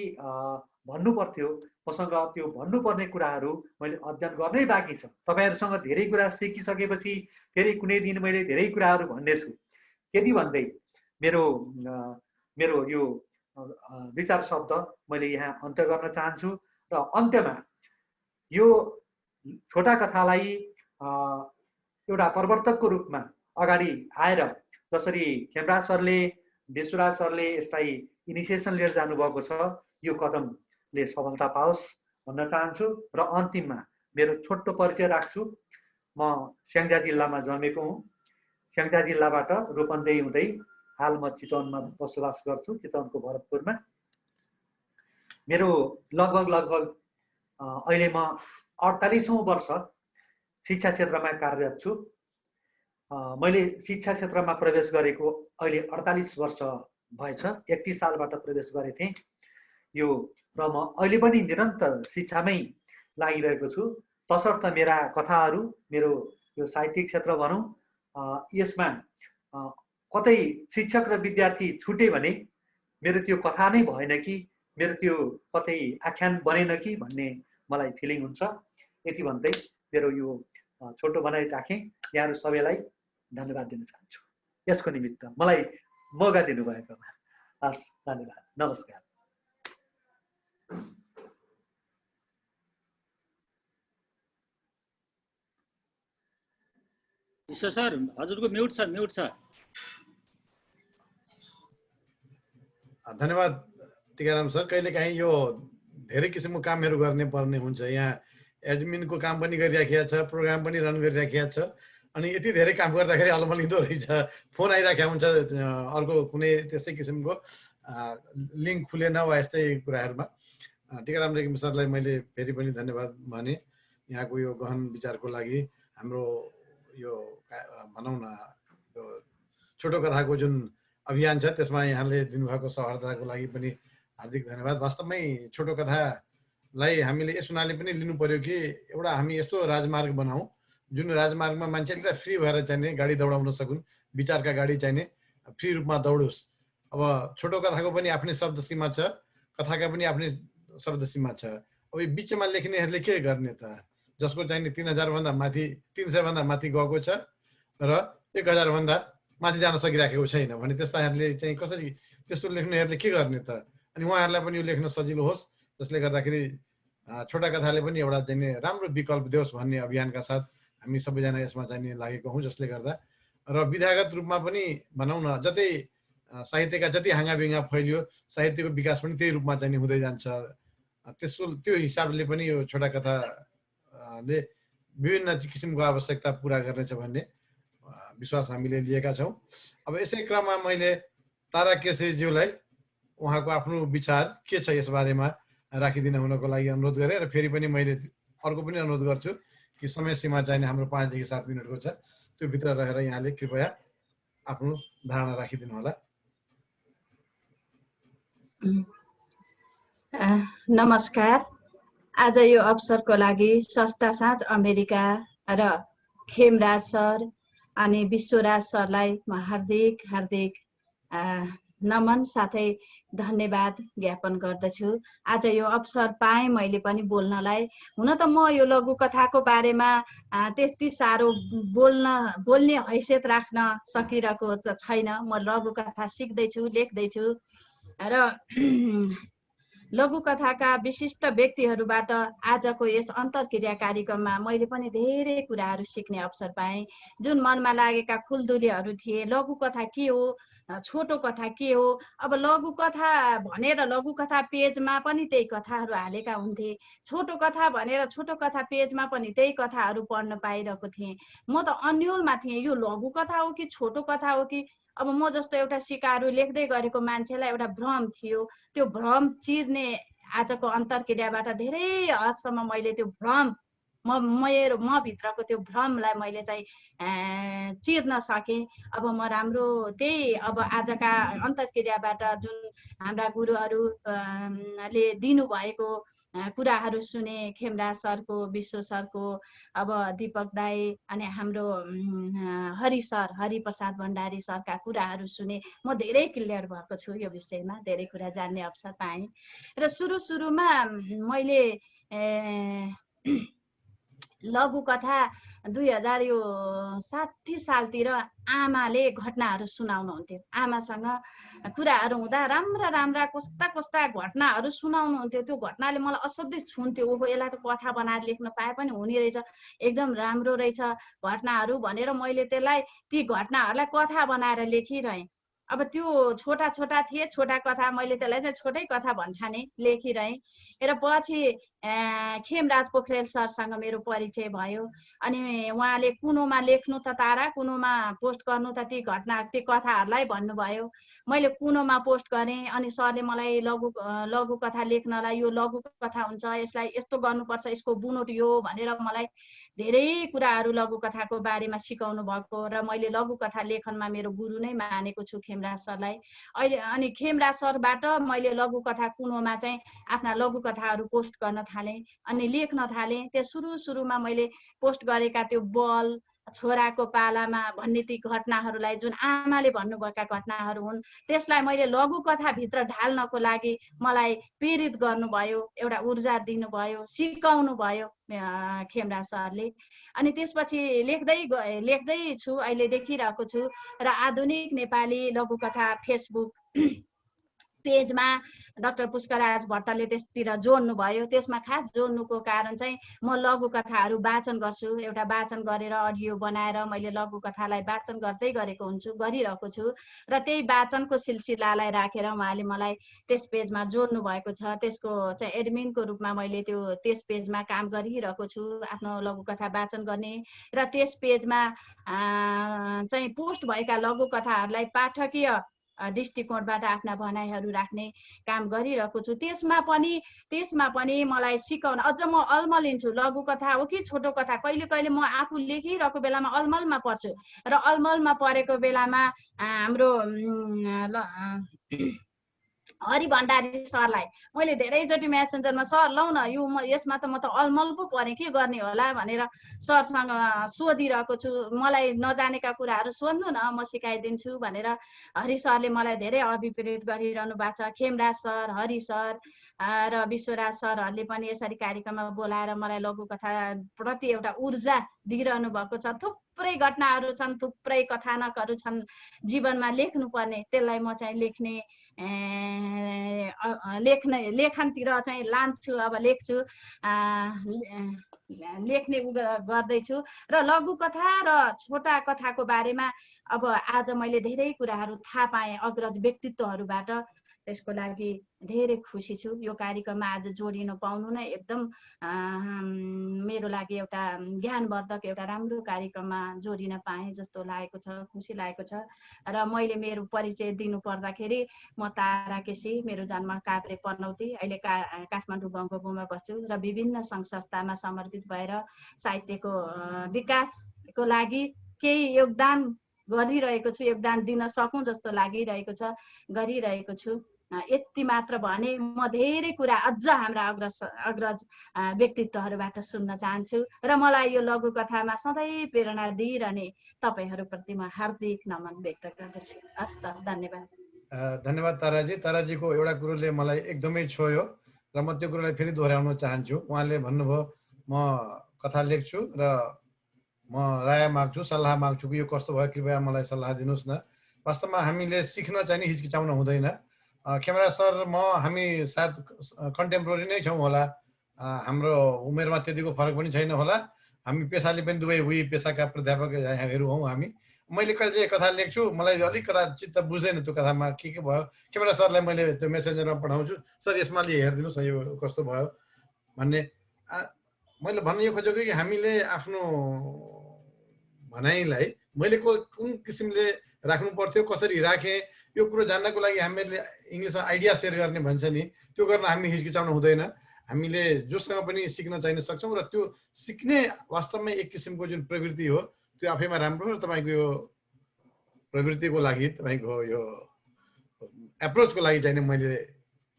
I: भन्नु पर्थ्यो, मसँग त्यो भन्नुपर्ने कुराहरू मैले अध्ययन गर्नै बाँकी छ। तपाईँहरूसँग धेरै कुरा सिकिसकेपछि फेरि कुनै दिन मैले धेरै कुराहरू भन्नेछु। त्यति भन्दै मेरो यो विचार शब्द मैले यहाँ अन्त्य गर्न चाहन्छु। र अन्त्यमा यो छोटा कथालाई एउटा प्रवर्तकको रूपमा अगाडि आएर जसरी खेमराज सरले, विश्वराज सरले यसलाई इनिसिएसन लिएर जानुभएको छ, यो कदमले सफलता पाओस् भन्न चाहन्छु। र अन्तिममा मेरो छोटो परिचय राख्छु। म स्याङ्जा जिल्लामा जन्मेको हुँ। स्याङ्जा जिल्लाबाट रूपन्देही हुँदै हाल म चितवनमा बसोबास गर्छु, चितवनको भरतपुरमा। मेरो लगभग अहिले म 48औं वर्ष शिक्षा क्षेत्रमा कार्यरत छु। मैले शिक्षा क्षेत्रमा प्रवेश गरेको अहिले 48 वर्ष भएछ। 31 सालबाट प्रवेश गरेको थिएँ यो, र म अहिले पनि निरन्तर शिक्षामै लागिरहेको छु। तसर्थ मेरा कथाहरू, मेरो यो साहित्यिक क्षेत्र भनौँ, यसमा कतै शिक्षक र विद्यार्थी छुटे भने मेरो त्यो कथा नै भएन कि, मेरो त्यो कतै आख्यान बनेन कि भन्ने मलाई फिलिङ हुन्छ। यति भन्दै मेरो यो छोटो बनाइ राखेँ। यहाँहरू सबैलाई धन्यवाद दिन चाहन्छु यसको निमित्त मलाई मौका दिनुभएकोमा। हस्, धन्यवाद, नमस्कार।
F: ईश्वर सर, हजुरको म्युट छ, म्युट छ।
B: धन्यवाद टिकाराम सर। कहिलेकाहीँ यो धेरै किसिमको कामहरू गर्ने पर्ने हुन्छ। यहाँ एडमिनको काम पनि गरिराखेको छ, प्रोग्राम पनि रन गरिराखेको छ, अनि यति धेरै काम गर्दाखेरि अलमलिँदो रहेछ। फोन आइराखेको हुन्छ अर्को कुनै त्यस्तै किसिमको लिङ्क खुलेन वा यस्तै कुराहरूमा। टिकाराम रेग्मी सरलाई मैले फेरि पनि धन्यवाद भने यहाँको यो गहन विचारको लागि। हाम्रो यो भनौँ न यो छोटो कथाको जुन अभियान छ त्यसमा यहाँले दिनुभएको सहभागिताको लागि पनि हार्दिक धन्यवाद। वास्तवमै छोटो कथालाई हामीले यस हुनाले पनि लिनु पर्यो कि एउटा हामी यस्तो राजमार्ग बनाऊ जुन राजमार्गमा मान्छेले फ्री भएर चाहिने गाडी दौडाउन सकुन्, विचारका गाडी चाहिने फ्री रूपमा दौडोस्। अब छोटो कथाको पनि आफ्नै शब्द सीमा छ, कथाका पनि आफ्नै शब्द सीमा छ। अब यो बिचमा लेख्नेहरूले के गर्ने त, जसको चाहिने 3000 भन्दा माथि, 300 भन्दा माथि गएको छ र 1000 भन्दा माथि जान सकिराखेको छैन भने त्यस्ताहरूले चाहिँ कसरी, त्यस्तो लेख्नेहरूले के गर्ने त? अनि उहाँहरूलाई पनि यो लेख्न सजिलो होस्, जसले गर्दाखेरि छोटा कथाले पनि एउटा चाहिँ राम्रो विकल्प दियोस् भन्ने अभियानका साथ हामी सबैजना यसमा चाहिँ लागेको हौँ। जसले गर्दा र विधागत रूपमा पनि भनौँ न जतै साहित्यका जति हाँगाबिङ्गा फैलियो साहित्यको विकास पनि त्यही रूपमा चाहिँ हुँदै जान्छ। त्यो हिसाबले पनि यो छोटा कथाले विभिन्न किसिमको आवश्यकता पुरा गर्नेछ भन्ने विश्वास हामीले लिएका छौँ। अब यसै क्रममा मैले तारा केसीज्यूलाई उहाँको आफ्नो विचार के छ यस बारेमा राखिदिन हुनको लागि अनुरोध गरेँ र फेरि पनि मैले अर्को पनि अनुरोध गर्छु कि समय सीमा चाहिँ हाम्रो 5 देखि 7 मिनटको छ, त्यो भित्र रहेर यहाँले कृपया आफ्नो धारणा राखिदिनु होला।
J: नमस्कार। आज यो अवसरको लागि संस्था साँझ अमेरिका र खेमराज सर अनि विश्वराज सरलाई म हार्दिक नमन साथै धन्यवाद ज्ञापन गर्दछु। आज यो अवसर पाएँ मैले पनि बोल्नलाई। हुन त म यो लघु कथाको बारेमा त्यति साह्रो बोल्ने हैसियत राख्न सकिरहेको छैन। म लघु कथा सिक्दैछु, लेख्दैछु र लघु कथाका विशिष्ट व्यक्तिहरूबाट आजको यस अन्तर्क्रिया कार्यक्रममा मैले पनि धेरै कुराहरू सिक्ने अवसर पाएँ। जुन मनमा लागेका खुल्दुलीहरू थिए, लघु कथा के हो, छोटो कथा के हो। अब लघु कथा भनेर लघु कथा पेजमा पनि त्यही कथाहरू हालेका हुन्थे, छोटो कथा भनेर छोटो कथा पेजमा पनि त्यही कथाहरू पढ्न पाइरहेको थिएँ। म त अन्यलमा थिएँ, यो लघु कथा हो कि छोटो कथा हो कि। अब म जस्तो एउटा सिकारु लेख्दै गरेको मान्छेलाई एउटा भ्रम थियो, त्यो भ्रम चिर्ने आजको अन्तर्क्रियाबाट धेरै हदसम्म मैले त्यो भ्रम म भित्रको त्यो भ्रमलाई मैले चाहिँ चिर्न सकेँ। अब म राम्रो त्यही अब आजका अन्तर्क्रियाबाट जुन हाम्रा गुरुहरूले दिनुभएको कुराहरू सुने, खेमराज सरको, विश्व सरको, अब दीपक दाई अनि हाम्रो हरिप्रसाद भण्डारी सरका कुराहरू सुने। म धेरै क्लियर भएको छु यो विषयमा, धेरै कुरा जान्ने अवसर पाएँ। र सुरुमा मैले लघु कथा 2060 सालतिर आमाले घटनाहरू सुनाउनुहुन्थ्यो। आमासँग कुराहरू हुँदा राम्रा कस्ता घटनाहरू सुनाउनुहुन्थ्यो। त्यो घटनाले मलाई असाध्यै छुन्थ्यो। ओहो, यसलाई त कथा बनाएर लेख्न पाए पनि हुने रहेछ, एकदम राम्रो रहेछ घटनाहरू भनेर मैले ती घटनाहरूलाई कथा बनाएर लेखिरहेँ। अब त्यो छोटा थिए, छोटा कथा, मैले त्यसलाई चाहिँ छोटै कथा भन्ठाने लेखिरहेँ। र पछि खेमराज पोखरेल सरसँग मेरो परिचय भयो। अनि उहाँले कुनोमा लेख्नु त तारा, कुनोमा पोस्ट गर्नु त ती कथाहरूलाई भन्नुभयो। मैले कुनोमा पोस्ट गरेँ। अनि सरले मलाई लघु कथा लेख्नलाई यो लघु कथा हुन्छ, यसलाई यस्तो गर्नुपर्छ, यसको बुनोट यो भनेर मलाई धेरै कुराहरू लघु कथाको बारेमा सिकाउनु भएको र मैले लघु कथा लेखनमा मेरो गुरु नै मानेको छु खेमराज सरलाई। अहिले अनि खेमराज सरबाट मैले लघु कथा कुनोमा चाहिँ आफ्ना लघु कथाहरू पोस्ट गर्न थालेँ अनि लेख्न थालेँ। त्यो सुरुमा मैले पोस्ट गरेका त्यो बल, छोराको पालामा भन्ने ती घटनाहरूलाई, जुन आमाले भन्नुभएका घटनाहरू हुन्, त्यसलाई मैले लघु कथाभित्र ढाल्नको लागि मलाई प्रेरित गर्नुभयो, एउटा ऊर्जा दिनुभयो, सिकाउनु भयो खेमराज सरले। अनि त्यसपछि लेख्दै छु, अहिले देखिरहेको छु। र आधुनिक नेपाली लघु कथा फेसबुक पेजमा डाक्टर पुष्कराज भट्टले त्यसतिर जोड्नु भयो। त्यसमा खास जोड्नुको कारण चाहिँ म लघु कथाहरू वाचन गर्छु। एउटा वाचन गरेर अडियो बनाएर मैले लघु कथालाई वाचन गरिरहेको छु र त्यही वाचनको सिलसिलालाई राखेर उहाँले मलाई त्यस पेजमा जोड्नु भएको छ। त्यसको चाहिँ एडमिनको रूपमा मैले त्यस पेजमा काम गरिरहेको छु, आफ्नो लघु कथा वाचन गर्ने। र त्यस पेजमा चाहिँ पोस्ट भएका लघु कथाहरूलाई पाठकीय दृष्टिकोणबाट आफ्ना भनाइहरू राख्ने काम गरिरहेको छु। त्यसमा पनि मलाई सिकाउन अझ म अल्मलिन्छु। लघु कथा हो कि छोटो कथा, कहिले म आफू लेखिरहेको बेलामा अलमलमा पर्छु र अलमलमा परेको बेलामा हाम्रो हरि भण्डारी सरलाई मैले धेरैचोटि मेसेन्जरमा, सर लौ न यसमा त म त अलमल पो परेँ, के गर्ने होला भनेर सरसँग सोधिरहेको छु। मलाई नजानेका कुराहरू सोध्नु न, म सिकाइदिन्छु भनेर हरि सरले मलाई धेरै अभिप्रेरित गरिरहनु भएको छ। खेमराज सर, हरि सर र विश्वराज सरहरूले पनि यसरी कार्यक्रममा बोलाएर मलाई लघु कथा प्रति एउटा ऊर्जा दिइरहनु भएको छ। थुप्रै घटनाहरू छन्, थुप्रै कथानकहरू छन् जीवनमा लेख्नुपर्ने, त्यसलाई म चाहिँ लेखनतिर चाहिँ लान्छु, अब लेख्छु, लेख्ने गर्दैछु। र लघु कथा र छोटा कथाको बारेमा अब आज मैले धेरै कुराहरू थाहा पाएँ अग्रज व्यक्तित्वहरूबाट। त्यसको लागि धेरै खुसी छु। यो कार्यक्रममा आज जोडिनु पाउनु नै एकदम मेरो लागि एउटा ज्ञानवर्धक, एउटा राम्रो कार्यक्रममा जोडिन पाएँ जस्तो लागेको छ, खुसी लागेको छ। र मैले मेरो परिचय दिनु पर्दाखेरि म तारा केसी, मेरो जन्म काभ्रे पनौती, अहिले काठमाडौँ गङ्गोबुमा बस्छु र विभिन्न सङ्घ संस्थामा समर्पित भएर साहित्यको विकासको लागि केही योगदान गरिरहेको छु, योगदान दिन सकौँ जस्तो लागिरहेको छ, गरिरहेको छु। यति मात्र भने म धेरै कुरा अझ हाम्रा अग्रज व्यक्तित्वहरूबाट सुन्न चाहन्छु र मलाई यो लघु कथामा सधैँ प्रेरणा दिइरहने तपाईँहरूप्रति म हार्दिक नमन व्यक्त गर्दछु। हस् त, धन्यवाद।
B: धन्यवाद ताराजी। ताराजीको एउटा कुरोले मलाई एकदमै छोयो र म त्यो कुरोलाई फेरि दोहोऱ्याउन चाहन्छु। उहाँले भन्नुभयो म कथा लेख्छु र म राय माग्छु, सल्लाह माग्छु कि यो कस्तो भयो, कृपया मलाई सल्लाह दिनुहोस् न। वास्तवमा हामीले सिक्न चाहिँ नि हिचकिचाउन हुँदैन। खेमरा सर हामी सायद कन्टेम्पोरेरी नै छौँ होला, हाम्रो उमेरमा त्यतिको फरक पनि छैन होला, हामी पेसाले पनि दुवै उही पेसाका प्राध्यापकहरू हौँ हामी। मैले कहिले कथा लेख्छु, मलाई अलिक कथा चित्त बुझ्दैन त्यो कथामा के भयो। खेमरा सरलाई मैले त्यो मेसेन्जरमा पठाउँछु, सर यसमा हेरिदिनुहोस् न यो कस्तो भयो भन्ने। मैले भन्न यो खोजेको कि हामीले आफ्नो भनाइलाई मैले कुन किसिमले राख्नु पर्थ्यो, कसरी राखेँ, यो कुरो जान्नको लागि हामीले इङ्ग्लिसमा आइडिया सेयर गर्ने भन्छ नि, त्यो गर्न हामी हिचकिचाउनु हुँदैन। हामीले जोसँग पनि सिक्न चाहिँ सक्छौँ र त्यो सिक्ने वास्तवमा एक किसिमको जुन प्रवृत्ति हो त्यो आफैमा राम्रो हो। तपाईँको यो प्रवृत्तिको लागि, तपाईँको यो एप्रोचको लागि चाहिँ मैले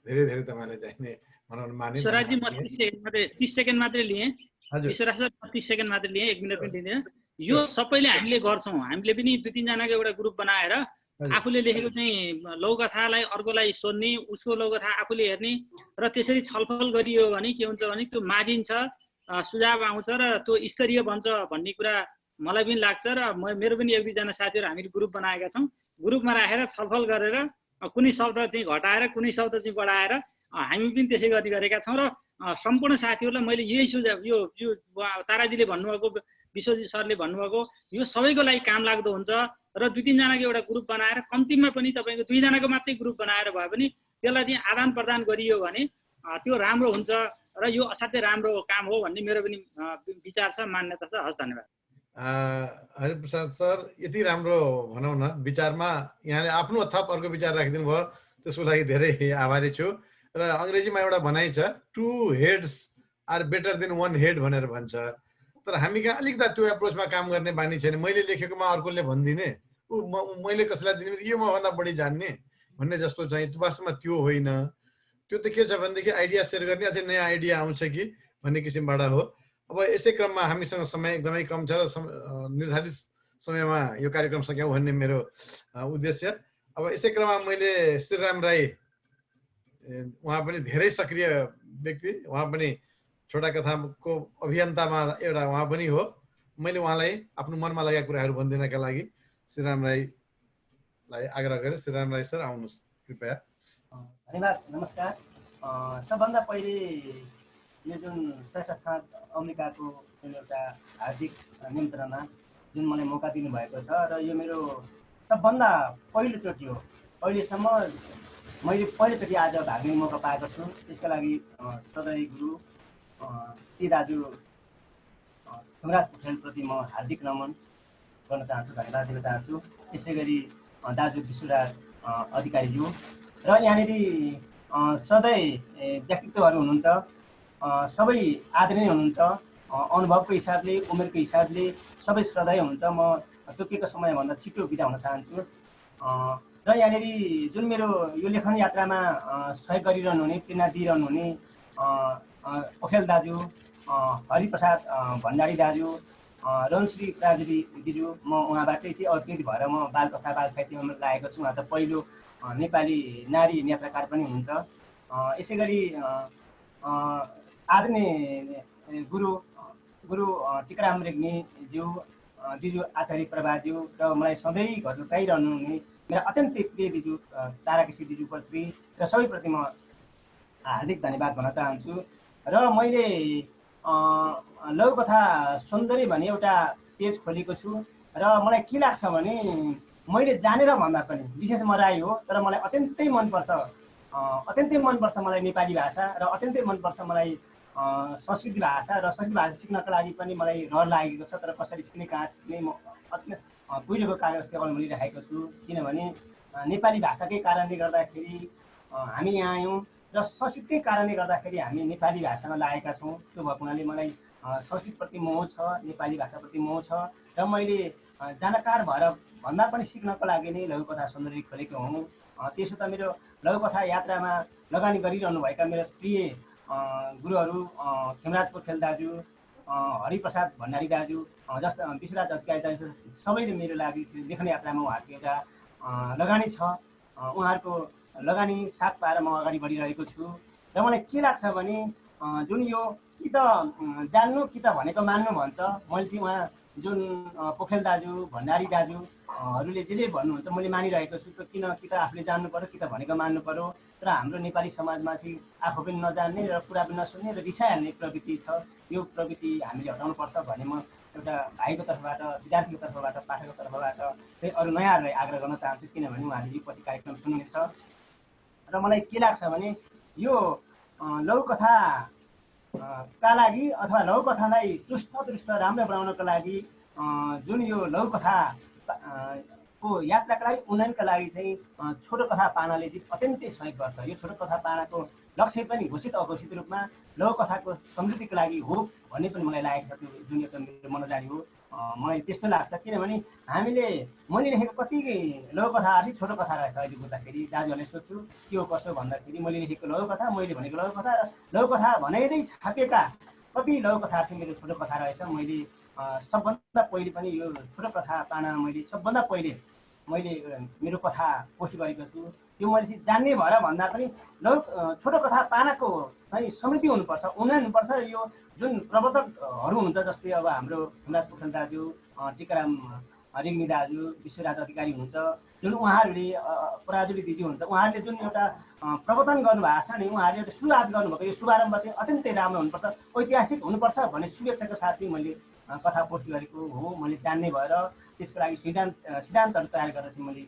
B: धेरै धेरै तपाईँलाई चाहिँ भनौँ माने।
F: स्वराजी म 30 सेकेन्ड मात्रै लिएँ। विश्वराज सर 30 सेकेन्ड मात्रै लिएँ, 1 मिनट पनि लिँदैन। यो सबैले हामीले गर्छौँ, हामीले पनि 2-3 जनाको एउटा ग्रुप बनाएर आफूले लेखेको चाहिँ लघुकथालाई अर्कोलाई सोध्ने, उसको लघुकथा आफूले हेर्ने र त्यसरी छलफल गरियो भने के हुन्छ भने त्यो माझिन्छ, सुझाव आउँछ र त्यो स्तरीय बन्छ भन्ने कुरा मलाई पनि लाग्छ। र मेरो पनि 1-2 जना साथीहरू हामीले ग्रुप बनाएका छौँ। ग्रुपमा राखेर छलफल गरेर कुनै शब्द चाहिँ घटाएर कुनै शब्द चाहिँ बढाएर हामी पनि त्यसै गरेका छौँ। र सम्पूर्ण साथीहरूलाई मैले यही सुझाव, यो ताराजीले भन्नुभएको, विश्वजित सरले भन्नुभएको, यो सबैको लागि काम लाग्दो हुन्छ। र 2-3 जनाको एउटा ग्रुप बनाएर कम्तीमा पनि तपाईँको 2 जनाको मात्रै ग्रुप बनाएर भए पनि त्यसलाई चाहिँ आदान प्रदान गरियो भने त्यो राम्रो हुन्छ र यो असाध्यै राम्रो काम हो भन्ने मेरो पनि विचार छ, मान्यता छ। हस्, धन्यवाद।
B: हरिप्रसाद सर यति राम्रो भनौँ न विचारमा यहाँले आफ्नो थप अर्को विचार राखिदिनु भयो, त्यसको लागि धेरै आभारी छु। र अङ्ग्रेजीमा एउटा भनाइ छ, 2 heads are better than 1 head भनेर भन्छ। तर हामी कहाँ अलिकता त्यो एप्रोचमा काम गर्ने बानी छैन। मैले लेखेकोमा अर्कोले भनिदिने, मैले कसैलाई दिने यो मभन्दा बढी जान्ने भन्ने जस्तो चाहिँ वास्तवमा त्यो होइन। त्यो त के छ भनेदेखि आइडिया सेयर गर्ने, अझै नयाँ आइडिया आउँछ कि भन्ने किसिमबाट हो। अब यसै क्रममा हामीसँग समय एकदमै कम छ र निर्धारित समयमा यो कार्यक्रम सक्यौँ भन्ने मेरो उद्देश्य। अब यसै क्रममा मैले श्रीराम राई, उहाँ पनि धेरै सक्रिय व्यक्ति, उहाँ पनि छोटा कथाको अभियन्तामा एउटा उहाँ पनि हो। मैले उहाँलाई आफ्नो मनमा लागेका कुराहरू भनिदिनका लागि श्रीराम राईलाई आग्रह गरेँ। श्रीराम राई सर आउनुहोस् कृपया।
K: धन्यवाद, नमस्कार। सबभन्दा पहिले यो जुन श्रेष्ठ अमेरिकाको एउटा हार्दिक निमन्त्रणा जुन मलाई मौका दिनुभएको छ र यो मेरो सबभन्दा पहिलोचोटि हो। अहिलेसम्म मैले पहिलोचोटि आज भाग लिने मौका पाएको छु। त्यसका लागि सदय गुरु ती दाजु सुमराज पोखरेलप्रति म हार्दिक नमन गर्न चाहन्छु, धन्यवाद दिन चाहन्छु। त्यसै गरी दाजु विश्वराज अधिकारीज्यू र यहाँनिर सधैँ व्यक्तित्वहरू हुनुहुन्छ, सबै आदरणीय हुनुहुन्छ, अनुभवको हिसाबले, उमेरको हिसाबले सबै श्रद्धेय हुनुहुन्छ। म तोकिएको समयभन्दा छिटो बिदा हुन चाहन्छु। र यहाँनिर जुन मेरो यो लेखन यात्रामा सहयोग गरिरहनु हुने, प्रेरणा दिइरहनु हुने पोखरेल दाजु, हरिप्रसाद भण्डारी दाजु, रनश्री प्राजुली दिजु, म उहाँबाटै चाहिँ अवगत भएर म बालकथा बाल साहित्यमा लागेको छु। उहाँ त पहिलो नेपाली नारी नेताकार पनि हुनुहुन्छ। यसै गरी आदरणीय गुरु गुरु टिकाराम रेग्मीज्यू दिजु आचार्य प्रभाज्यू र मलाई सधैँ घर लुकाइरहनु हुने मेरा अत्यन्तै प्रिय दिजु ताराकेशी दिजुप्रति र सबैप्रति म हार्दिक धन्यवाद भन्न चाहन्छु। र मैले लघुकथा सुन्दरी भन्ने एउटा पेज खोलेको छु र मलाई के लाग्छ भने मैले जानेर भन्दा पनि विशेष म राई हो तर मलाई अत्यन्तै मनपर्छ मलाई नेपाली भाषा र अत्यन्तै मनपर्छ मलाई संस्कृत भाषा र संस्कृत भाषा सिक्नका लागि पनि मलाई रहर लागेको छ। तर कसरी सिक्ने कहाँ सिक्ने म कुहिलेको कागज केवल मिलिरहेको छु किनभने नेपाली भाषाकै कारणले गर्दाखेरि हामी यहाँ आयौँ र संस्कृतकै कारणले गर्दाखेरि हामी नेपाली भाषामा लागेका छौँ। त्यो भएको हुनाले मलाई संस्कृतप्रति मोह छ, नेपाली भाषाप्रति मोह छ र मैले जानकार भएर भन्दा पनि सिक्नको लागि नै लघुकथा सुन्दरी खोलेको हुँ। त्यसो त मेरो लघुकथा यात्रामा लगानी गरिरहनुभएका मेरो प्रिय गुरुहरू खेमराज पोखरेल दाजु, हरिप्रसाद भण्डारी दाजु, जस्ता विश्वराज अधिकारी दाजु सबैले मेरो लागि लेखन यात्रामा उहाँहरूको एउटा लगानी छ। उहाँहरूको लगानी साथ पाएर म अगाडि बढिरहेको छु र मलाई के लाग्छ भने जुन यो कि त जान्नु कि त भनेको मान्नु भन्छ। मैले चाहिँ उहाँ जुन पोखरेल दाजु, भण्डारी दाजुहरूले जे भन्नुहुन्छ मैले मानिरहेको छु। किन कि त आफूले जान्नु पर्यो कि त भनेको मान्नु पर्यो। तर हाम्रो नेपाली समाजमा चाहिँ आफू पनि नजान्ने र कुरा पनि नसुन्ने र रिसाइहाल्ने प्रवृत्ति छ। यो प्रवृत्ति हामीले हटाउनुपर्छ भन्ने म एउटा भाइको तर्फबाट, विद्यार्थीको तर्फबाट, पाठकको तर्फबाट चाहिँ अरू नयाँहरूलाई आग्रह गर्न चाहन्छु किनभने उहाँहरूले यो पछि कार्यक्रम सुन्नुहुनेछ। र मलाई के लाग्छ भने यो लघुकथा का लागि अथवा लघुकथालाई चुस्त राम्रो बनाउनको लागि जुन यो लघुकथा को यात्राका लागि उन्नयनका लागि चाहिँ छोटो कथा पानाले चाहिँ अत्यन्तै सहयोग गर्छ। यो छोटो कथा पानाको लक्ष्य पनि घोषित अघोषित रूपमा लघुकथाको समृद्धिको लागि हो भन्ने पनि मलाई लागेको छ। त्यो जुन एउटा मेरो मनोजारी हो मलाई त्यस्तो लाग्छ किनभने मैले लेखेको कति लघुकथाहरू छोटो कथा रहेछ। अहिले बुझ्दाखेरि दाजुहरूले सोध्छु के हो कसो भन्दाखेरि मैले लेखेको लघुकथा, मैले भनेको लघुकथा र लघुकथा भनेरै छापिएका कति लघुकथाहरू चाहिँ मेरो छोटो कथा रहेछ। मैले सबभन्दा पहिले पनि यो छोटो कथा पाना सबभन्दा पहिले मैले मेरो कथा पोस्ट गरेको छु। त्यो मैले चाहिँ जान्ने भएर भन्दा पनि छोटो कथा पानाको चाहिँ समृद्धि हुनुपर्छ, उन्नयन हुनुपर्छ। यो जुन प्रवर्तकहरू हुन्छ जस्तै अब हाम्रो खेमराज पोखरेल दाजु, टिकाराम रेग्मी दाजु, विश्वराज अधिकारी हुनुहुन्छ, जुन उहाँहरूले पराजुली दिदी हुन्छ, उहाँहरूले जुन एउटा प्रवर्तन गर्नुभएको छ नि, उहाँहरूले एउटा सुरुवात गर्नुभएको यो शुभारम्भ चाहिँ अत्यन्तै राम्रो हुनुपर्छ, ऐतिहासिक हुनुपर्छ भन्ने शुभेच्छाको साथै मैले कथा पोस्ट गरेको हो। मैले जान्ने भएर त्यसको लागि सिद्धान्तहरू तयार गरेर चाहिँ मैले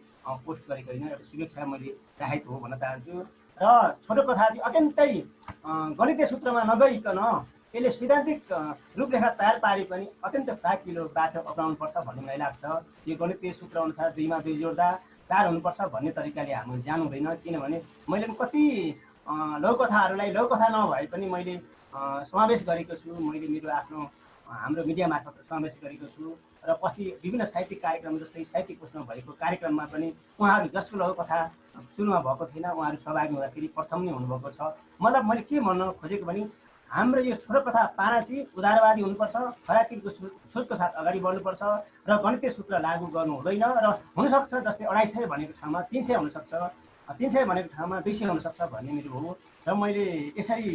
K: पोस्ट गरेको होइन, एउटा शुभेच्छा मैले राखेको हो भन्न चाहन्छु। र छोटो कथा चाहिँ अत्यन्तै गणितीय सूत्रमा नगइकन यसले सैद्धान्तिक रूपरेखा तयार पारे पनि अत्यन्त फ्याकिलो बाटो अपनाउनुपर्छ भन्ने मलाई लाग्छ। यो गणितीय सूत्र अनुसार 2 मा 2 जोड्दा 4 हुनुपर्छ भन्ने तरिकाले हामी जानु हुँदैन किनभने मैले कति लघुकथाहरूलाई लघुकथा नभए पनि मैले समावेश गरेको छु। मैले मेरो आफ्नो हाम्रो मिडिया मार्फत समावेश गरेको छु र पछि विभिन्न साहित्यिक कार्यक्रम जस्तै साहित्यिक पुस्तकमा भएको कार्यक्रममा पनि उहाँहरू जसको लघुकथा सुरुमा भएको थिएन उहाँहरू सहभागी हुँदाखेरि प्रथम नै हुनुभएको छ। मतलब मैले के भन्न खोजेको भने हाम्रो यो छोटो कथा पाना चाहिँ उदारवादी हुनुपर्छ, फराकिलो सोचको साथ अगाडि बढ्नुपर्छ र गणितीय सूत्र लागू गर्नु हुँदैन र हुनसक्छ जस्तै 250 भनेको ठाउँमा 300 हुनसक्छ, 300 भनेको ठाउँमा 200 हुनसक्छ भन्ने मेरो हो। र मैले यसरी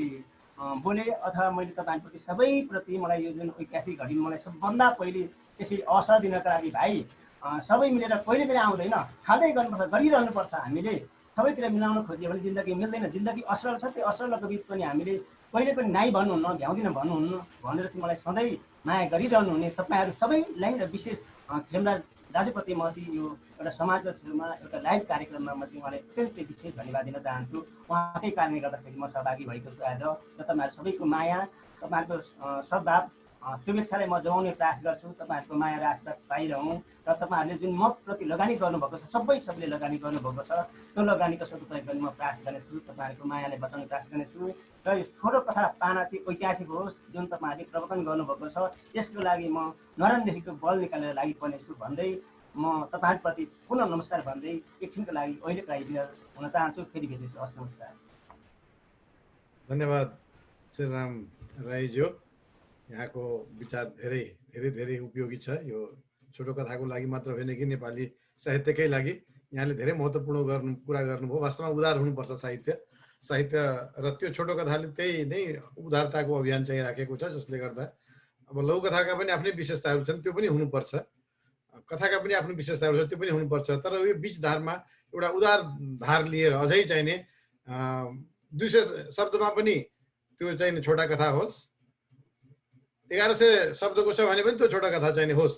K: बोले अथवा मैले तपाईँप्रति सबैप्रति मलाई यो जुन ऐतिहासिक घडीमा मलाई सबभन्दा पहिले त्यसरी अवसर दिनका लागि भाइ सबै मिलेर कहिले पनि आउँदैन, खाँदै गर्नुपर्छ, गरिरहनुपर्छ। हामीले सबैतिर मिलाउन खोज्यो भने जिन्दगी मिल्दैन। जिन्दगी असरल छ, त्यो असरलको बिच पनि हामीले कहिले पनि नाइ भन्नुहुन्न, भ्याउँदिन भन्नुहुन्न भनेर चाहिँ मलाई सधैँ माया गरिरहनु हुने तपाईँहरू सबैलाई र विशेष खेमराज दाजुप्रति म चाहिँ यो एउटा समाजको छेउमा एउटा लाइभ कार्यक्रममा म चाहिँ उहाँलाई अत्यन्तै विशेष धन्यवाद दिन चाहन्छु। उहाँकै कारणले गर्दाखेरि म सहभागी भएको छु आज र तपाईँहरू सबैको माया, तपाईँहरूको सद्भाव, शुभेच्छालाई म जमाउने प्रयास गर्छु। तपाईँहरूको माया र आशीर्वाद पाइरहँ र तपाईँहरूले जुन म प्रति लगानी गर्नुभएको छ सबैले लगानी गर्नुभएको छ त्यो लगानीको सदुपयोग गर्ने म प्रयास गर्नेछु। तपाईँहरूको मायालाई बचाउने प्रयास गर्नेछु र यो छोटो कथा पाना चाहिँ ऐतिहासिक होस् जुन तपाईँहरूले प्रवर्तन गर्नुभएको छ यसको लागि म नरानदेखिको बल निकालेर लागि पर्नेछु भन्दै म तपाईँहरूप्रति पुनः नमस्कार भन्दै एकछिनको लागि अहिलेको लागि बिदा हुन चाहन्छु। फेरि भेट्नेछु। हस्, नमस्कार।
B: धन्यवाद श्रीराम राईज्यू। यहाँको विचार धेरै धेरै धेरै उपयोगी छ। यो छोटो कथाको लागि मात्र होइन कि नेपाली साहित्यकै लागि यहाँले धेरै महत्त्वपूर्ण कुरा गर्नुभयो। वास्तवमा उदार हुनुपर्छ साहित्य र त्यो छोटो कथाले त्यही नै उदारताको अभियान चाहिँ राखेको छ जसले गर्दा अब लघुकथाका पनि आफ्नै विशेषताहरू छन्, त्यो पनि हुनुपर्छ, कथाका पनि आफ्नो विशेषताहरू छ, त्यो पनि हुनुपर्छ। तर यो बीच धारमा एउटा उदार धार लिएर अझै चाहिने 200 शब्दमा पनि त्यो चाहिने छोटा कथा होस्, 1100 शब्दको छ भने पनि त्यो छोटा कथा चाहिने होस्,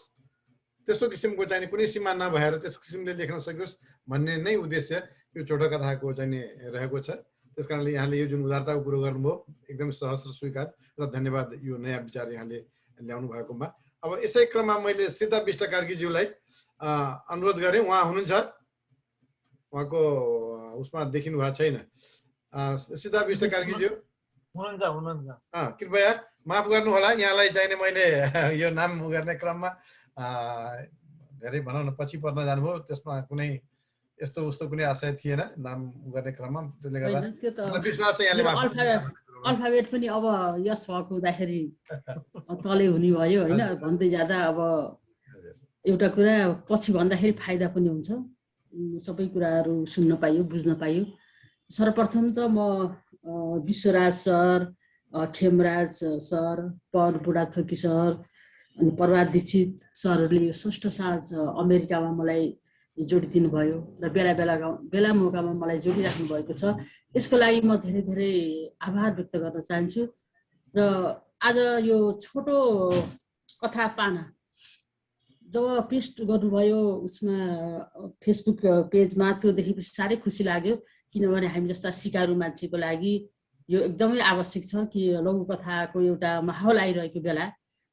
B: त्यस्तो किसिमको चाहिने कुनै सीमा नभएर त्यस किसिमले लेख्न सकियोस् भन्ने नै उद्देश्य यो छोटा कथाको चाहिने रहेको छ। त्यसकारणले यहाँले यो जुन उदारताको कुरो गर्नुभयो एकदमै सहर्ष स्वीकार र धन्यवाद यो नयाँ विचार यहाँले ल्याउनु भएकोमा। अब यसै क्रममा मैले सीता बिष्ट कार्कीज्यूलाई अनुरोध गरेँ, उहाँ हुनुहुन्छ, उहाँको उसमा देखिनु भएको छैन। सीता बिष्ट कार्कीज्यू
A: हुनुहुन्छ,
B: कृपया माफ गर्नु होला, यहाँलाई चाहिने मैले यो नाम गर्ने क्रममा धेरै भनौँ न पछि पर्न जानुभयो, त्यसमा कुनै यस्तो उस्तो कुनै आशय थिएन नाम गर्ने क्रममा, त्यसले गर्दा विश्वास छ यहाँले
L: अल्फाबेट पनि अब यस भएको हुँदाखेरि तलै हुने भयो होइन। भन्दै जाँदा अब एउटा कुरा पछि भन्दाखेरि फाइदा पनि हुन्छ, सबै कुराहरू सुन्न पाइयो, बुझ्न पाइयो। सर्वप्रथम त म Vishwaraj sir, Khemraj sir, Pawan Budhathoki sir अनि प्रभात दीक्षित सरहरूले यो षष्ठ साँझ अमेरिकामा मलाई जोडिदिनु भयो र बेला मौकामा मलाई जोडिराख्नु भएको छ। यसको लागि म धेरै धेरै आभार व्यक्त गर्न चाहन्छु। र आज यो छोटो कथा पाना जब पेस्ट गर्नुभयो उसमा फेसबुक पेजमा, त्यो देखेपछि साह्रै खुसी लाग्यो, किनभने हामी जस्ता सिकारु मान्छेको लागि यो एकदमै आवश्यक छ कि लघुकथाको एउटा माहौल आइरहेको बेला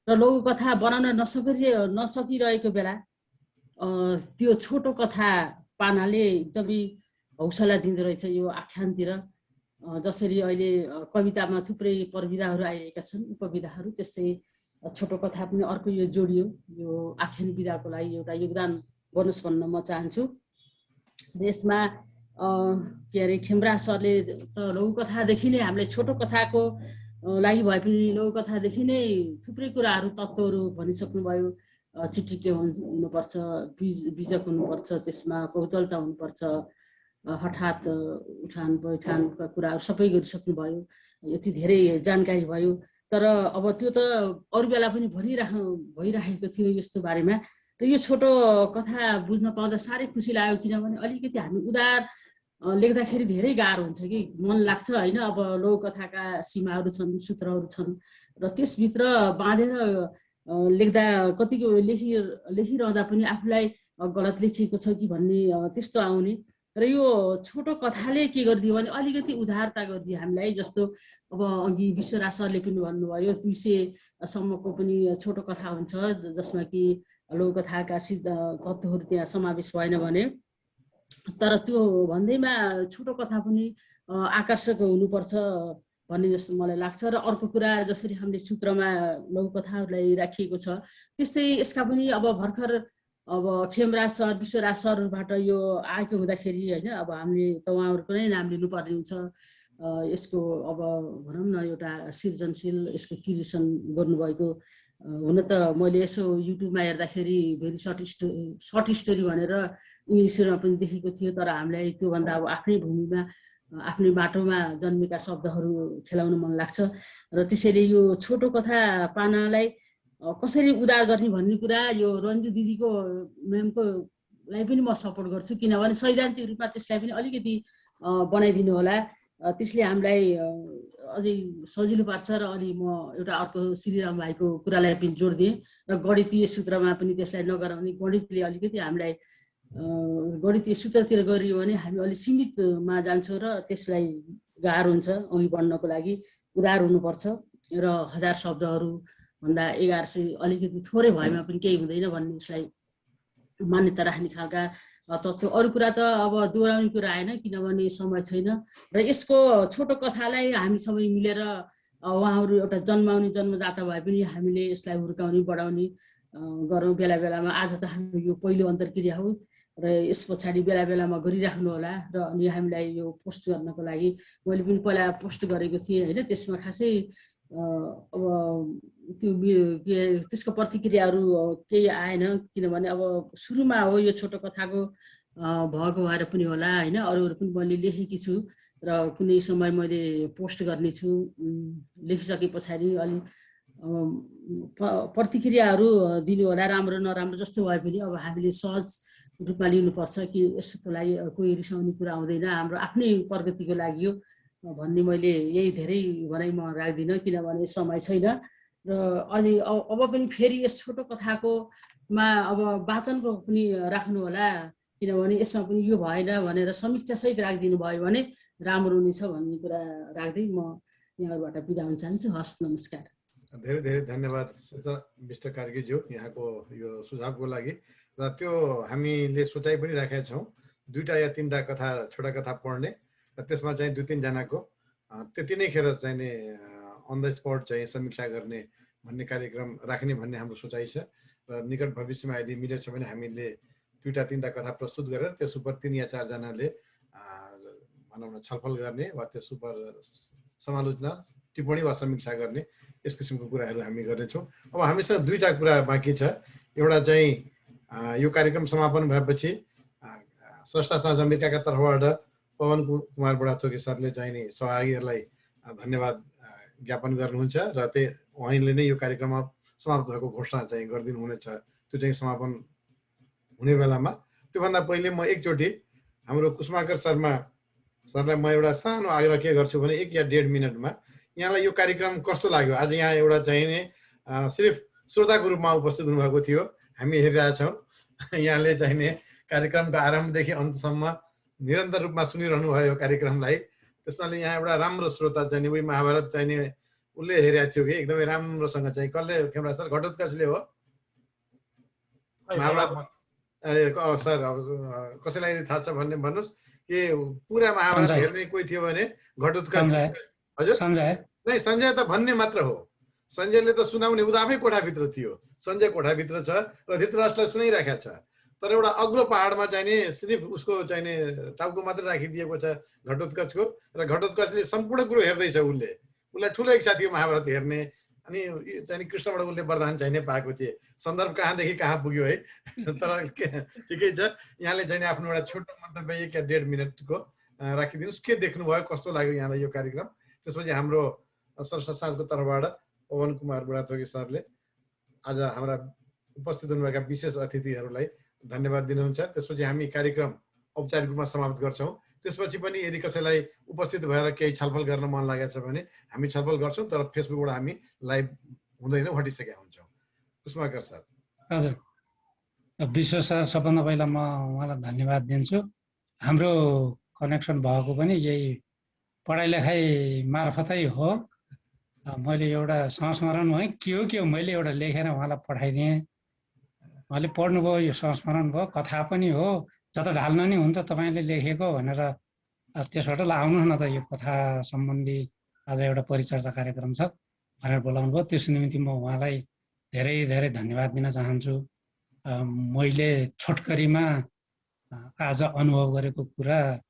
L: र लघुकथा बनाउन नसकिरहेको बेला त्यो छोटो कथा पानाले एकदमै हौसला दिँदो रहेछ यो आख्यानतिर। जसरी अहिले कवितामा थुप्रै प्रविधाहरू आइरहेका छन्, उपविधाहरू, त्यस्तै छोटो कथा पनि अर्को यो जोडियो, यो आख्यान विधाको लागि एउटा योगदान बनोस् भन्न म चाहन्छु। यसमा के अरे खेमराज सरले त लघुकथादेखि नै हामीले छोटो कथाको लागि भए पनि लघुकथादेखि नै थुप्रै कुराहरू तत्त्वहरू भनिसक्नुभयो। चिटिके हुनुपर्छ, बीजक हुनुपर्छ, त्यसमा कौतलता हुनुपर्छ, हठात उठान बैठानका कुराहरू सबै गरिसक्नुभयो। यति धेरै जानकारी भयो, तर अब त्यो त अरू बेला पनि भइरहेको थियो यस्तो बारेमा। र यो छोटो कथा बुझ्न पाउँदा साह्रै खुसी लाग्यो, किनभने अलिकति हामी उदार लेख्दाखेरि धेरै गाह्रो हुन्छ कि मन लाग्छ होइन। अब लघुकथाका सीमाहरू छन्, सूत्रहरू छन् र त्यसभित्र बाँधेर लेख्दा कतिको लेखिरहँदा पनि आफूलाई गलत लेखिएको छ कि भन्ने त्यस्तो आउने। र यो छोटो कथाले के गरिदियो भने अलिकति उदारता गरिदियो हामीलाई। जस्तो अब अघि विश्वराज सरले पनि भन्नुभयो 200 सम्मको पनि छोटो कथा हुन्छ जसमा कि लघुकथाका तत्त्वहरू त्यहाँ समावेश भएन भने, तर त्यो भन्दैमा छोटो कथा पनि आकर्षक हुनुपर्छ भन्ने जस्तो मलाई लाग्छ। र अर्को कुरा जसरी हामीले सूत्रमा लघुकथाहरूलाई राखिएको छ त्यस्तै यसका पनि अब भर्खर अब खेमराज सर, विश्वराज सरबाट यो आएको हुँदाखेरि होइन, अब हामीले त उहाँहरूको नै नाम लिनुपर्ने हुन्छ। यसको अब भनौँ न एउटा सृजनशील यसको क्रिएसन गर्नुभएको। हुन त मैले यसो युट्युबमा हेर्दाखेरि भेरी सर्ट स्टोरी भनेर इङ्ग्लिसमा पनि देखेको थियो, तर हामीलाई त्योभन्दा अब आफ्नै भूमिमा आफ्नै बाटोमा जन्मेका शब्दहरू खेलाउन मन लाग्छ। र त्यसैले यो छोटो कथा पानालाई कसरी उदार गर्ने भन्ने कुरा यो रन्जु दिदीको म्यामको लाई पनि म सपोर्ट गर्छु, किनभने सैद्धान्तिक रूपमा त्यसलाई पनि अलिकति बनाइदिनु होला, त्यसले हामीलाई अझै सजिलो पार्छ। र अनि म एउटा अर्को श्रीराम भाइको कुरालाई पनि जोड दिएँ र गणितीय सूत्रमा पनि त्यसलाई नगराउने, गणितले अलिकति हामीलाई गणितीय सूत्रतिर गरियो भने हामी अलिक सीमितमा जान्छौँ र त्यसलाई गाह्रो हुन्छ अघि बढ्नको लागि। उदार हुनुपर्छ र 1000 शब्दहरू भन्दा 1100 अलिकति थोरै भएमा पनि केही हुँदैन भन्ने उसलाई मान्यता राख्ने खालका तत्त्व। अरू कुरा त अब दोहोऱ्याउने कुरा आएन किनभने समय छैन। र यसको छोटो कथालाई हामी सबै मिलेर उहाँहरू एउटा जन्मदाता भए पनि हामीले यसलाई हुर्काउने बढाउने गरौँ बेला बेलामा। आज त हामी यो पहिलो अन्तर्क्रिया हो र यस पछाडि बेला बेलामा गरिराख्नु होला। र अनि हामीलाई यो पोस्ट गर्नको लागि मैले पनि पहिला पोस्ट गरेको थिएँ होइन, त्यसमा खासै अब त्यो त्यसको प्रतिक्रियाहरू केही आएन, किनभने अब सुरुमा हो यो छोटो कथाको भएको भएर पनि होला होइन। अरूहरू पनि मैले लेखेकी छु र कुनै समय मैले पोस्ट गर्ने छु, लेखिसके पछाडि अलि प्रतिक्रियाहरू दिनु होला, राम्रो नराम्रो जस्तो भए पनि अब हामीले सहज रूपमा लिनुपर्छ कि यसको लागि कोही रिसाउने कुरा आउँदैन, हाम्रो आफ्नै प्रगतिको लागि हो भन्ने मैले यही धेरै भनाइ म राख्दिनँ, किनभने समय छैन। र अनि अब पनि फेरि यस छोटो कथाकोमा अब वाचनको पनि राख्नु होला, किनभने यसमा पनि यो भएन भनेर समीक्षासहित राखिदिनु भयो भने राम्रो हुनेछ भन्ने कुरा राख्दै म यहाँबाट बिदा हुन चाहन्छु। हस्, नमस्कार।
B: धेरै धेरै धन्यवाद विष्ट कार्कीज्यू यहाँको यो सुझावको लागि। र त्यो हामीले सोचाइ पनि राखेका छौँ, 2टा या 3टा कथा छोटा कथा पढ्ने र त्यसमा चाहिँ 2-3 जनाको त्यति नै खेर चाहिँ अन द स्पट चाहिँ समीक्षा गर्ने भन्ने कार्यक्रम राख्ने भन्ने हाम्रो सोचाइ छ। र निकट भविष्यमा यदि मिलेछ भने हामीले 2-3टा कथा प्रस्तुत गरेर त्यस उप 3 या 4 जनाले भनौँ न छलफल गर्ने वा त्यस उप समालोचना टिप्पणी वा समीक्षा गर्ने यस किसिमको कुराहरू हामी गर्नेछौँ। अब हामीसँग 2टा कुरा बाँकी छ। एउटा चाहिँ यो कार्यक्रम समापन भएपछि स्रष्टा साझ अमेरिकाका तर्फबाट पवन कुमार बुढाथोकी सरले चाहिँ नि सहभागीहरूलाई धन्यवाद ज्ञापन गर्नुहुन्छ र उहाँले नै यो कार्यक्रममा समाप्त भएको घोषणा चाहिँ गरिदिनु हुनेछ। त्यो चाहिँ समापन हुने बेलामा त्योभन्दा पहिले म एकचोटि हाम्रो कुसुमाकर सरलाई म एउटा सानो आग्रह के गर्छु भने 1 या 1.5 मिनटमा यहाँलाई यो कार्यक्रम कस्तो लाग्यो? आज यहाँ एउटा चाहिँ नि सिर्फ श्रोताको रूपमा उपस्थित हुनुभएको थियो, हामी हेरिरहेछौँ। यहाँले चाहिँ नि कार्यक्रमको आरम्भदेखि अन्तसम्म निरन्तर रूपमा सुनिरहनु भयो कार्यक्रमलाई। त्यसमाले यहाँ एउटा राम्रो श्रोता चाहिँ नि उही महाभारत चाहिँ नि उसले हेरेको थियो कि एकदमै राम्रोसँग चाहिँ कसले खेमरा सर घटोत्कचले हो महाभारत सर कसैलाई थाहा छ भन्ने भन्नुहोस् कि पुरा महाभारत हेर्ने कोही थियो भने घटोत्कच। हजुर नै सञ्जय त भन्ने मात्र हो, सञ्जयले त सुनाउने उ आफै कोठाभित्र थियो, सञ्जय कोठाभित्र छ र धृतराष्ट्रलाई सुनाइराखेको छ। तर एउटा अग्लो पहाडमा चाहिँ नि सिर्फ उसको चाहिँ नि टाउको मात्र राखिदिएको छ घटोत्कचको, र घटोत्कचले सम्पूर्ण कुरो हेर्दैछ। उसलाई ठुलो इच्छा थियो महाभारत हेर्ने, अनि चाहिँ कृष्णबाट उसले वरदान चाहिने पाएको थिए। सन्दर्भ कहाँदेखि कहाँ पुग्यो है। तर ठिकै छ, यहाँले चाहिँ आफ्नो एउटा छोटो मन्तव्य 1 या 1.5 मिनटको राखिदिनुहोस्। के देख्नुभयो, कस्तो लाग्यो यहाँलाई यो कार्यक्रम? त्यसपछि हाम्रो स्रष्टा साझको तर्फबाट पवन कुमार बुढाथोकी सरले आज हाम्रा उपस्थित हुनुभएका विशेष अतिथिहरूलाई धन्यवाद दिनुहुन्छ। त्यसपछि हामी कार्यक्रम औपचारिक रूपमा समाप्त गर्छौँ। त्यसपछि पनि यदि कसैलाई उपस्थित भएर केही छलफल गर्न मन लागेको छ भने हामी छलफल गर्छौँ, तर फेसबुकबाट हामी लाइभ हुँदैन, हटिसकेका हुन्छौँ। कुसुमाकर सर।
M: हजुर, विश्व सर, सबभन्दा पहिला म उहाँलाई धन्यवाद दिन्छु। हाम्रो कनेक्सन भएको पनि यही पढाइ लेखाइ मार्फतै हो। मैले एउटा संस्मरण है के हो मैले एउटा लेखेर उहाँलाई पठाइदिएँ, उहाँले पढ्नुभयो, यो संस्मरण भयो, कथा पनि हो, जता ढाल्न नि हुन्छ तपाईँले लेखेको भनेर। त्यसबाट ल आउनुहोस् न त यो कथा सम्बन्धी आज एउटा परिचर्चा कार्यक्रम छ भनेर बोलाउनु भयो। त्यस निम्ति म उहाँलाई धेरै धेरै धन्यवाद दिन चाहन्छु। मैले छोटकरीमा आज अनुभव गरेको कुरा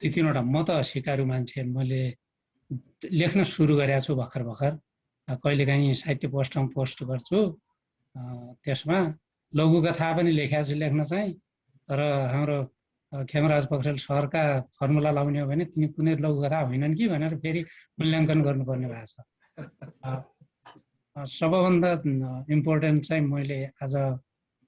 M: 2-3वटा, म त सिकारु मान्छे, मैले लेख्न सुरु गरेको छु भर्खर। कहिलेकाहीँ साहित्य पोस्टमा पोस्ट गर्छु, त्यसमा लघुकथा पनि लेखेको छु लेख्न चाहिँ। तर हाम्रो खेमराज पोखरेल सरका फर्मुला लाउने हो भने तिनी कुनै लघुकथा होइनन् कि भनेर फेरि मूल्याङ्कन गर्नुपर्ने भएको छ। सबभन्दा इम्पोर्टेन्ट चाहिँ मैले आज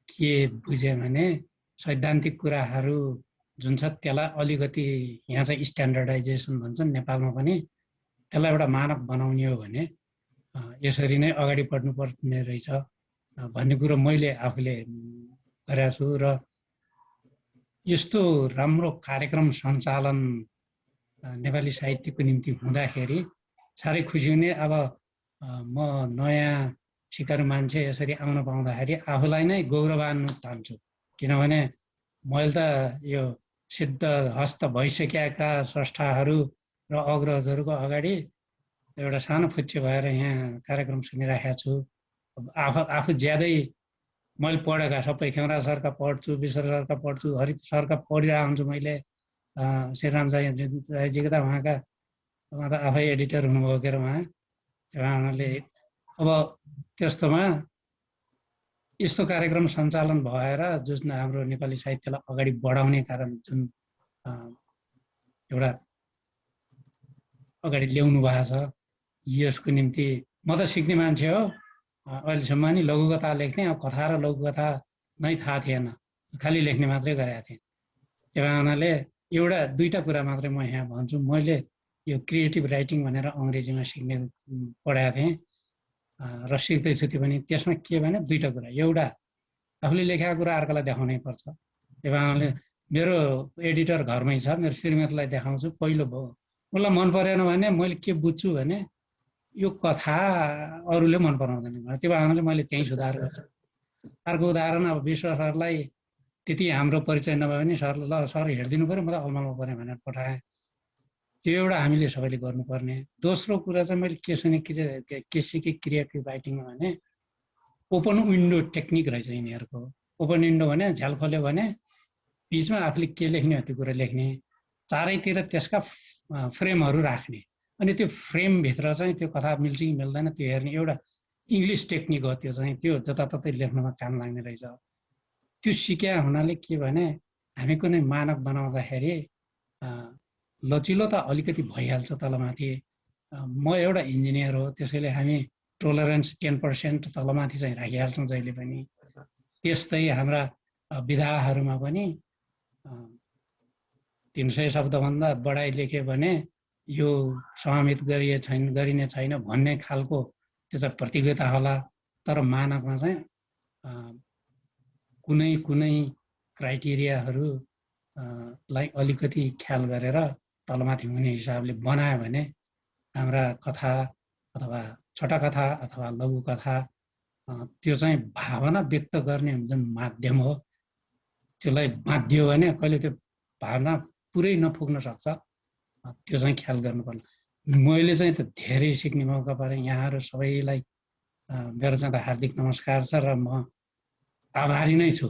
M: के बुझेँ भने सैद्धान्तिक कुराहरू जुन छ त्यसलाई अलिकति यहाँ चाहिँ स्ट्यान्डर्डाइजेसन भन्छन् नेपालमा पनि, त्यसलाई एउटा मानक बनाउने हो भने यसरी नै अगाडि बढ्नुपर्ने रहेछ भन्ने कुरो मैले आफूले गरेको छु। र यस्तो राम्रो कार्यक्रम सञ्चालन नेपाली साहित्यको निम्ति हुँदाखेरि साह्रै खुसी हुने। अब म नयाँ सिकारु मान्छे यसरी आउन पाउँदाखेरि आफूलाई नै गौरवान्वित ठान्छु, किनभने मैले त यो सिद्ध हस्त भइसकेका स्रष्टाहरू र अग्रजहरूको अगाडि एउटा सानो फुच्चे भएर यहाँ कार्यक्रम सुनिराखेको छु। आफू ज्यादै मैले पढेका सबै खेमराज सरका पढ्छु, विश्व सरका पढ्छु, हरि सरका पढिरहेको हुन्छु मैले। श्रीराम राईजीको त उहाँ त आफै एडिटर हुनुभयो के उहाँले। अब त्यस्तोमा यस्तो कार्यक्रम सञ्चालन भएर जुन हाम्रो नेपाली साहित्यलाई अगाडि बढाउने कारण जुन एउटा अगाडि ल्याउनु भएको छ, यसको निम्ति म त सिक्ने मान्छे हो, अहिलेसम्म नि लघुकथा लेख्थेँ, अब कथा र लघुकथा नै थाहा थिएन, खालि लेख्ने मात्रै गरेका थिएँ। त्यही हुनाले एउटा दुईटा कुरा मात्रै म यहाँ भन्छु। मैले यो क्रिएटिभ राइटिङ भनेर अङ्ग्रेजीमा सिक्ने पढाएको थिएँ र सिक्दैछु त्यो पनि। त्यसमा के भने दुईटा कुरा, एउटा आफूले लेखेको कुरा अर्कालाई देखाउनै पर्छ। त्यही कारणले मेरो एडिटर घरमै छ, मेरो श्रीमतीलाई देखाउँछु। पहिलो भयो उसलाई मन परेन भने मैले के बुझ्छु भने यो कथा अरूले मन पराउँदैन, त्यो कारणले मैले त्यहीँ सुधार गर्छु। अर्को उदाहरण, अब विश्व सरलाई त्यति हाम्रो परिचय नभए पनि सरले ल सर हेरिदिनु पऱ्यो, म त अलमलमा परेँ भनेर पठाएँ। त्यो एउटा हामीले सबैले गर्नुपर्ने। दोस्रो कुरा चाहिँ मैले के सिकेँ क्रिएटिभ राइटिङमा भने ओपन विन्डो टेक्निक रहेछ यिनीहरूको। ओपन विन्डो भने झ्याल खोल्यो भने बिचमा आफूले के लेख्ने हो त्यो कुरा लेख्ने, चारैतिर त्यसका फ्रेमहरू राख्ने, अनि त्यो फ्रेमभित्र चाहिँ त्यो कथा मिल्छ कि मिल्दैन त्यो हेर्ने एउटा इङ्ग्लिस टेक्निक हो। त्यो चाहिँ त्यो जताततै लेख्नमा काम लाग्ने रहेछ। त्यो सिक्या हुनाले के भने हामी कुनै मानक बनाउँदाखेरि लचिलो त अलिकति भइहाल्छ तलमाथि। म एउटा इन्जिनियर हो, त्यसैले हामी टोलरेन्स 10% तलमाथि चाहिँ राखिहाल्छौँ जहिले पनि। त्यस्तै हाम्रा विधाहरूमा पनि 300 शब्दभन्दा बढाइ लेख्यो भने यो समामित गरिने छैन भन्ने खालको त्यो चाहिँ प्रतियोगिता होला। तर मानकमा चाहिँ कुनै क्राइटेरियाहरू लाई अलिकति ख्याल गरेर तलमाथि हुने हिसाबले बनायो भने हाम्रा कथा अथवा छोटा कथा अथवा लघु कथा त्यो चाहिँ भावना व्यक्त गर्ने जुन माध्यम हो त्यसलाई बाँधियो भने कहिले त्यो भावना पुरै नपुग्न सक्छ। त्यो चाहिँ ख्याल गर्नुपर्छ। मैले चाहिँ त धेरै सिक्ने मौका पाएँ। यहाँहरू सबैलाई मेरो चाहिँ त हार्दिक नमस्कार छ र म आभारी नै छु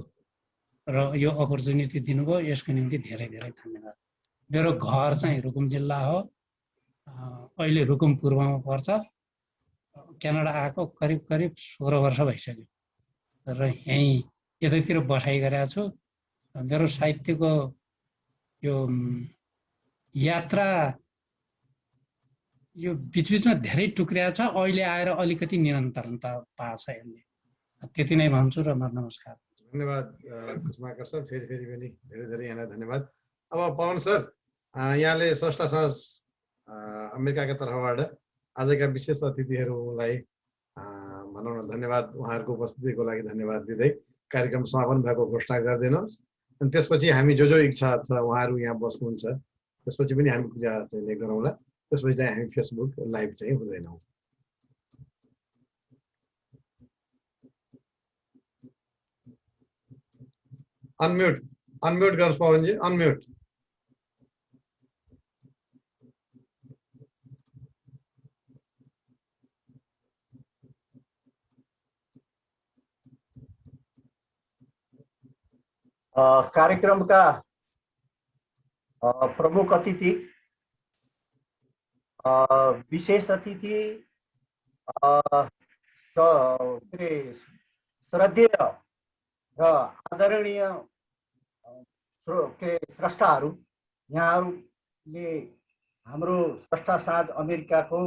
M: र यो अपर्च्युनिटी दिनुभयो यसको निम्ति धेरै धेरै धन्यवाद। मेरो घर चाहिँ रुकुम जिल्ला हो, अहिले रुकुम पूर्वमा पर्छ। क्यानाडा आएको करिब 16 वर्ष भइसक्यो र यहीँ यतैतिर बसाइ गरेको छु। मेरो साहित्यको यो यात्रा यो बिचबिचमा धेरै टुक्रिया छ, अहिले आएर अलिकति निरन्तरता पाछ यसले। त्यति नै भन्छु र म नमस्कार।
B: धन्यवाद कुसुमाकर सर, फेरि पनि धेरै धेरै यहाँलाई धन्यवाद। अब पवन सर, यहाँले स्रष्टा समाज अमेरिकाका तर्फबाट आजका विशेष अतिथिहरूलाई भनौँ न धन्यवाद, उहाँहरूको उपस्थितिको लागि धन्यवाद दिँदै कार्यक्रम समापन भएको घोषणा गरिदिनुहोस्। अनि त्यसपछि हामी जो इच्छा छ उहाँहरू यहाँ बस्नुहुन्छ त्यसपछि पनि हामी पूजा चाहिँ गरौँला। त्यसपछि चाहिँ हामी फेसबुक लाइभ चाहिँ हुँदैनौँ। अनम्युट गर्नुहोस् पवनजी, अनम्युट।
N: कार्यक्रमका प्रमुख अतिथि, विशेष अतिथि, श्रद्धेय र आदरणीय स्रष्टाहरू, यहाँहरूले हाम्रो स्रष्टा साँझ अमेरिकाको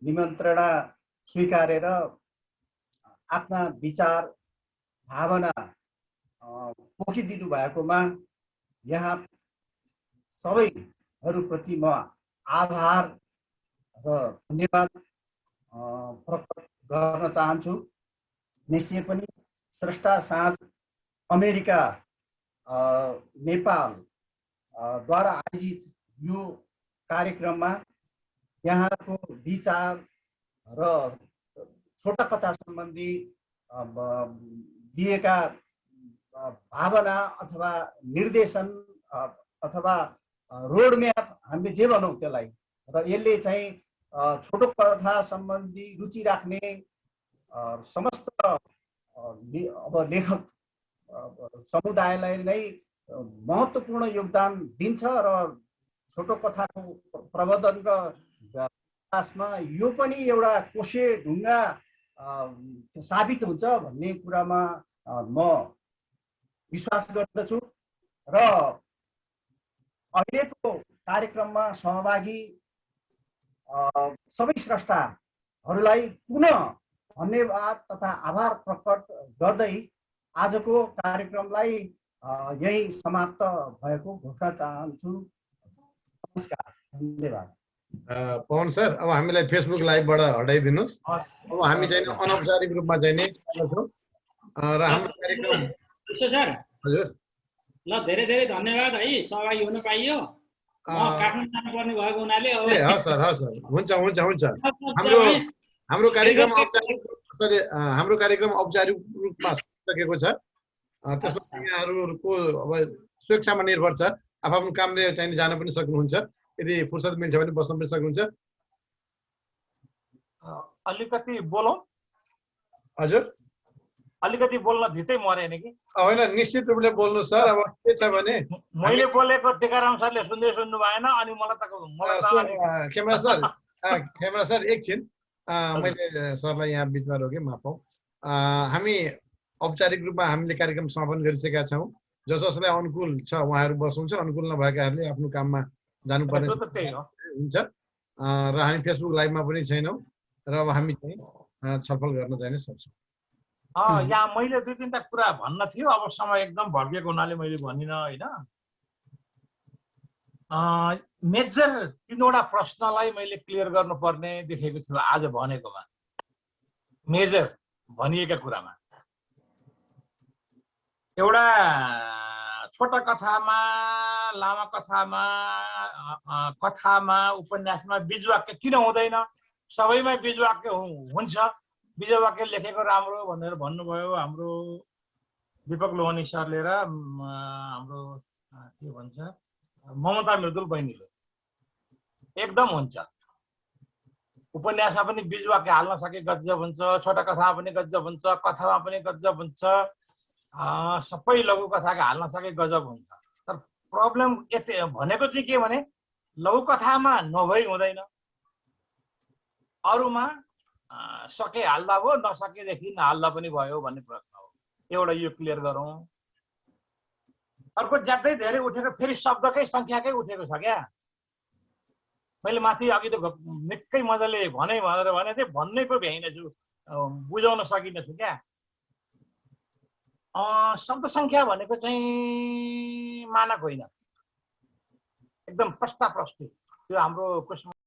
N: निमन्त्रणा स्वीकारेर आफ्ना विचार भावना पोखिदिनु भएकोमा यहाँ सबैहरूप्रति म आभार र धन्यवाद प्रकट गर्न चाहन्छु। निश्चय पनि स्रष्टा साँझ अमेरिका नेपाल द्वारा आयोजित यो कार्यक्रममा यहाँको विचार र छोटा कथा सम्बन्धी दिएका भावना अथवा निर्देशन अथवा रोड म्याप हामीले जे भनौँ त्यसलाई, र यसले चाहिँ छोटो कथा सम्बन्धी रुचि राख्ने समस्त अब लेखक समुदायलाई नै महत्त्वपूर्ण योगदान दिन्छ र छोटो कथाको प्रवर्धन र विकासमा यो पनि एउटा कोसे ढुङ्गा साबित हुन्छ भन्ने कुरामा म विश्वास गर्दछु। र अहिलेको कार्यक्रममा सहभागी सबै स्रष्टा हरूलाई पुनः धन्यवाद तथा आभार प्रकट गर्दै आजको कार्यक्रमलाई यही समाप्त भएको घोषणा चाहन्छु। नमस्कार, धन्यवाद।
B: पवन सर, अब हामीलाई फेसबुक लाइभबाट हटाइदिनुहोस्। अब हामी चाहिँ अनौपचारिक रूपमा चाहिँ नि छौँ र हाम्रो कार्यक्रम
F: सर
B: हजुर
F: ल धेरै धेरै धन्यवाद है, सहभागी हुन पाइयो। काठमाडौँ जानुपर्ने भएको हुनाले
B: हस् सर हुन्छ हुन्छ हुन्छ। हाम्रो कार्यक्रम औपचारिक रूपमा सकेको छ। त्यसमा यहाँहरूको अब स्वेच्छामा निर्भर छ, आफ्नो कामले चाहिँ जान पनि सक्नुहुन्छ, यदि फुर्सद मिल्छ भने बस्न पनि सक्नुहुन्छ।
A: अलिकति बोलौँ?
B: हजुर
A: अलिकति बोल्न धितै मरेन कि?
B: होइन, निश्चित रूपले बोल्नु सर। अब के छ भने
A: मैले बोलेको टेकाराम सरले सुन्नु भएन अनि मलाई
B: खेमरा सर एकछिन मैले सरलाई यहाँ बिचमा रोकेँ, माफ पाऊ। हामी औपचारिक रूपमा हामीले कार्यक्रम समापन गरिसकेका छौँ। जस जसलाई अनुकूल छ उहाँहरू बस्नुहुन्छ, अनुकूल नभएकाहरूले आफ्नो काममा जानुपर्ने हुन्छ। र हामी फेसबुक लाइभमा पनि छैनौँ र अब हामी चाहिँ छलफल गर्न चाहिँ सक्छौँ।
A: यहाँ मैले 2-3टा कुरा भन्न थियो, अब समय एकदम भड्किएको हुनाले मैले भनिनँ होइन। मेजर 3वटा प्रश्नलाई मैले क्लियर गर्नुपर्ने देखेको छु आज भनेकोमा, मेजर भनिएका कुरामा। एउटा छोटा कथामा, लामा कथामा, उपन्यासमा बीजवाक्य किन हुँदैन? सबैमा बीजवाक्य हुन्छ। बीजवाक्य लेखेको राम्रो भनेर भन्नुभयो हाम्रो दीपक लोहनी सरले र हाम्रो के भन्छ ममता मृदुल बहिनीले। एकदम हुन्छ। उपन्यासमा पनि बीजवाक्य हाल्न सके गजब हुन्छ, छोटा कथामा पनि गजब हुन्छ, कथामा पनि गजब हुन्छ, सबै लघु कथाका हाल्न सके गजब हुन्छ। तर प्रब्लम यति भनेको चाहिँ के भने लघु कथामा नभई हुँदैन, अरूमा सके हाल्दा भयो, नसकेदेखि नहाल्दा पनि भयो भन्ने प्रश्न हो। एउटा यो क्लियर गरौँ। अर्को ज्यादै धेरै उठेको फेरि शब्दकै सङ्ख्याकै उठेको छ क्या। मैले माथि अघि त निकै मजाले भने थिएँ, भन्नै पो भ्याइन छु, बुझाउन सकिन छु क्या। शब्द सङ्ख्या भनेको चाहिँ मानक होइन, एकदम प्रष्ट त्यो हाम्रो